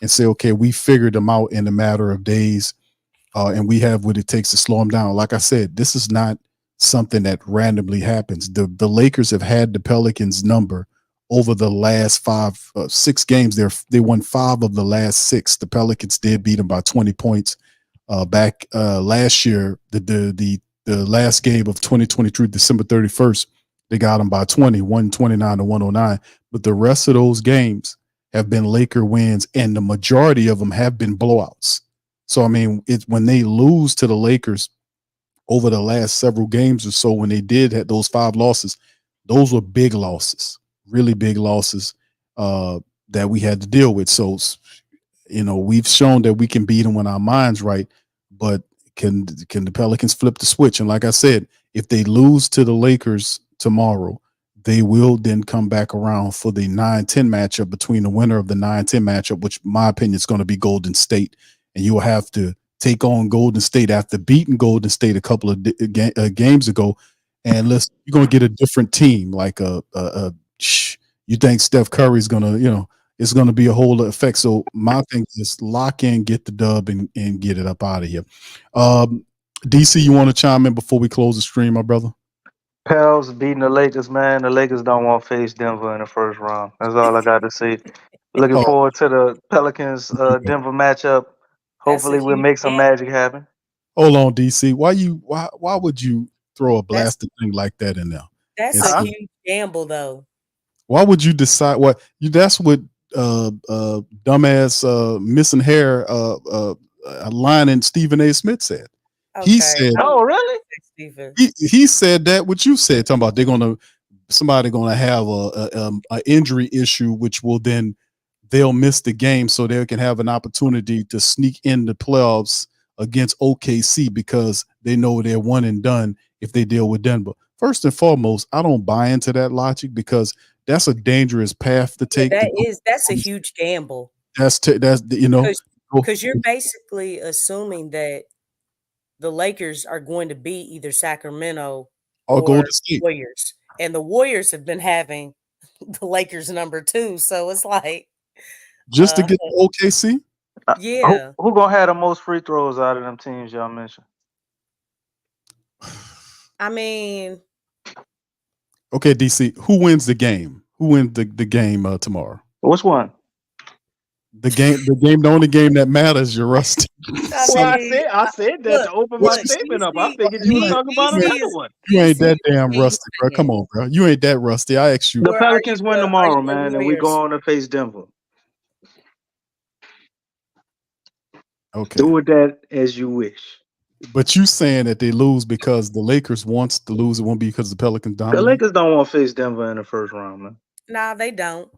and say, okay, we figured them out in a matter of days, and we have what it takes to slow them down. Like I said, this is not something that randomly happens. The Lakers have had the Pelicans number over the last 6 games. They won 5 of the last 6. The Pelicans did beat them by 20 points back last year. The the last game of 2023, December 31st, they got them by 20, 129 to 109. But the rest of those games have been Laker wins, and the majority of them have been blowouts. So, I mean, it's when they lose to the Lakers over the last several games or so, when they did have those 5 losses, those were big losses, really big losses that we had to deal with. So, you know, we've shown that we can beat them when our mind's right, but can the Pelicans flip the switch? And like I said, if they lose to the Lakers tomorrow, they will then come back around for the 9-10 matchup between the winner of the 9-10 matchup, which in my opinion is going to be Golden State. And you will have to take on Golden State after beating Golden State a couple of games ago. And you're going to get a different team. Like you think Steph Curry is going to, you know, it's going to be a whole effect. So my thing is lock in, get the dub, and get it up out of here. DC, you want to chime in before we close the stream, my brother? Pels beating the Lakers, man. The Lakers don't want to face Denver in the first round. That's all I got to say. Looking forward to the Pelicans Denver matchup. Hopefully we'll make some magic happen. Hold on, DC. Why would you throw a blasted thing like that in there? That's a huge gamble, though. Why would you decide that's what dumbass missing hair line and Stephen A. Smith said. Okay. He said, "Oh, really?" He said that what you said, talking about somebody gonna have a injury issue, which will then they'll miss the game so they can have an opportunity to sneak in the playoffs against OKC because they know they're one and done if they deal with Denver. First and foremost, I don't buy into that logic because that's a dangerous path to take. That's a huge gamble. That's you know, because you're basically assuming that the Lakers are going to beat either Sacramento or Golden State. Warriors, and the Warriors have been having the Lakers number 2, so it's like just to get the OKC. Yeah, who gonna have the most free throws out of them teams y'all mentioned? I mean, okay, DC, who wins the game? Who wins the game tomorrow? Which one? The only game that matters. You're rusty. I said that to open my statement up. I figured you were talking about another one. You ain't that damn rusty, bro. Come on, bro. You ain't that rusty. I asked you. The Pelicans win tomorrow, man, and we go on to face Denver. Okay. Do with that as you wish. But you saying that they lose because the Lakers wants to lose, it won't be because the Pelicans dominate? The Lakers don't want to face Denver in the first round, man. Nah, they don't.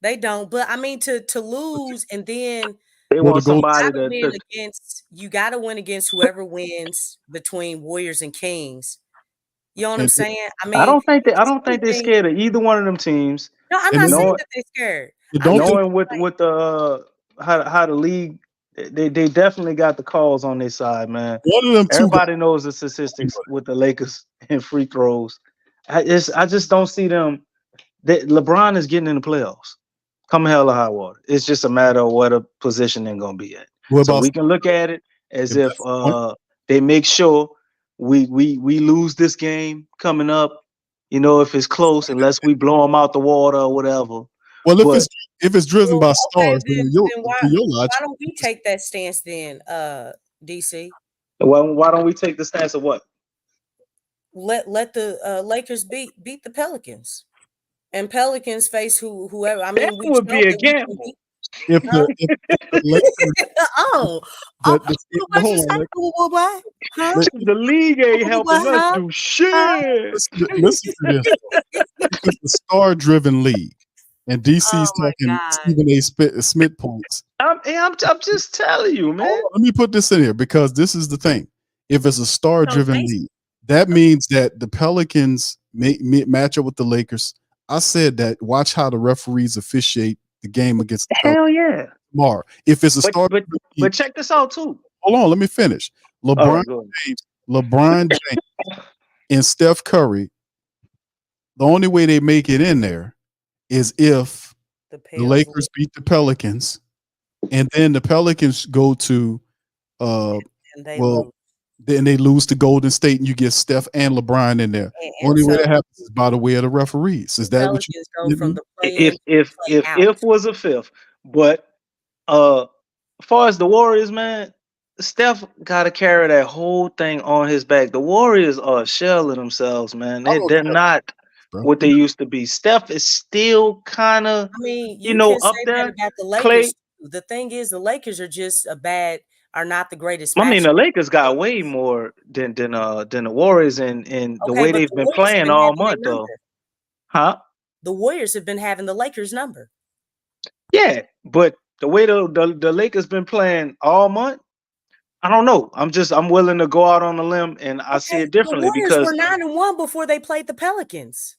They don't. But I mean, to lose and then they want somebody you got to win against whoever wins between Warriors and Kings. You know what I'm saying? I mean, I don't think they're scared of either one of them teams. No, I'm not saying that they're scared. Knowing with the how the league. They definitely got the calls on their side, man. One of them Everybody knows the statistics with the Lakers and free throws. I just don't see them. LeBron is getting in the playoffs. Come hell or high water. It's just a matter of what a position they're gonna be at. So we can look at it as if they make sure we lose this game coming up. You know, if it's close, unless we blow them out the water or whatever. Well, if it's driven by stars, then why don't we take that stance then, DC? Why don't we take the stance of what? Let the Lakers beat the Pelicans, and Pelicans face whoever. I mean, that would be a gamble. If the the league ain't helping us do shit. Listen to this. It's a star-driven league. And DC's talking Stephen A. Smith points. I'm just telling you, man. Let me put this in here because this is the thing. If it's a star-driven league, that means that the Pelicans match up with the Lakers. I said that. Watch how the referees officiate the game against the Hell yeah. tomorrow. If it's a star, but check this out too. Hold on, let me finish. LeBron James, and Steph Curry. The only way they make it in there is if the Lakers beat the Pelicans, and then the Pelicans go to then they lose to Golden State, and you get Steph and LeBron in there. Only way that happens is by the way of the referees. Is that what you? From the if was a fifth, but as far as the Warriors, man, Steph got to carry that whole thing on his back. The Warriors are a shell of themselves, man. Oh, They're not bro. what they used to be. Steph is still kind of, I mean, you can up say that there. about the Clay, Lakers. The thing is, the Lakers are just are not the greatest I mean, the matchup. Lakers got way more than the Warriors, and the Okay, way but they've the been Warriors have playing been all having their month, though. number. Huh? The Warriors have been having the Lakers number. Yeah, but the way the Lakers been playing all month, I don't know. I'm willing to go out on a limb, and I see Okay, it the differently Warriors because, were 9-1 before they played the Pelicans.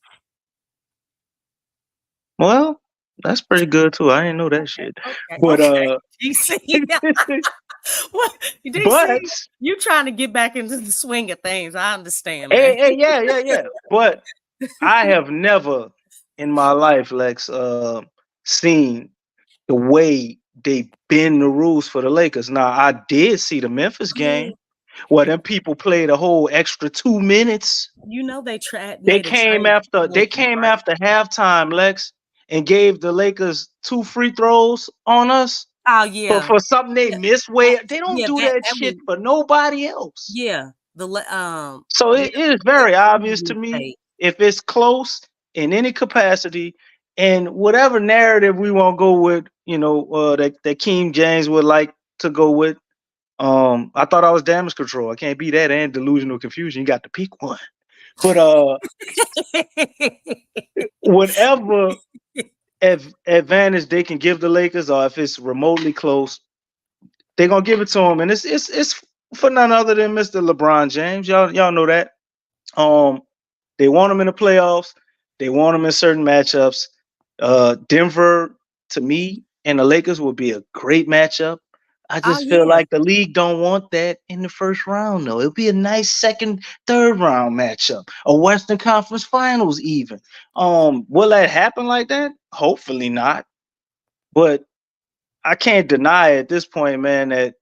well, that's pretty good too. I didn't know that shit. Okay, But okay. DC, what? DC, but you trying to get back into the swing of things? I understand, man. hey, yeah. But I have never in my life, Lex, seen the way they bend the rules for the Lakers. Now, I did see the Memphis I mean, game where them people played a whole extra 2 minutes. you know they They made a came trade with the after they Pelicans, came right? after halftime, Lex, and gave the Lakers 2 free throws on us Oh for, yeah, for something they missed way. They don't yeah. do That that that was shit for nobody else. yeah. So Yeah, it is the very Lakers obvious made to a me mistake. if it's close in any capacity, and whatever narrative we want to go with, that King James would like to go with. I thought I was damage control. I can't be that and delusional confusion. You got to pick one. But whatever advantage they can give the Lakers, or if it's remotely close, they're gonna give it to them, and it's for none other than Mr. LeBron James. Y'all know that. Um, they want him in the playoffs. They want him in certain matchups. Denver, to me, and the Lakers would be a great matchup. I Oh just feel yeah, like the league don't want that in the first round, though. It'll be a nice second, third round matchup, a Western Conference Finals, even. Will that happen like that? Hopefully not. But I can't deny at this point, man, that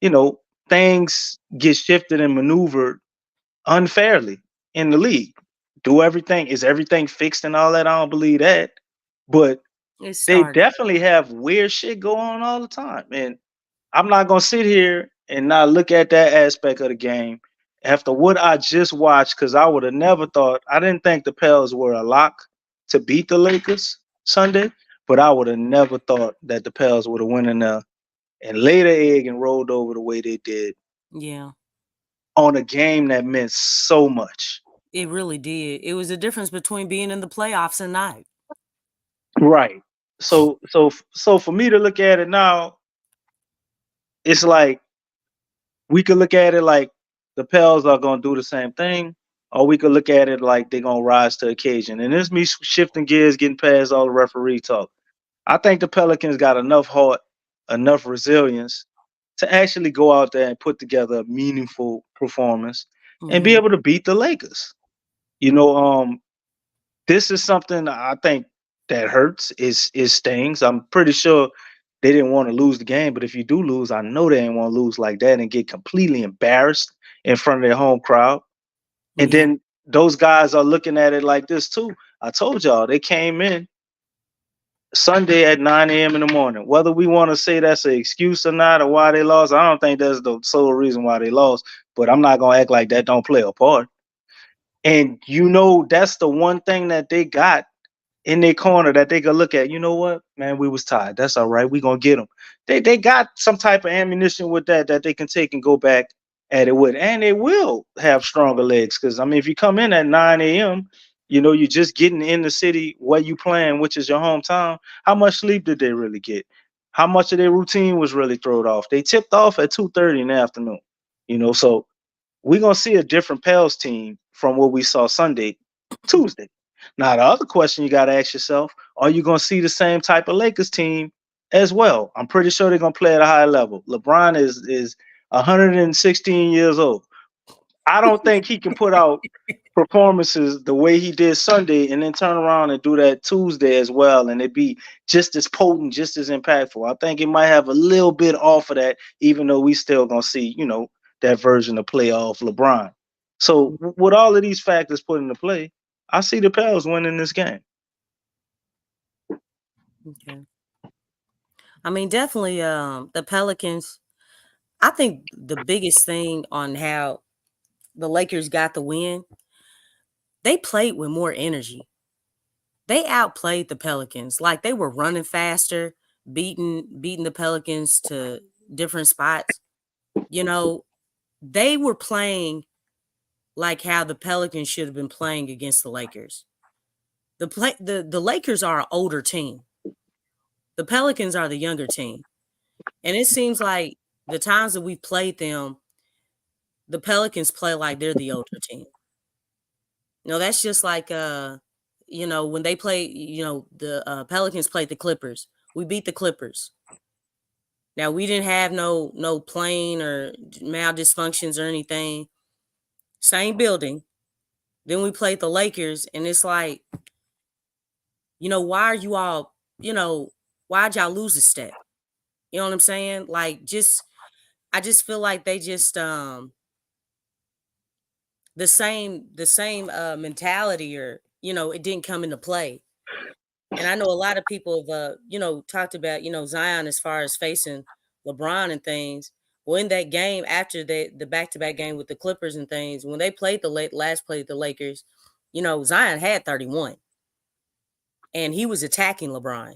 you know things get shifted and maneuvered unfairly in the league. Do everything is everything fixed and all that? I don't believe that, but it they started. definitely have weird shit going on all the time. And I'm not gonna sit here and not look at that aspect of the game after what I just watched, because I would have never thought. I didn't think the Pels were a lock to beat the Lakers Sunday, but I would have never thought that the Pels would have went in there and laid an egg and rolled over the way they did Yeah, on a game that meant so much. it really did. It was a difference between being in the playoffs and not. Right. So for me to look at it now, it's like we could look at it like the Pels are gonna do the same thing, or we could look at it like they're gonna rise to occasion. And this me shifting gears, getting past all the referee talk. I think the Pelicans got enough heart, enough resilience to actually go out there and put together a meaningful performance and be Hmm. able to beat the Lakers. You know, this is something I think that hurts. Is stings. I'm pretty sure they didn't want to lose the game, but if you do lose, I know they didn't want to lose like that and get completely embarrassed in front of their home crowd. And Yeah, then those guys are looking at it like this too. I told y'all they came in Sunday at 9 a.m. in the morning. Whether we want to say that's an excuse or not, or why they lost, I don't think that's the sole reason why they lost. But I'm not gonna act like that don't play a part. And that's the one thing that they got in their corner that they could look at. You know what, man, we was tired. That's all right. We gonna get them. They got some type of ammunition with that they can take and go back at it with, and they will have stronger legs. Because I mean, if you come in at 9 a.m., you're just getting in the city where you playing, which is your hometown. How much sleep did they really get? How much of their routine was really thrown off? They tipped off at 2:30 in the afternoon. So we're gonna see a different Pels team from what we saw Sunday, Tuesday. Now the other question you gotta ask yourself: are you gonna see the same type of Lakers team as well? I'm pretty sure they're gonna play at a high level. LeBron is 116 years old. I don't think he can put out performances the way he did Sunday and then turn around and do that Tuesday as well, and it be just as potent, just as impactful. I think it might have a little bit off of that, even though we still gonna see, that version of playoff LeBron. So with all of these factors put into play, I see the Pels winning this game. okay. I mean, definitely, the Pelicans. I think the biggest thing on how the Lakers got the win, they played with more energy. They outplayed the Pelicans. Like they were running faster, beating the Pelicans to different spots. You know, they were playing like how the Pelicans should have been playing against the Lakers. The Lakers are an older team. The Pelicans are the younger team. And it seems like the times that we've played them, the Pelicans play like they're the older team. No, that's just like when they play, the Pelicans played the Clippers. We beat the Clippers. Now we didn't have no plane or maldysfunctions or anything. Same building. Then we played the Lakers, and it's like, why are you all, why'd y'all lose a step? You know what I'm saying? Like, I just feel like they just the same mentality, or it didn't come into play. And I know a lot of people have talked about Zion as far as facing LeBron and things. Well, in that game after the back-to-back game with the Clippers and things, when they played last played the Lakers, Zion had 31, and he was attacking LeBron.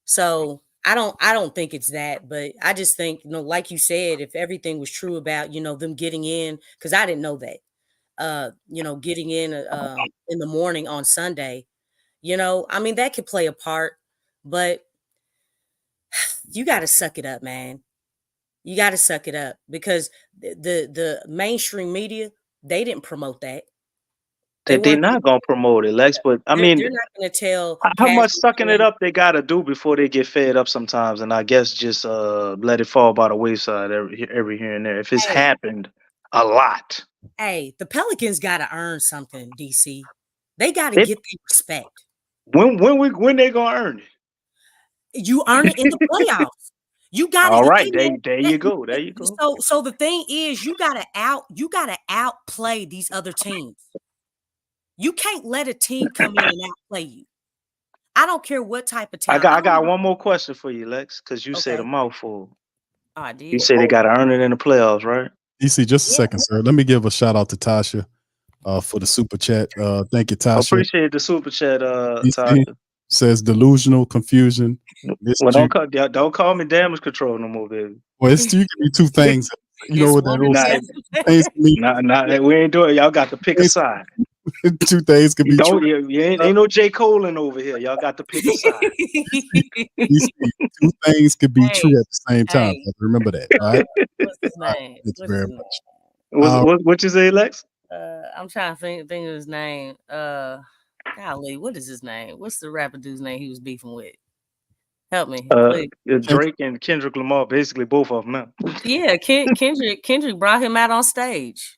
So I don't think it's that, but I just think, like you said, if everything was true about, them getting in, because I didn't know that, getting in the morning on Sunday, that could play a part, but you got to suck it up, man. You got to suck it up, because the mainstream media, they didn't promote that. They're not gonna promote it, Lex. But I mean, they're not going to tell how much casual sucking it fans. up they gotta do before they get fed up sometimes, and I guess just let it fall by the wayside every here and there. If it's Hey, happened a lot, hey, the Pelicans got to earn something, DC. They got to it, get the respect. when they gonna earn it? You earn it in the playoffs. You got All to. right, there you go. There you go. So the thing is, you got to outplay these other teams. You can't let a team come in and outplay you. I don't care what type of talent. I got one more question for you, Lex, because you said a Okay. mouthful. Oh, I You did. say they gotta earn it in the playoffs, right? DC, just a second, sir. Let me give a shout out to Tasha for the super chat. Thank you, Tasha. Appreciate the super chat, DC Tasha. says delusional confusion. Well, don't call me damage control no more, baby. Well, you can be two things. You know what that old saying? Things can be, we ain't doing it. Y'all got to pick a side. two things can be true. You ain't no J. Coleing over here. Y'all got to pick a side. Two things can be true at the same time. Hey. Remember that. All right. What's his name? Thank you very much. What you say, Lex? I'm trying to think of his name. Golly, what is his name? What's the rapper dude's name he was beefing with? Help me, please. Drake and Kendrick Lamar, basically both of them now. Yeah, Kendrick brought him out on stage.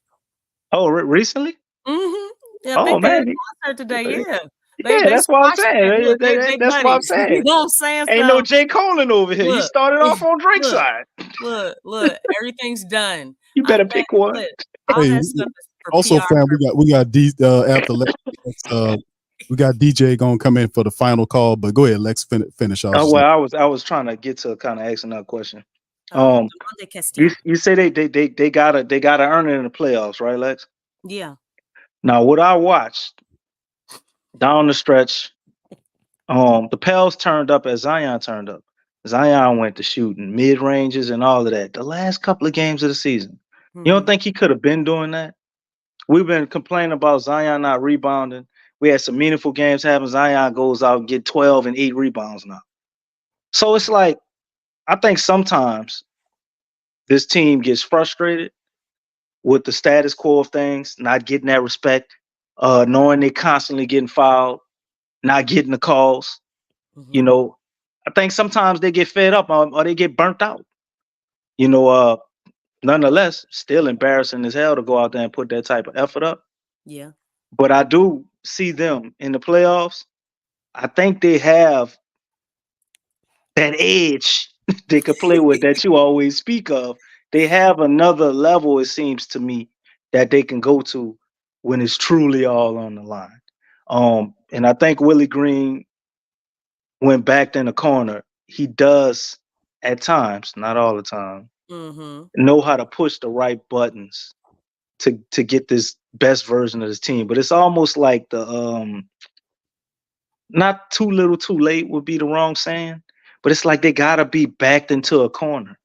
Oh, recently? Mm-hmm. Yeah, Oh, man. Concert today. Yeah. That's what I'm saying. That's what I'm saying. You know what I'm saying? Ain't no J. Coleing over here. He started off on Drake's side. Look, everything's done. You better pick one. All Hey, that stuff is for also, PR fam, we got after Lex, we got DJ gonna come in for the final call. But go ahead, Lex, finish off. Oh, well, I was trying to get to kind of asking that question. You say they gotta earn it in the playoffs, right, Lex? Yeah. Now, what I watched down the stretch, the Pels turned up as Zion turned up. Zion went to shooting mid ranges and all of that. The last couple of games of the season, you don't think he could have been doing that? We've been complaining about Zion not rebounding. We had some meaningful games happen. Zion goes out and get 12 and 8 rebounds now. So it's like, I think sometimes this team gets frustrated with the status quo of things, not getting that respect, knowing they're constantly getting fouled, not getting the calls. Mm-hmm. I think sometimes they get fed up or they get burnt out. Nonetheless, still embarrassing as hell to go out there and put that type of effort up. Yeah. But I do see them in the playoffs. I think they have that edge they could play with that you always speak of. They have another level, it seems to me, that they can go to when it's truly all on the line. And I think Willie Green, when backed in the corner, he does at times, not all the time, Mm-hmm. know how to push the right buttons to get this best version of this team. But it's almost like the not too little too late would be the wrong saying, but it's like they gotta be backed into a corner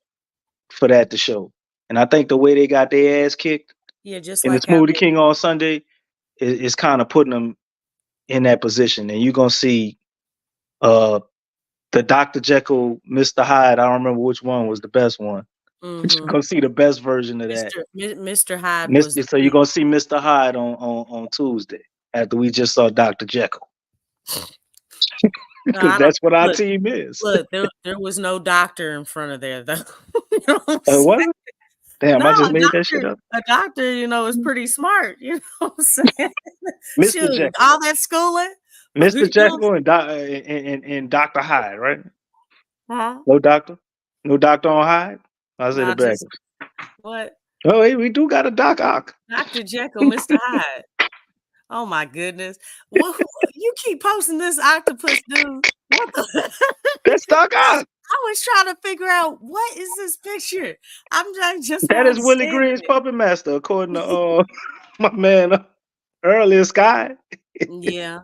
for that to show. And I think the way they got their ass kicked Yeah, just in the like how Smoothie King on Sunday is kind of putting them in that position. And you're gonna see the Dr. Jekyll, Mr. Hyde. I don't remember which one was the best one. But you're mm-hmm. gonna see the best version of that. Mr. Hyde was So you're gonna see Mr. Hyde on Tuesday after we just saw Dr. Jekyll. no, Because I don't that's what our look. team is. Look, there was no doctor in front of there though. You know what I'm saying? What? Damn, No, I just made that shit up. a doctor, is pretty smart. You know what I'm saying? Mr. Shoot, Jekyll. all that schooling. Mr. Jekyll and Dr. Hyde, right? Huh? No doctor? No doctor on Hyde? I say the No, just backwards. what? Oh, hey, we do got a Doc Ock. Dr. Jekyll, Mr. Hyde. Oh my goodness. What you keep posting this octopus dude? What the That's Doc Ock. I was trying to figure out what is this picture. I'm just That not is Willie understanding Green's it. puppet master, according to my man earlier Sky. Yeah.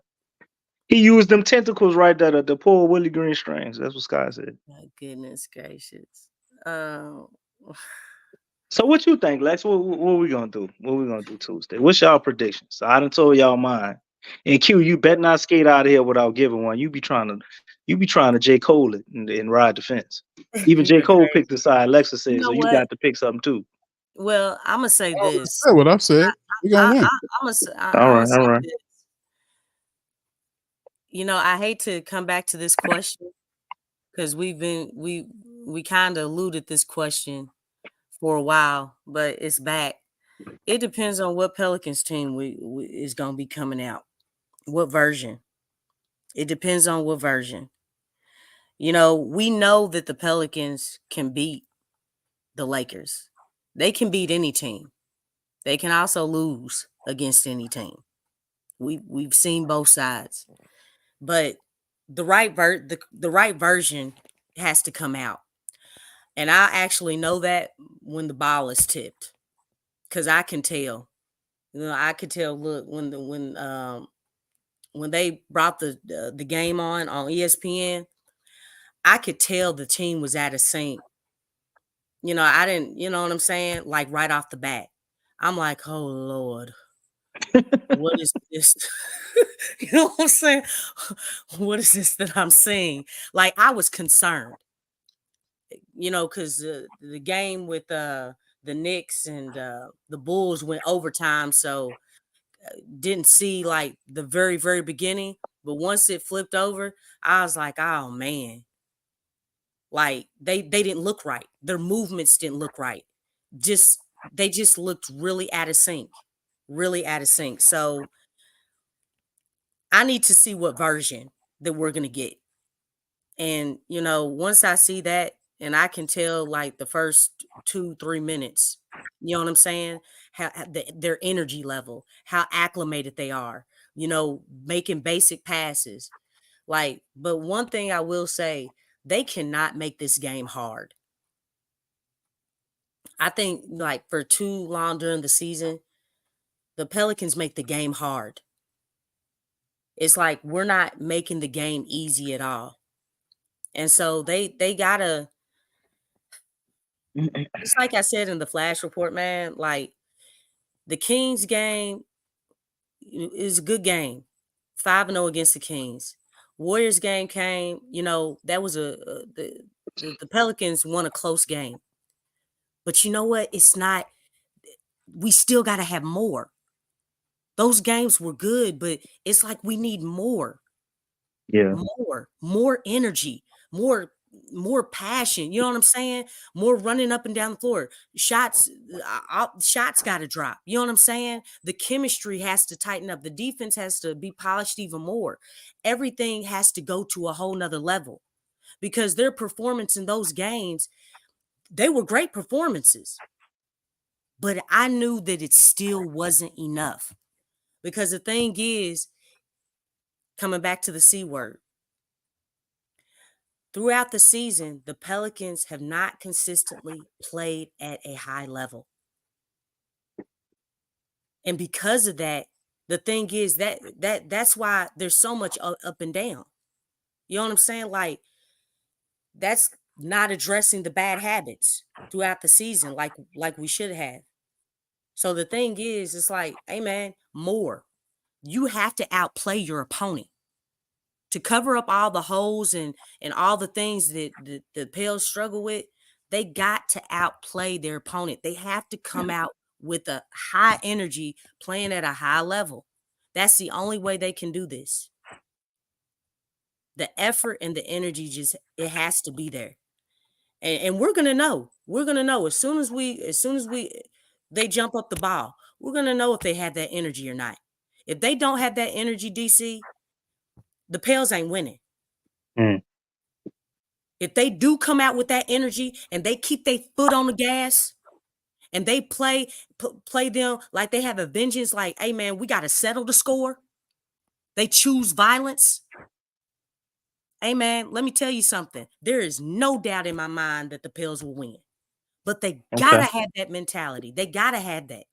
He used them tentacles right there to pull Willie Green strings. That's what Sky said. My goodness gracious. So what you think, Lex? What we gonna do? What we gonna do Tuesday? What's y'all predictions? So I done told y'all mine. And Q, you bet not skate out of here without giving one. You be trying to J. Cole it and ride the fence. Even J. You're Cole crazy. picked the side Lexa You said, know so you what? got to pick something too. Well, I'm gonna say this. That's what I've said. We gonna win. I'm All gonna right, say all right. this. I hate to come back to this question because we kind of eluded this question for a while, but it's back. It depends on what Pelicans team we is gonna be coming out. What version? It depends on what version. We know that the Pelicans can beat the Lakers. They can beat any team. They can also lose against any team. We've seen both sides. But the right version has to come out. And I actually know that when the ball is tipped. Cuz I can tell. I could tell look when they brought the game on ESPN, I could tell the team was out of sync. I didn't, you know what I'm saying? Like right off the bat. I'm like, "Oh Lord. What is this?" You know what I'm saying? What is this that I'm seeing? Like I was concerned. Cuz the game with the Knicks and the Bulls went overtime, so didn't see like the very very beginning, but once it flipped over, I was like, "Oh man." Like they didn't look right. Their movements didn't look right. They just looked really out of sync. Really out of sync. So I need to see what version that we're going to get. And once I see that and I can tell like the first 2-3 minutes, you know what I'm saying? How their energy level, how acclimated they are, making basic passes. But one thing I will say, they cannot make this game hard. I think like for too long during the season, the Pelicans make the game hard. It's like we're not making the game easy at all. And so they gotta, just like I said in the flash report, man, like the Kings game is a good game. 5-0 against the Kings. Warriors game came, that was the Pelicans won a close game. But you know what? It's not, we still got to have more. Those games were good, but it's like we need more. Yeah. More energy, more passion. You know what I'm saying? More running up and down the floor. Shots got to drop. You know what I'm saying? The chemistry has to tighten up. The defense has to be polished even more. Everything has to go to a whole nother level because their performance in those games, they were great performances. But I knew that it still wasn't enough because the thing is, coming back to the C word, throughout the season, the Pelicans have not consistently played at a high level. And because of that, the thing is that's why there's so much up and down. You know what I'm saying? Like, that's not addressing the bad habits throughout the season like we should have. So the thing is, it's like, hey man, more. You have to outplay your opponent to cover up all the holes and all the things that the Pels struggle with. They got to outplay their opponent. They have to come out with a high energy, playing at a high level. That's the only way they can do this. The effort and the energy it has to be there. And we're gonna know. We're gonna know as soon as they jump up the ball. We're gonna know if they have that energy or not. If they don't have that energy, DC, the Pels ain't winning. If they do come out with that energy and they keep their foot on the gas and they play them like they have a vengeance, like, hey man, we got to settle the score. They choose violence. Hey man, let me tell you something. There is no doubt in my mind that the Pels will win. But they gotta have that mentality. They gotta have that.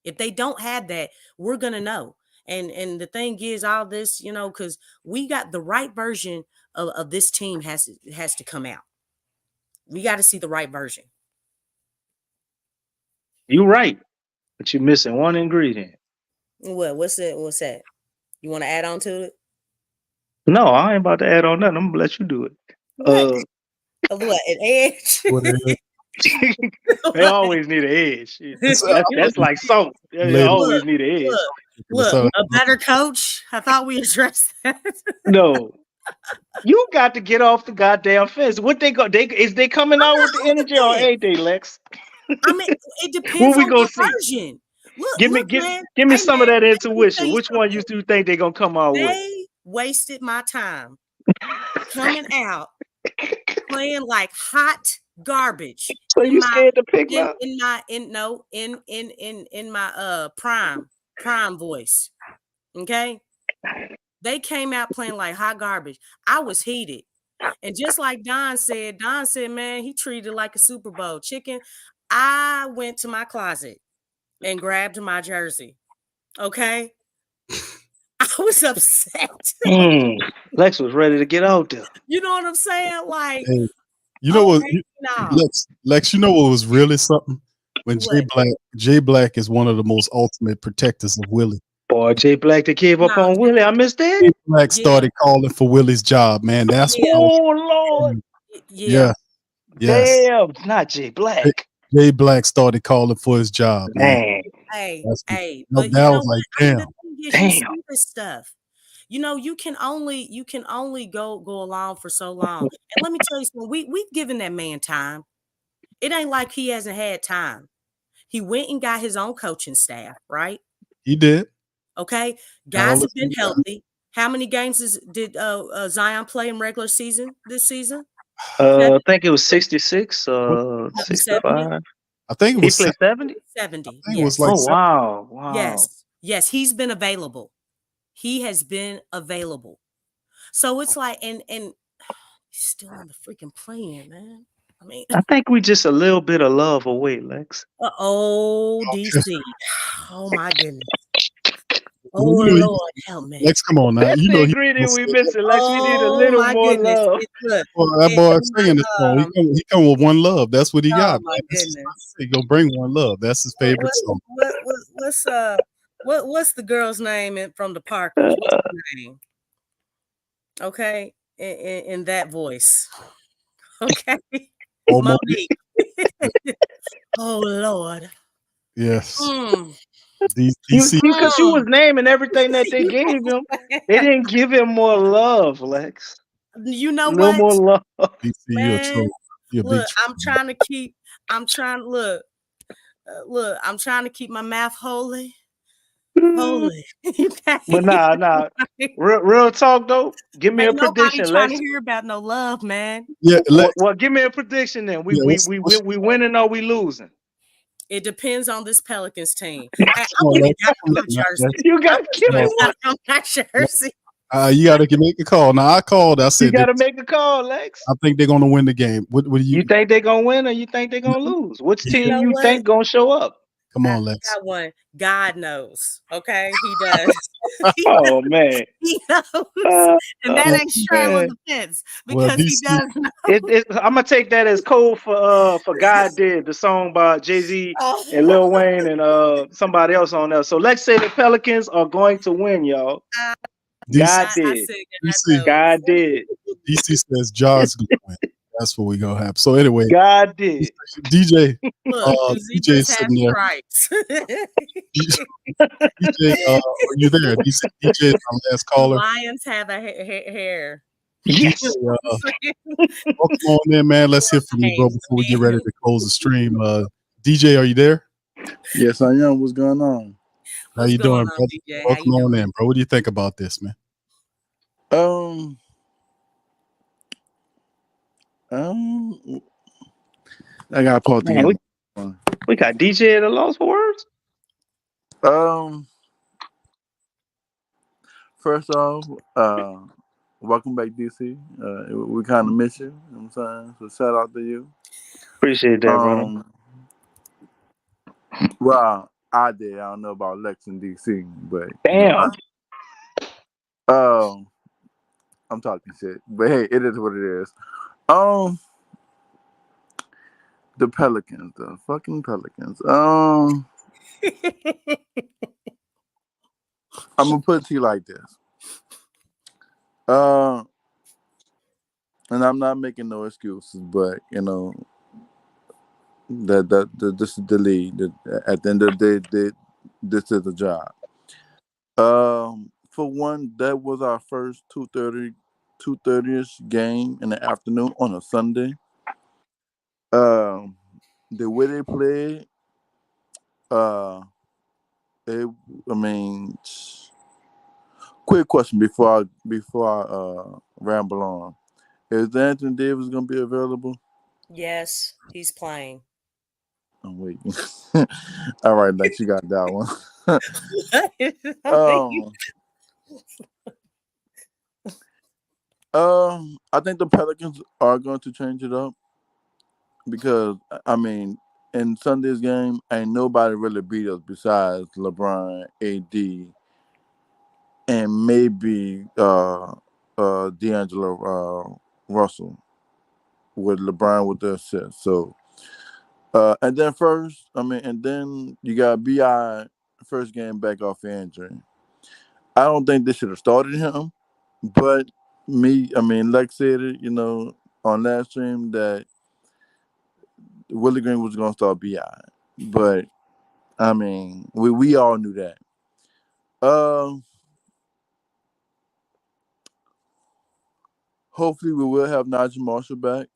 If they don't have that, we're gonna know. And the thing is, all this, because we got the right version of this team has to come out. We got to see the right version. You're right, but you're missing one ingredient. What's that? You want to add on to it? No, I ain't about to add on nothing. I'm gonna let you do it. What? What? An edge? They always need an edge. That's like salt. They always need an edge. Look, a better coach. I thought we addressed that. No, you got to get off the goddamn fence. What is they coming out with the energy or ain't they, Lex? I mean, it depends on the version. Look, give me some of that intuition. Which one you do think they're gonna come out with? They wasted my time coming out playing like hot garbage. So you scared to pick up? In my prime voice. Okay? They came out playing like hot garbage. I was heated. And just like Don said, man, he treated it like a Super Bowl chicken. I went to my closet and grabbed my jersey. Okay? I was upset. Lex was ready to get out there. You know what I'm saying? Like, hey, you know what, Lex, you know what was really something? When Jay Black is one of the most ultimate protectors of Willie. Boy, Jay Black that gave up on Willie. I missed that. Jay Black started calling for Willie's job, man. That's Lord. Yeah. Yes. Damn, not Jay Black. Jay Black started calling for his job, man. Hey, but that was like, damn. This stuff. You can only go along for so long. And let me tell you something. We've given that man time. It ain't like he hasn't had time. He went and got his own coaching staff, right? He did. Okay. Guys have been healthy. How many games did Zion play in regular season this season? I think it was 66, 65. I think it was he played 70. 70. It was like wow. Yes, he's been available. He has been available. So it's like, and he's still on the freaking plane, man. I mean, I think we just a little bit of love away, Lex. DC. Oh my goodness. Oh Lord, help me. Lex, come on now. That's the ingredient we missing, Lex. We need a little more love. That boy singing this song. He come with one love. That's what he got. My goodness. He gonna bring one love. That's his favorite song. What's the girl's name from the Parkers? What's her name? Okay, in that voice. Okay. Monique. Oh Lord. Yes. Because you was naming everything that they gave him. They didn't give him more love, Lex. You know no what? More love. DC, you're a troll. Look, I'm trying to keep my mouth holy. Holy. But nah. Real talk though. Give me a prediction. Nobody trying to hear about no love, man. Yeah. Well, give me a prediction then. We winning or we losing? It depends on this Pelicans team. I'm gonna get my jersey. You got to give me one on my jersey. You got to make a call. Now I called. I You said got to make a call, Lex. I think they're going to win the game. What do you? You think they're gonna win or you think they're gonna lose? Which You team know you what? think gonna show up? Come I on, Lex. got one. God knows. Okay, he does. Oh man. He knows, and that Oh, ain't straddling man. the fence Well, because he DC. does know. I'm gonna take that as code for God Did, the song by Jay-Z and Lil Wayne and somebody else on there. So let's say the Pelicans are going to win, y'all. DC. God I did. said DC. God did. DC says Jaws going to win. That's what we gonna have. So anyway, God did. DJ. Look, DJ Zebras is have sitting there. stripes. DJ, are you there? DJ is our last caller. Lions have a hair. Yes. DJ, welcome on in, man. Let's hear from you, bro, before we get ready to close the stream. DJ, are you there? Yes, I am. What's going on? How you doing, brother? DJ? Welcome on in, bro. What do you think about this, man? I got to pull Man, together. we got DJ at a loss for words. First off, welcome back, DC. We kind of miss you. You know what I'm saying? So shout out to you. Appreciate that, brother. Well, I did. I don't know about Lex in DC, but damn. I'm talking shit. But hey, it is what it is. The Pelicans, the fucking Pelicans. I'm gonna put it to you like this. And I'm not making no excuses, but you know that this is the league. At the end of the day, this is the job. For one, that was our first 2:30ish game in the afternoon on a Sunday. The way they played, quick question before I ramble on. Is Anthony Davis gonna be available? Yes, he's playing. I'm waiting. All right, Lex, you got that one. I think the Pelicans are going to change it up because in Sunday's game, ain't nobody really beat us besides LeBron, AD, and maybe D'Angelo Russell with LeBron with the assist. So, and then you got BI first game back off injury. I don't think they should have started him, but Lex said it, on last stream that Willie Green was going to start BI, but we all knew that. Hopefully we will have Najee Marshall back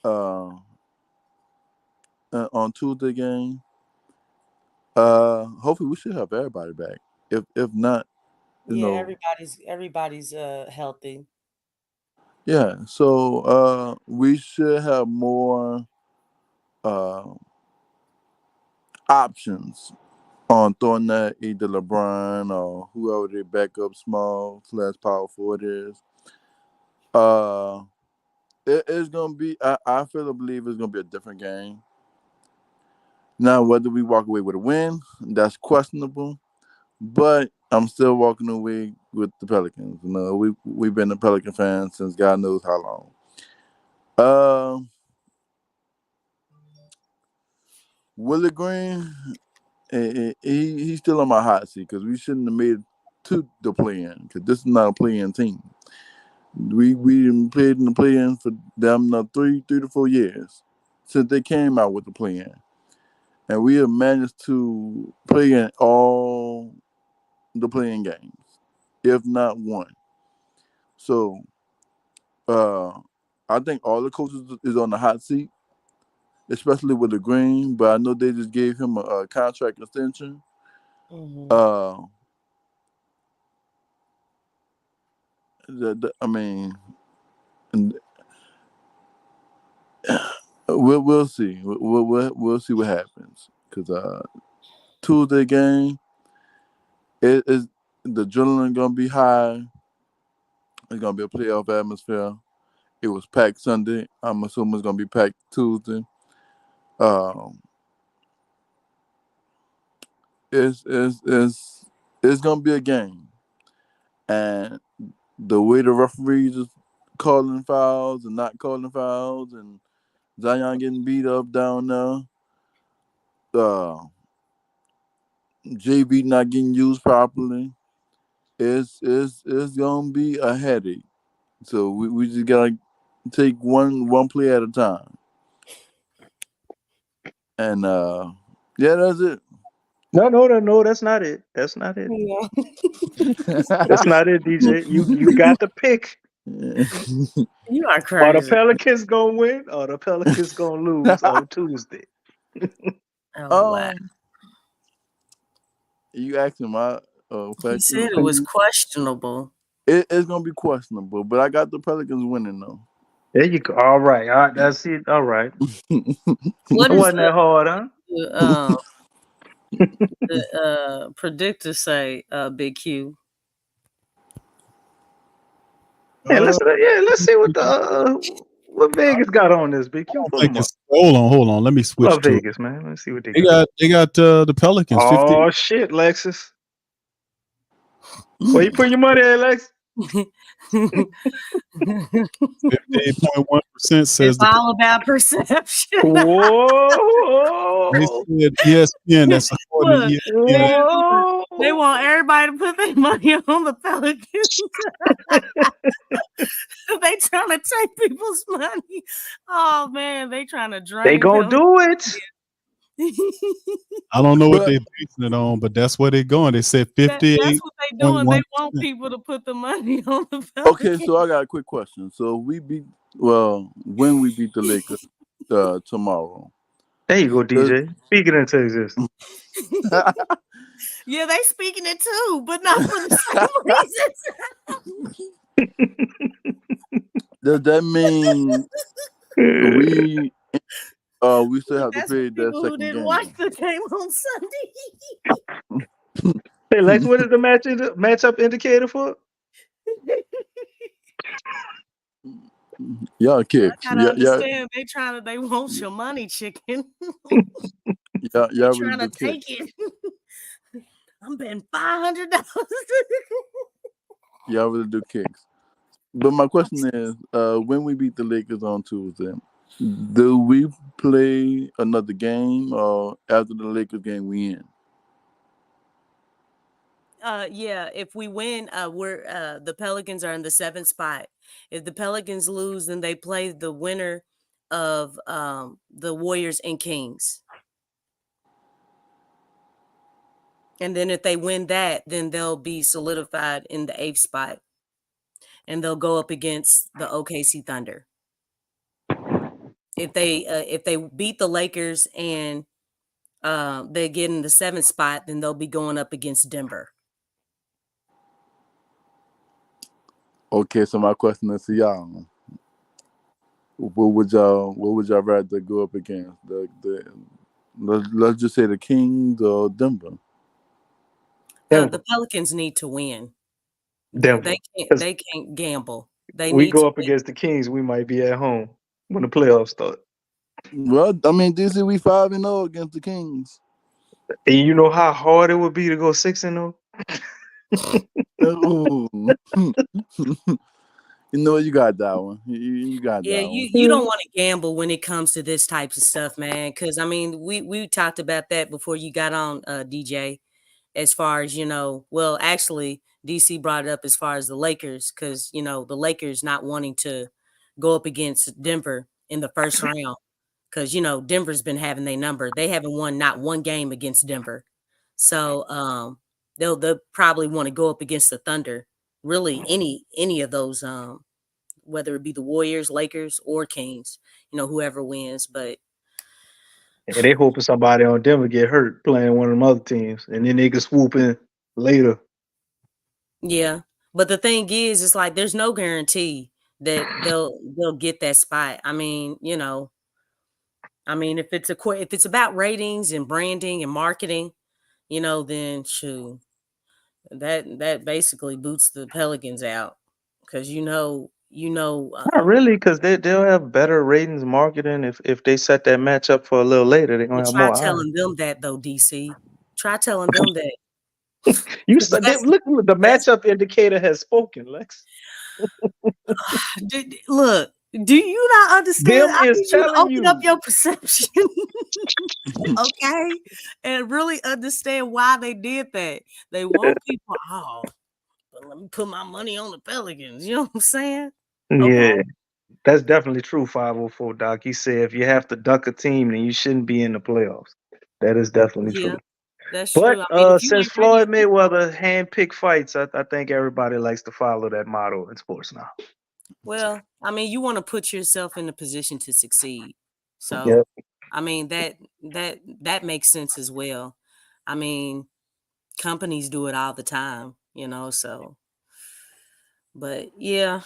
on Tuesday game. Hopefully we should have everybody back. If not, everybody's healthy. Yeah, so we should have more options on throwing that either LeBron or whoever their backup small / power forward is. It is gonna be. I feel to believe it's gonna be a different game. Now, whether we walk away with a win, that's questionable. But I'm still walking away with the Pelicans. We've been a Pelican fan since God knows how long. Willie Green, he's still on my hot seat because we shouldn't have made it to the play-in because this is not a play-in team. We played in the play-in for them 3 to 4 years since they came out with the play-in, and we have managed to play in all the play-in games, if not one. So, I think all the coaches is on the hot seat, especially with the Green. But I know they just gave him a contract extension. Mm-hmm. We'll see. We'll see what happens because Tuesday game is The adrenaline gonna be high. It's gonna be a playoff atmosphere. It was packed Sunday. I'm assuming it's gonna be packed Tuesday. Um, it's gonna be a game, and the way the referees is calling fouls and not calling fouls, and Zion getting beat up down there. JV not getting used properly. It's gonna be a headache. So we just gotta take one play at a time. And yeah, that's it. No, that's not it. That's not it. Yeah. That's not it, DJ. You got the pick. You are Are the crazy. Pelicans gonna win or the Pelicans gonna lose on Tuesday? Oh wow. You asking my He question? said it was questionable. It's gonna be questionable, but I got the Pelicans winning though. There you go. All right. That's it. All right. What It is wasn't that hard, huh? the predictor say, Big Q? Yeah, let's see what Vegas got on this. Big Q, pull them up. Hold on. Let me switch Love to it. Vegas, man. Let's see what they They got. got the Pelicans 50. Oh shit, Lexus. Where you put your money at, Lex? 58.1% says It's the all about perception. Whoa. they said ESPN. That's according to Look, ESPN. they want everybody to put their money on the Pelicans. They trying to take people's money. Oh man, they trying to drain. They gonna do it. I don't know what they're basing it on, but that's where they're going. They said 58. That's what they doing. They want people to put the money on the Pelicans. Okay, so I got a quick question. So when we beat the Lakers tomorrow. There you go, DJ. Speaking into existence. Yeah, they speaking it too, but not for the same reasons. Does that mean we still have to That's play for that people who second didn't game? watch the game on Sunday. Hey, Lex, what is the matchup indicator for? Y'all kicks. I gotta understand they want your money, chicken. Y'all They really trying to do take kicks. it. I'm betting $500. Y'all really do kicks. But my question is, when we beat the Lakers on Tuesday, do we play another game, or after the Lakers game we in? Yeah, if we win, we're the Pelicans are in the 7th spot. If the Pelicans lose, then they play the winner of the Warriors and Kings. And then if they win that, then they'll be solidified in the 8th spot. And they'll go up against the OKC Thunder. If they beat the Lakers and they get in the 7th spot, then they'll be going up against Denver. Okay, so my question is to y'all: what would y'all rather go up against? Let's just say the Kings or Denver. The Pelicans need to win. Denver. They can't gamble. They We need go to up against the Kings, we might be at home when the playoffs start. Well, I mean, this year we 5-0 against the Kings. And you know how hard it would be to go 6-0? You know, you got that one. You got that one. You don't want to gamble when it comes to this type of stuff, man. Because I mean, we talked about that before you got on, DJ. As far as well, actually, DC brought it up as far as the Lakers, because the Lakers not wanting to go up against Denver in the first round, because Denver's been having their number. They haven't won not one game against Denver, so they'll probably want to go up against the Thunder. Really, any of those, whether it be the Warriors, Lakers, or Kings, whoever wins. But and they hoping somebody on Denver get hurt playing one of them other teams, and then they can swoop in later. Yeah, but the thing is, it's like there's no guarantee that they'll get that spot. I mean, if it's about ratings and branding and marketing, then shoot, That basically boots the Pelicans out because Not really, because they'll have better ratings marketing if they set that match up for a little later. They're well, gonna have try more eyes. telling them that though, DC. Try telling them that. You 'Cause said look, the matchup indicator has spoken, Lex. Look, do you not understand? Them I is need you to telling open up you. your perception, okay, and really understand why they did that. They want people. Oh, but let me put my money on the Pelicans. You know what I'm saying? Okay. Yeah, that's definitely true. 504 Doc. He said if you have to duck a team, then you shouldn't be in the playoffs. That is definitely Yeah, true. that's But true. I mean, if you since ain't ready Floyd at this Mayweather handpicked fights, I think everybody likes to follow that motto in sports now. Well, I mean, you want to put yourself in a position to succeed. So, Yep. I mean, that makes sense as well. I mean, companies do it all the time, so but yeah,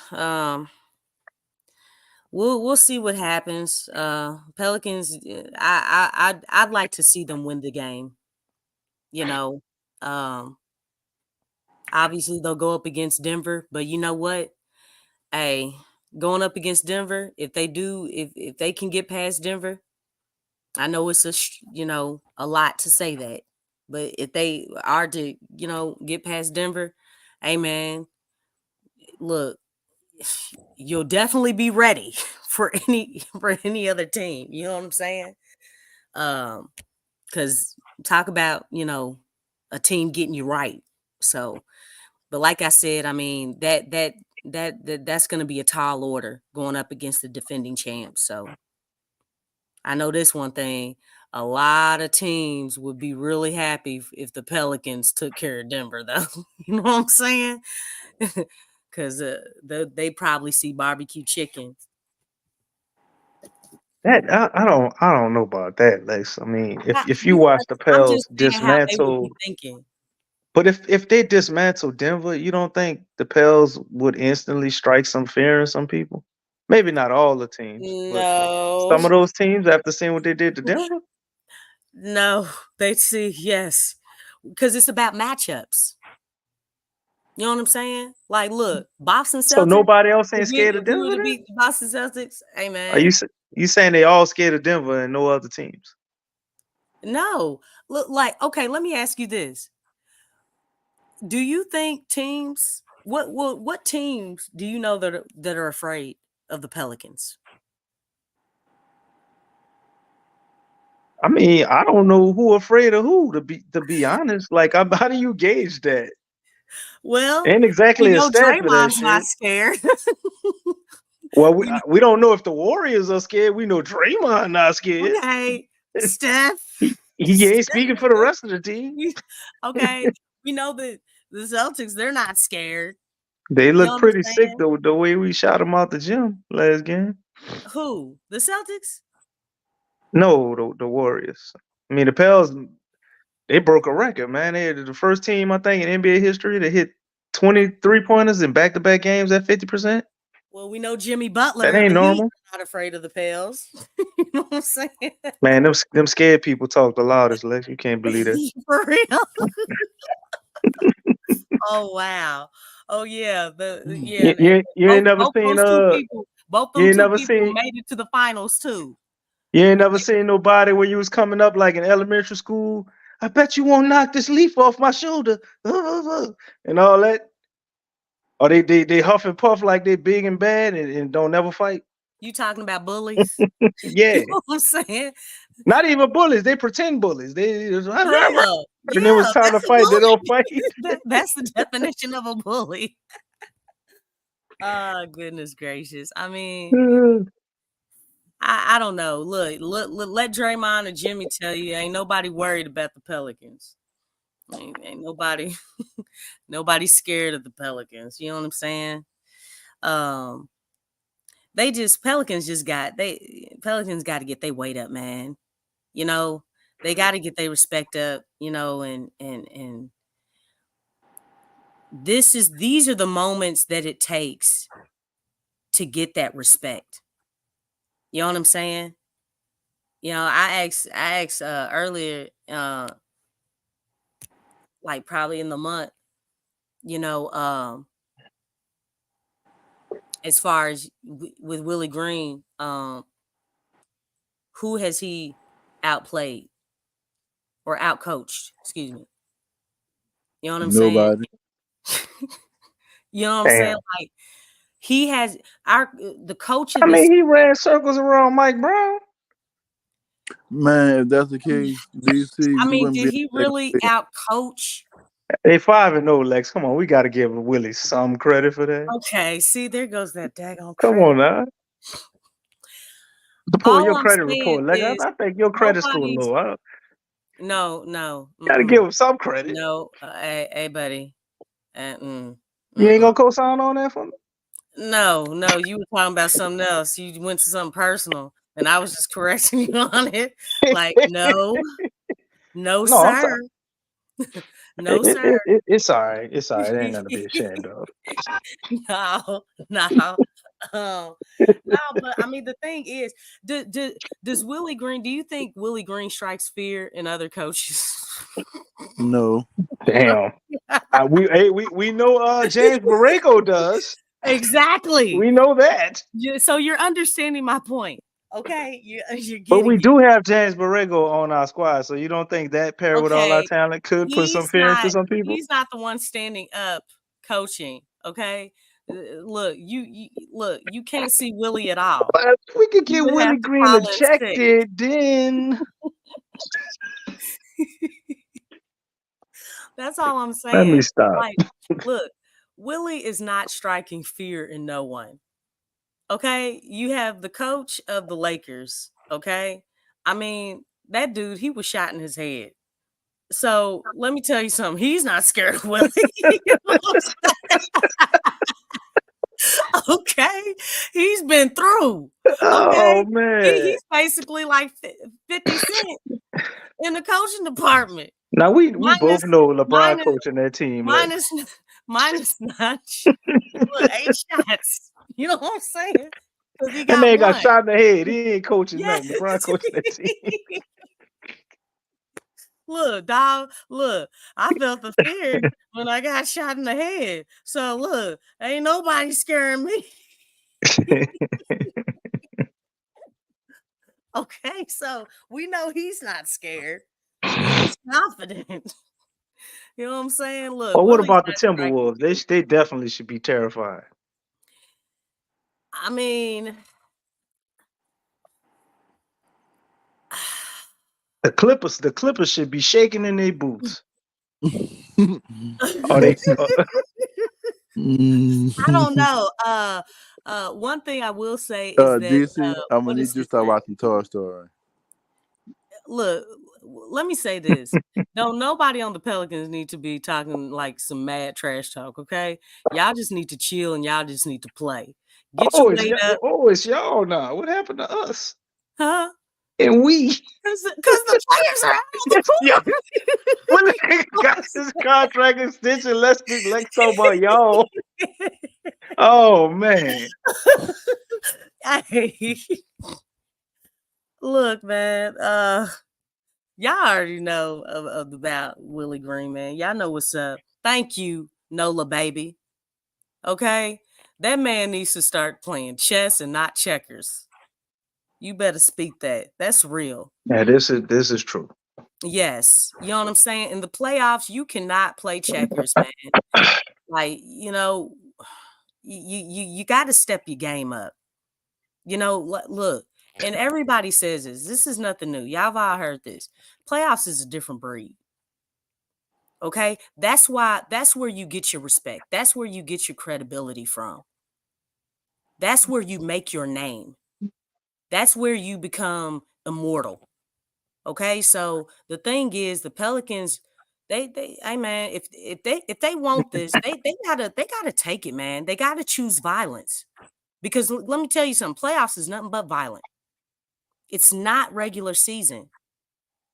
we'll see what happens. Pelicans, I'd like to see them win the game, you know. Um Obviously they'll go up against Denver, but you know what? Hey, going up against Denver, if they can get past Denver, I know it's a lot to say that, but if they are to, get past Denver, hey man, look, you'll definitely be ready for any other team. You know what I'm saying? Because talk about a team getting you right. So, but like I said, I mean that's going to be a tall order going up against the defending champs. So I know this one thing. A lot of teams would be really happy if the Pelicans took care of Denver, though. You know what I'm saying? Because they probably see barbecue chicken. That I don't know about that, Lex. I mean, if you You watch the I'm Pels just saying how they would be dismantle, thinking. but if they dismantle Denver, you don't think the Pels would instantly strike some fear in some people? Maybe not all the teams, but No. some of those teams after seeing what they did to Denver. No, they see, yes. Because it's about matchups. You know what I'm saying? Like, look, Boston So Celtics, nobody else ain't if scared of we were Denver to then? beat the Boston Celtics, hey Are man, you saying they all scared of Denver and no other teams? no. Look, like, okay, let me ask you this. Do you think teams what teams do you know that are afraid of the Pelicans? I mean, I don't know who afraid of who to be honest. Like, how do you gauge that? Well, Ain't we exactly a know stat for that Draymond's not shit. scared. Well, We know we don't know if the Warriors are scared. We know Draymond not scared. Okay, Steph. He ain't Steph, speaking for the rest of the team. okay, we know that the Celtics, they're not scared. They You know look what I'm pretty sick saying? though, the way we shot them out the gym last game. Who? The Celtics? No, the Warriors. I mean, the Pels, they broke a record, man. They're the first team, I think, in NBA history to hit 23 pointers in back-to-back games at 50%. Well, we know Jimmy That Butler and ain't the Heat normal. are not afraid of the Pels. You know what I'm saying? Man, them scared people talk the loudest, Lex. You can't believe that. For real? Oh wow. Oh yeah. Yeah, You, and you, you ain't both never both seen those two people, both you them ain't two never people seen made it to the finals too. you ain't never seen nobody where you was coming up like in elementary school. I bet you won't knock this leaf off my shoulder. And all that. Or they huff and puff like they big and bad and don't never fight. You talking about bullies? Yeah. You know what I'm saying? Not even bullies. They pretend bullies. Yeah, And it was yeah, time to that's a fight. They don't fight. bully. That's the definition of a bully. Oh, goodness gracious. I mean, I don't know. Look, let Draymond or Jimmy tell you, ain't nobody worried about the Pelicans. Ain't nobody nobody scared of the Pelicans. You know what I'm saying? Um, Pelicans got to get their weight up, man. You know, they got to get their respect up. And these are the moments that it takes to get that respect. You know what I'm saying? I asked earlier, like probably in the month, you know, as far as with Willie Green, who has he outplayed or outcoached? Excuse me. You know what I'm saying? Nobody. You know what I'm saying? Damn. Like he has the coach I of this. mean, he ran circles around Mike Brown. Man, if that's the case, DC, I we mean, wouldn't be did in he the same really division. outcoach? They 5-0, Lex. Come on, we got to give Willie some credit for that. Okay, see, there goes that daggone Come credit. on now. To pull All your I'm credit saying report, Lex. is I think your credit score nobody's. low. No. Got to give him some credit. No, hey, buddy. You ain't gonna co-sign on that for me? No, you were talking about something else. You went to something personal, and I was just correcting you on it. Like, no, No, I'm sir. sorry. No, sir. It's all right. It's all right. It ain't nothing to be ashamed of. No. No, but I mean, the thing is, does Willie Green? Do you think Willie Green strikes fear in other coaches? No. Damn. We know James Borrego does. Exactly. We know that. So you're understanding my point, okay? You're But we getting it. do have James Borrego on our squad, so you don't think that pair with all our Okay, talent could put some fear into some people? he's not the one standing up coaching, okay? Look, you can't see Willie at all. But if we could You get would have Willie to Green call in sick. ejected, then That's all I'm saying. let me stop. Like, look, Willie is not striking fear in no one. Okay? You have the coach of the Lakers, okay? I mean, that dude, he was shot in his head. So let me tell you something. He's not scared of Willie. You know what I'm saying? Okay, he's been through. Okay, Oh man. he's basically like 50 Cent in the coaching department. Now we Minus, both know LeBron minus, coaching that team. Lex. minus notch. Look, 8 shots. You know what I'm saying? Because he That got man got one. shot in the head. He ain't coaching Yes. nothing. LeBron coaching that team. Look, dog, look, I felt the fear when I got shot in the head. So look, ain't nobody scaring me. Okay, so we know he's not scared. He's confident. You know what I'm saying? Look, Well, what Willie's about the not striking Timberwolves? fear. They definitely should be terrified. I mean, The Clippers should be shaking in their boots. Are they? I don't know. One thing I will say is that DC, I'm gonna what need is you to his start name? watching Toy Story. Look, let me say this. No, nobody on the Pelicans need to be talking like some mad trash talk, okay? Y'all just need to chill and y'all just need to play. Get your weight up. It's y'all now. What happened to us? Huh? And we. Because the players are out on the Yo, court. when the nigga got his contract extension, let's talk about y'all. Oh man. Hey. Look, man. Y'all already know about Willie Green, man. Y'all know what's up. Thank you, Nola baby. Okay? That man needs to start playing chess and not checkers. You better speak that. That's real. Yeah, this is true. Yes. You know what I'm saying? In the playoffs, you cannot play checkers, man. Like, you know, you got to step your game up. You know, look, and everybody says this. This is nothing new. Y'all have all heard this. Playoffs is a different breed. Okay? That's where you get your respect. That's where you get your credibility from. That's where you make your name. That's where you become immortal. Okay? So the thing is, the Pelicans, hey man, if they want this, they gotta take it, man. They gotta choose violence. Because let me tell you something, playoffs is nothing but violent. It's not regular season.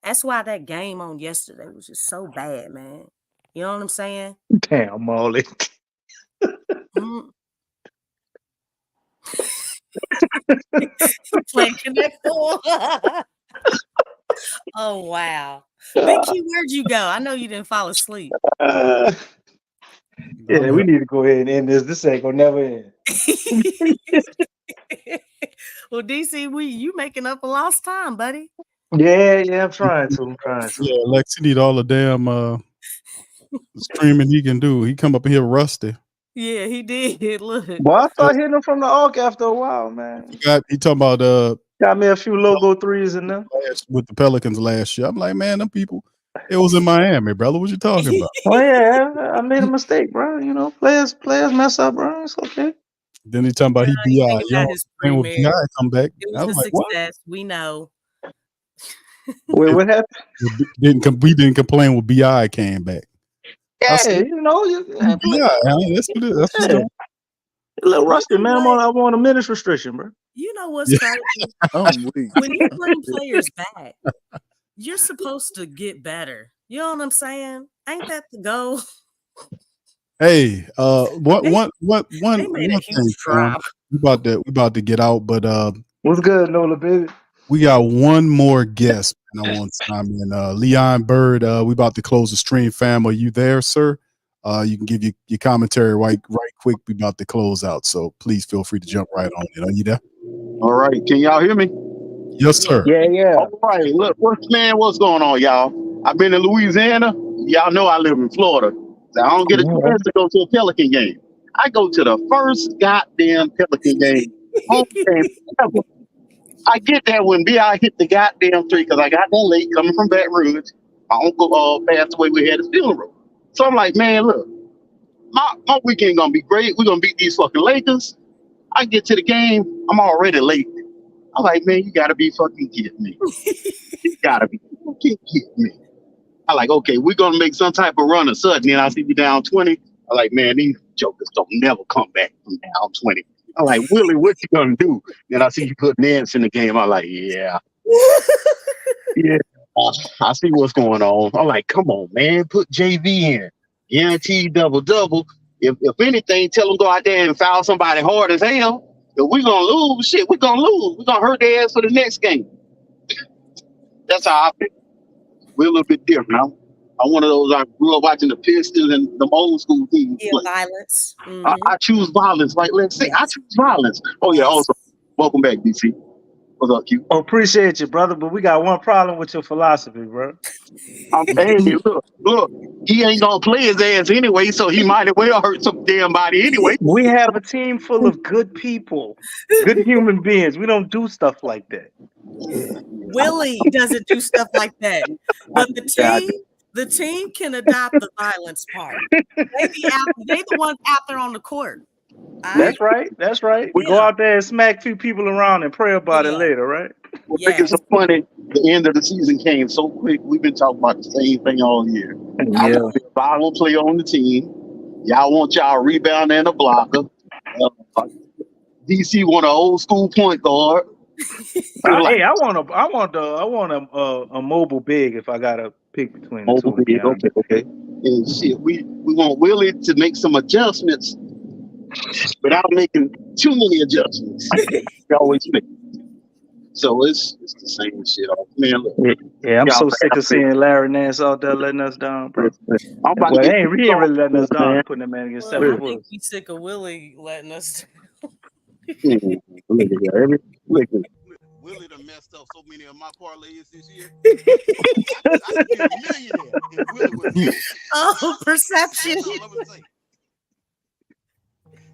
That's why that game on yesterday was just so bad, man. You know what I'm saying? Damn, Molly. Playing Connect Four. Oh wow. Big Key, where'd you go? I know you didn't fall asleep. Yeah, we need to go ahead and end this. This ain't gonna never end. Well, DC, you making up a lost time, buddy. Yeah, I'm trying to. Yeah, Lex, he need all the damn streaming he can do. He come up in here rusty. Yeah, he did. Look. Boy, I started hitting him from the arc after a while, man. He talking about Got me a few logo threes in there. with the Pelicans last year. I'm like, man, them people, it was in Miami, brother. What you talking about? Oh yeah, I made a mistake, bro. You know, players mess up, bro. It's okay. Then he talking about he Think BI. about Yo, his thing with pre-marriage. BI come back. It I was was a like, what? success. We know. Wait, what happened? We didn't complain when BI came back. I Yeah, said, you know, BI, that's what it is. That's what's going on. A little rusty, man. I want a minutes restriction, bro. You know what's crazy? I'm weak. When you bring players back, you're supposed to get better. You know what I'm saying? Ain't that the goal? Hey, one They made a thing, huge Sean. drop. We about to get out, but what's good, Nola, baby? we got one more guest, and I want to chime in. Leon Bird, we about to close the stream, fam. Are you there, sir? You can give your commentary right quick. We about to close out, so please feel free to jump right on it. Are you there? All right. Can y'all hear me? Yes, sir. Yeah. All right. Look, what's going on, y'all? I've been in Louisiana. Y'all know I live in Florida. So I don't get a chance to go to a Pelican game. I go to the first goddamn Pelican game, home game ever. I get there when B.I. hit the goddamn tree because I got there late coming from Baton Rouge. My uncle passed away. We had his funeral. So I'm like, man, look, my weekend gonna be great. We're gonna beat these fucking Lakers. I get to the game, I'm already late. I'm like, man, you gotta be fucking kidding me. You gotta be fucking kidding me. I like, okay, we're gonna make some type of run or sudden. And I see we down 20. I like, man, these jokers don't never come back from down 20. I'm like, Willie, what you gonna do? Then I see you put Nance in the game. I'm like, yeah. I see what's going on. I'm like, come on, man, put JV in. Guaranteed double-double. If anything, tell them go out there and foul somebody hard as hell. If we're gonna lose, shit, we're gonna lose. We're gonna hurt their ass for the next game. That's how I feel. We're a little bit different. I'm one of those. I grew up watching the Pistons and the old school teams. Yeah, violence. I choose violence. Like, let's say I choose violence. Oh yeah. Also, welcome back, DC. What's up, Q? Oh, appreciate you, brother. But we got one problem with your philosophy, bro. Hey, look, he ain't gonna play his ass anyway, so he might as well hurt some damn body anyway. We have a team full of good people, good human beings. We don't do stuff like that. Willie doesn't do stuff like that, but the team can adopt the violence part. They the ones out there on the court. That's right. We go out there and smack a few people around and pray about it later, right? What's making so funny, the end of the season came so quick. We've been talking about the same thing all year. I want to be a violent player on the team. Y'all want y'all a rebounder and a blocker. DC want an old school point guard. Hey, I want a mobile big if I gotta pick between the two. Big, okay. And shit, we want Willie to make some adjustments without making too many adjustments. We always make. So it's the same shit. Man, look. Yeah, I'm so sick of seeing Larry Nance out there letting us down, bro. He ain't really letting us down, putting that man against 7 I foot. think he's sick of Willie letting us down. Willie done messed up so many of my parlays this year. I'd be a millionaire if Willie was. Oh, perception.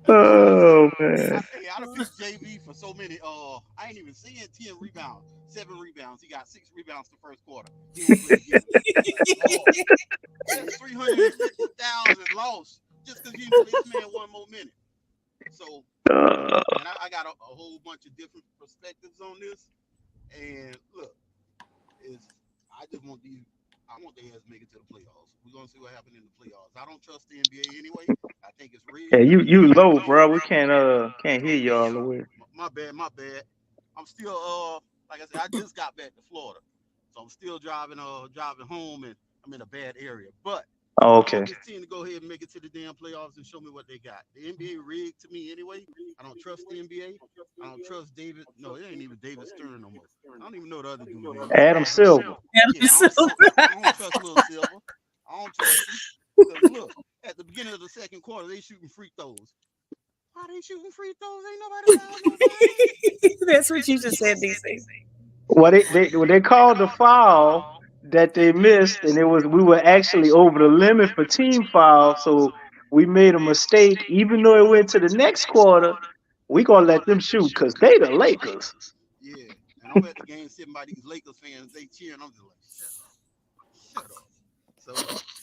Oh man. I done picked JV for so many. I ain't even seeing 10 rebounds, 7 rebounds. He got 6 rebounds the first quarter. That's 350,000 lost just because you put this man one more minute. So and I got a whole bunch of different perspectives on this. And look, I just want the ass to make it to the playoffs. We're gonna see what happens in the playoffs. I don't trust the NBA anyway. I think it's rigged. Yeah, you low, bro. We can't hear you all the way. My bad. I'm still like I said, I just got back to Florida, so I'm still driving home, and I'm in a bad area. But I want this team to go ahead and make it to the damn playoffs and show me what they got. The NBA rigged to me anyway. I don't trust the NBA. I don't trust David. No, it ain't even David Stern no more. I don't even know the other dude. Adam Silver. I don't trust Little Silver. I don't trust him. Because look, at the beginning of the second they shooting free throws. Why they shooting free throws? Ain't nobody foul nobody. That's what you just said, DC. Well, they called the foul that they missed, and we were actually over the limit for team foul, so we made a mistake. Even though it went to the next quarter, we gonna let them shoot because they the Lakers. Yeah, and I'm at the game sitting by these Lakers fans. They cheering. I'm just like, shut up. So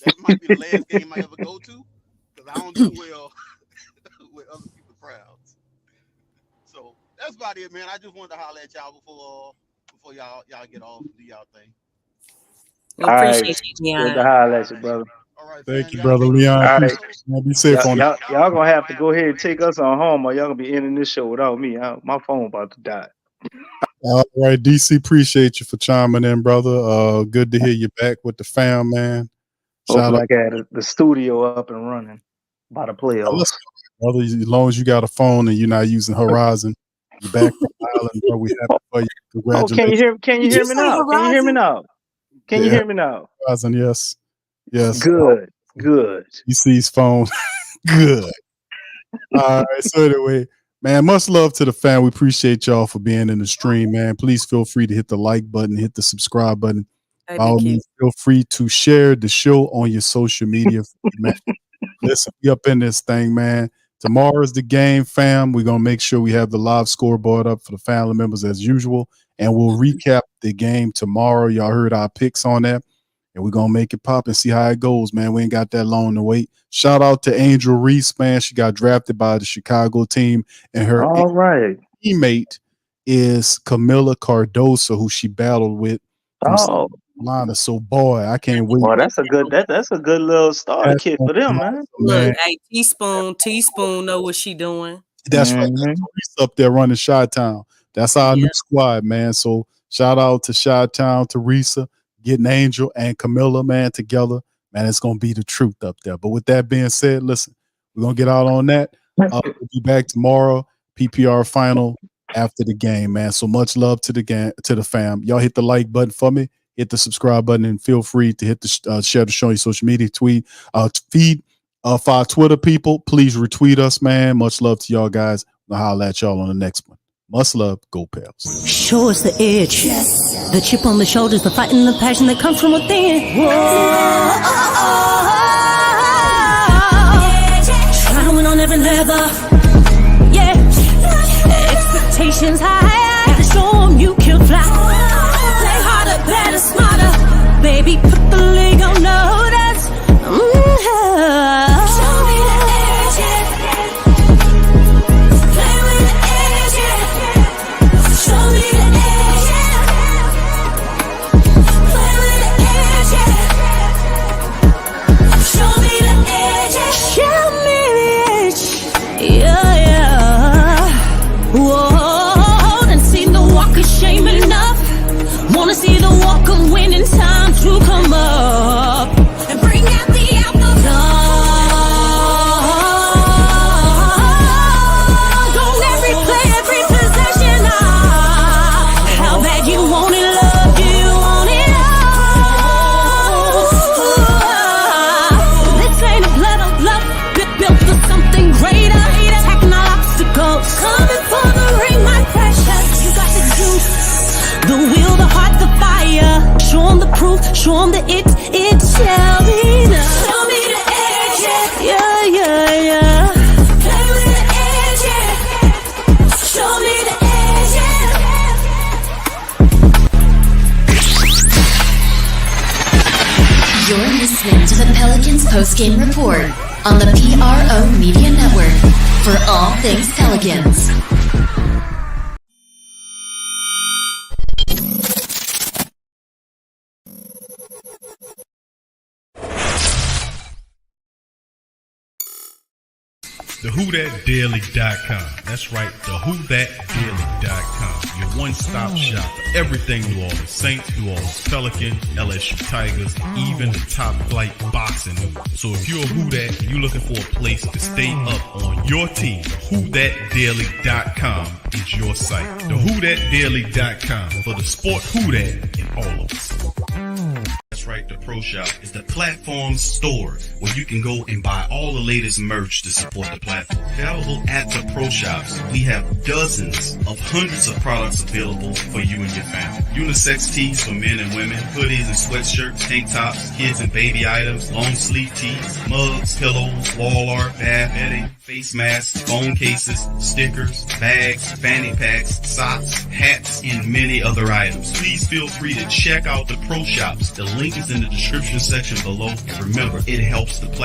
that might be the last game I ever go to because I don't do well with other people's crowds. So that's about it, man. I just wanted to holler at y'all before y'all get off and do y'all thing. We appreciate you, Good Leon. to holler at you, brother. Thank you, brother Leon. All right. Be safe on y'all gonna have to go ahead and take us on home, or y'all gonna be ending this show without me. My phone about to die. All right, DC, appreciate you for chiming in, brother. Good to hear you back with the fam, man. Hopefully I got the studio up and running by the playoffs. Brother, as long as you got a phone and you're not using Horizon, you're back from the island, bro. We happy for you. Oh, Congratulations. can you hear me now? Can you hear me now? Can you hear me now? Horizon, yes. Good. DC's phone. Good. All right. So anyway, man, much love to the fan. We appreciate y'all for being in the stream, man. Please feel free to hit the like button, hit the subscribe button. By all means, feel free to share the show on your social media. Man, listen, we up in this thing, man. Tomorrow's the game, fam. We're gonna make sure we have the live scoreboard up for the family members as usual, and we'll recap the game tomorrow. Y'all heard our picks on that. And we're going to make it pop and see how it goes, man. We ain't got that long to wait. Shout out to Angel Reese, man. She got drafted by the Chicago team. And her teammate is Camila Cardoso, who she battled with from South Carolina. So, boy, I can't wait. Well, that's a good little starter kit for them, man. Look, hey, teaspoon know what she doing. That's right. That's Reese up there running Chi-Town. That's our new squad, man. So, shout out to Chi-Town, Teresa, getting Angel and Camilla, man, together. Man, it's going to be the truth up there. But with that being said, listen, we're going to get out on that. We'll be back tomorrow, PPR final after the game, man. So much love to the game, to the fam. Y'all hit the like button for me, hit the subscribe button, and feel free to hit the share the show on your social media feed. For our Twitter people, please retweet us, man. Much love to y'all guys. I'll holler at y'all on the next one. Much love. Go Pels. Show us the edge. Yes. The chip on the shoulders, the fight and the passion that comes from within. Whoa. Trying to win on every level. Yeah. Expectations high. Have to show them you can fly. Play harder, better, smarter. Baby, put the league on notice. Show me the edge, play with the edge, show me the edge, play with the edge, show me the edge, show me the edge, yeah. Whoa, done seen the walk of shame enough. Wanna see the walk of winning time to come up and bring out the coming for the ring, my precious. You got the juice, the will, the heart, the fire. Show them the proof, show them the it shall be done. Show me the edge, yeah. Play with the edge, show me the edge, You're listening to the Pelicans postgame report on the PRO Media Network. For all things Pelicans. TheWhoThatDaily.com. That's right, TheWhoThatDaily.com. Your one-stop shop for everything New Orleans Saints, New Orleans Pelicans, LSU Tigers, even the top flight boxing news. So if you're a Who That and you're looking for a place to stay up on your team, TheWhoThatDaily.com is your site. TheWhoThatDaily.com for the sport Who That in all of us. That's That's right, the Pro Shop is the platform store where you can go and buy all the latest merch to support the platform. Available at the Pro Shops, we have dozens of hundreds of products available for you and your family. Unisex tees for men and women, hoodies and sweatshirts, tank tops, kids and baby items, long sleeve tees, mugs, pillows, wall art, bath bedding, face masks, phone cases, stickers, bags, fanny packs, socks, hats, and many other items. Please feel free to check out the Pro Shops. The link is in the description section below. And remember, it helps the platform.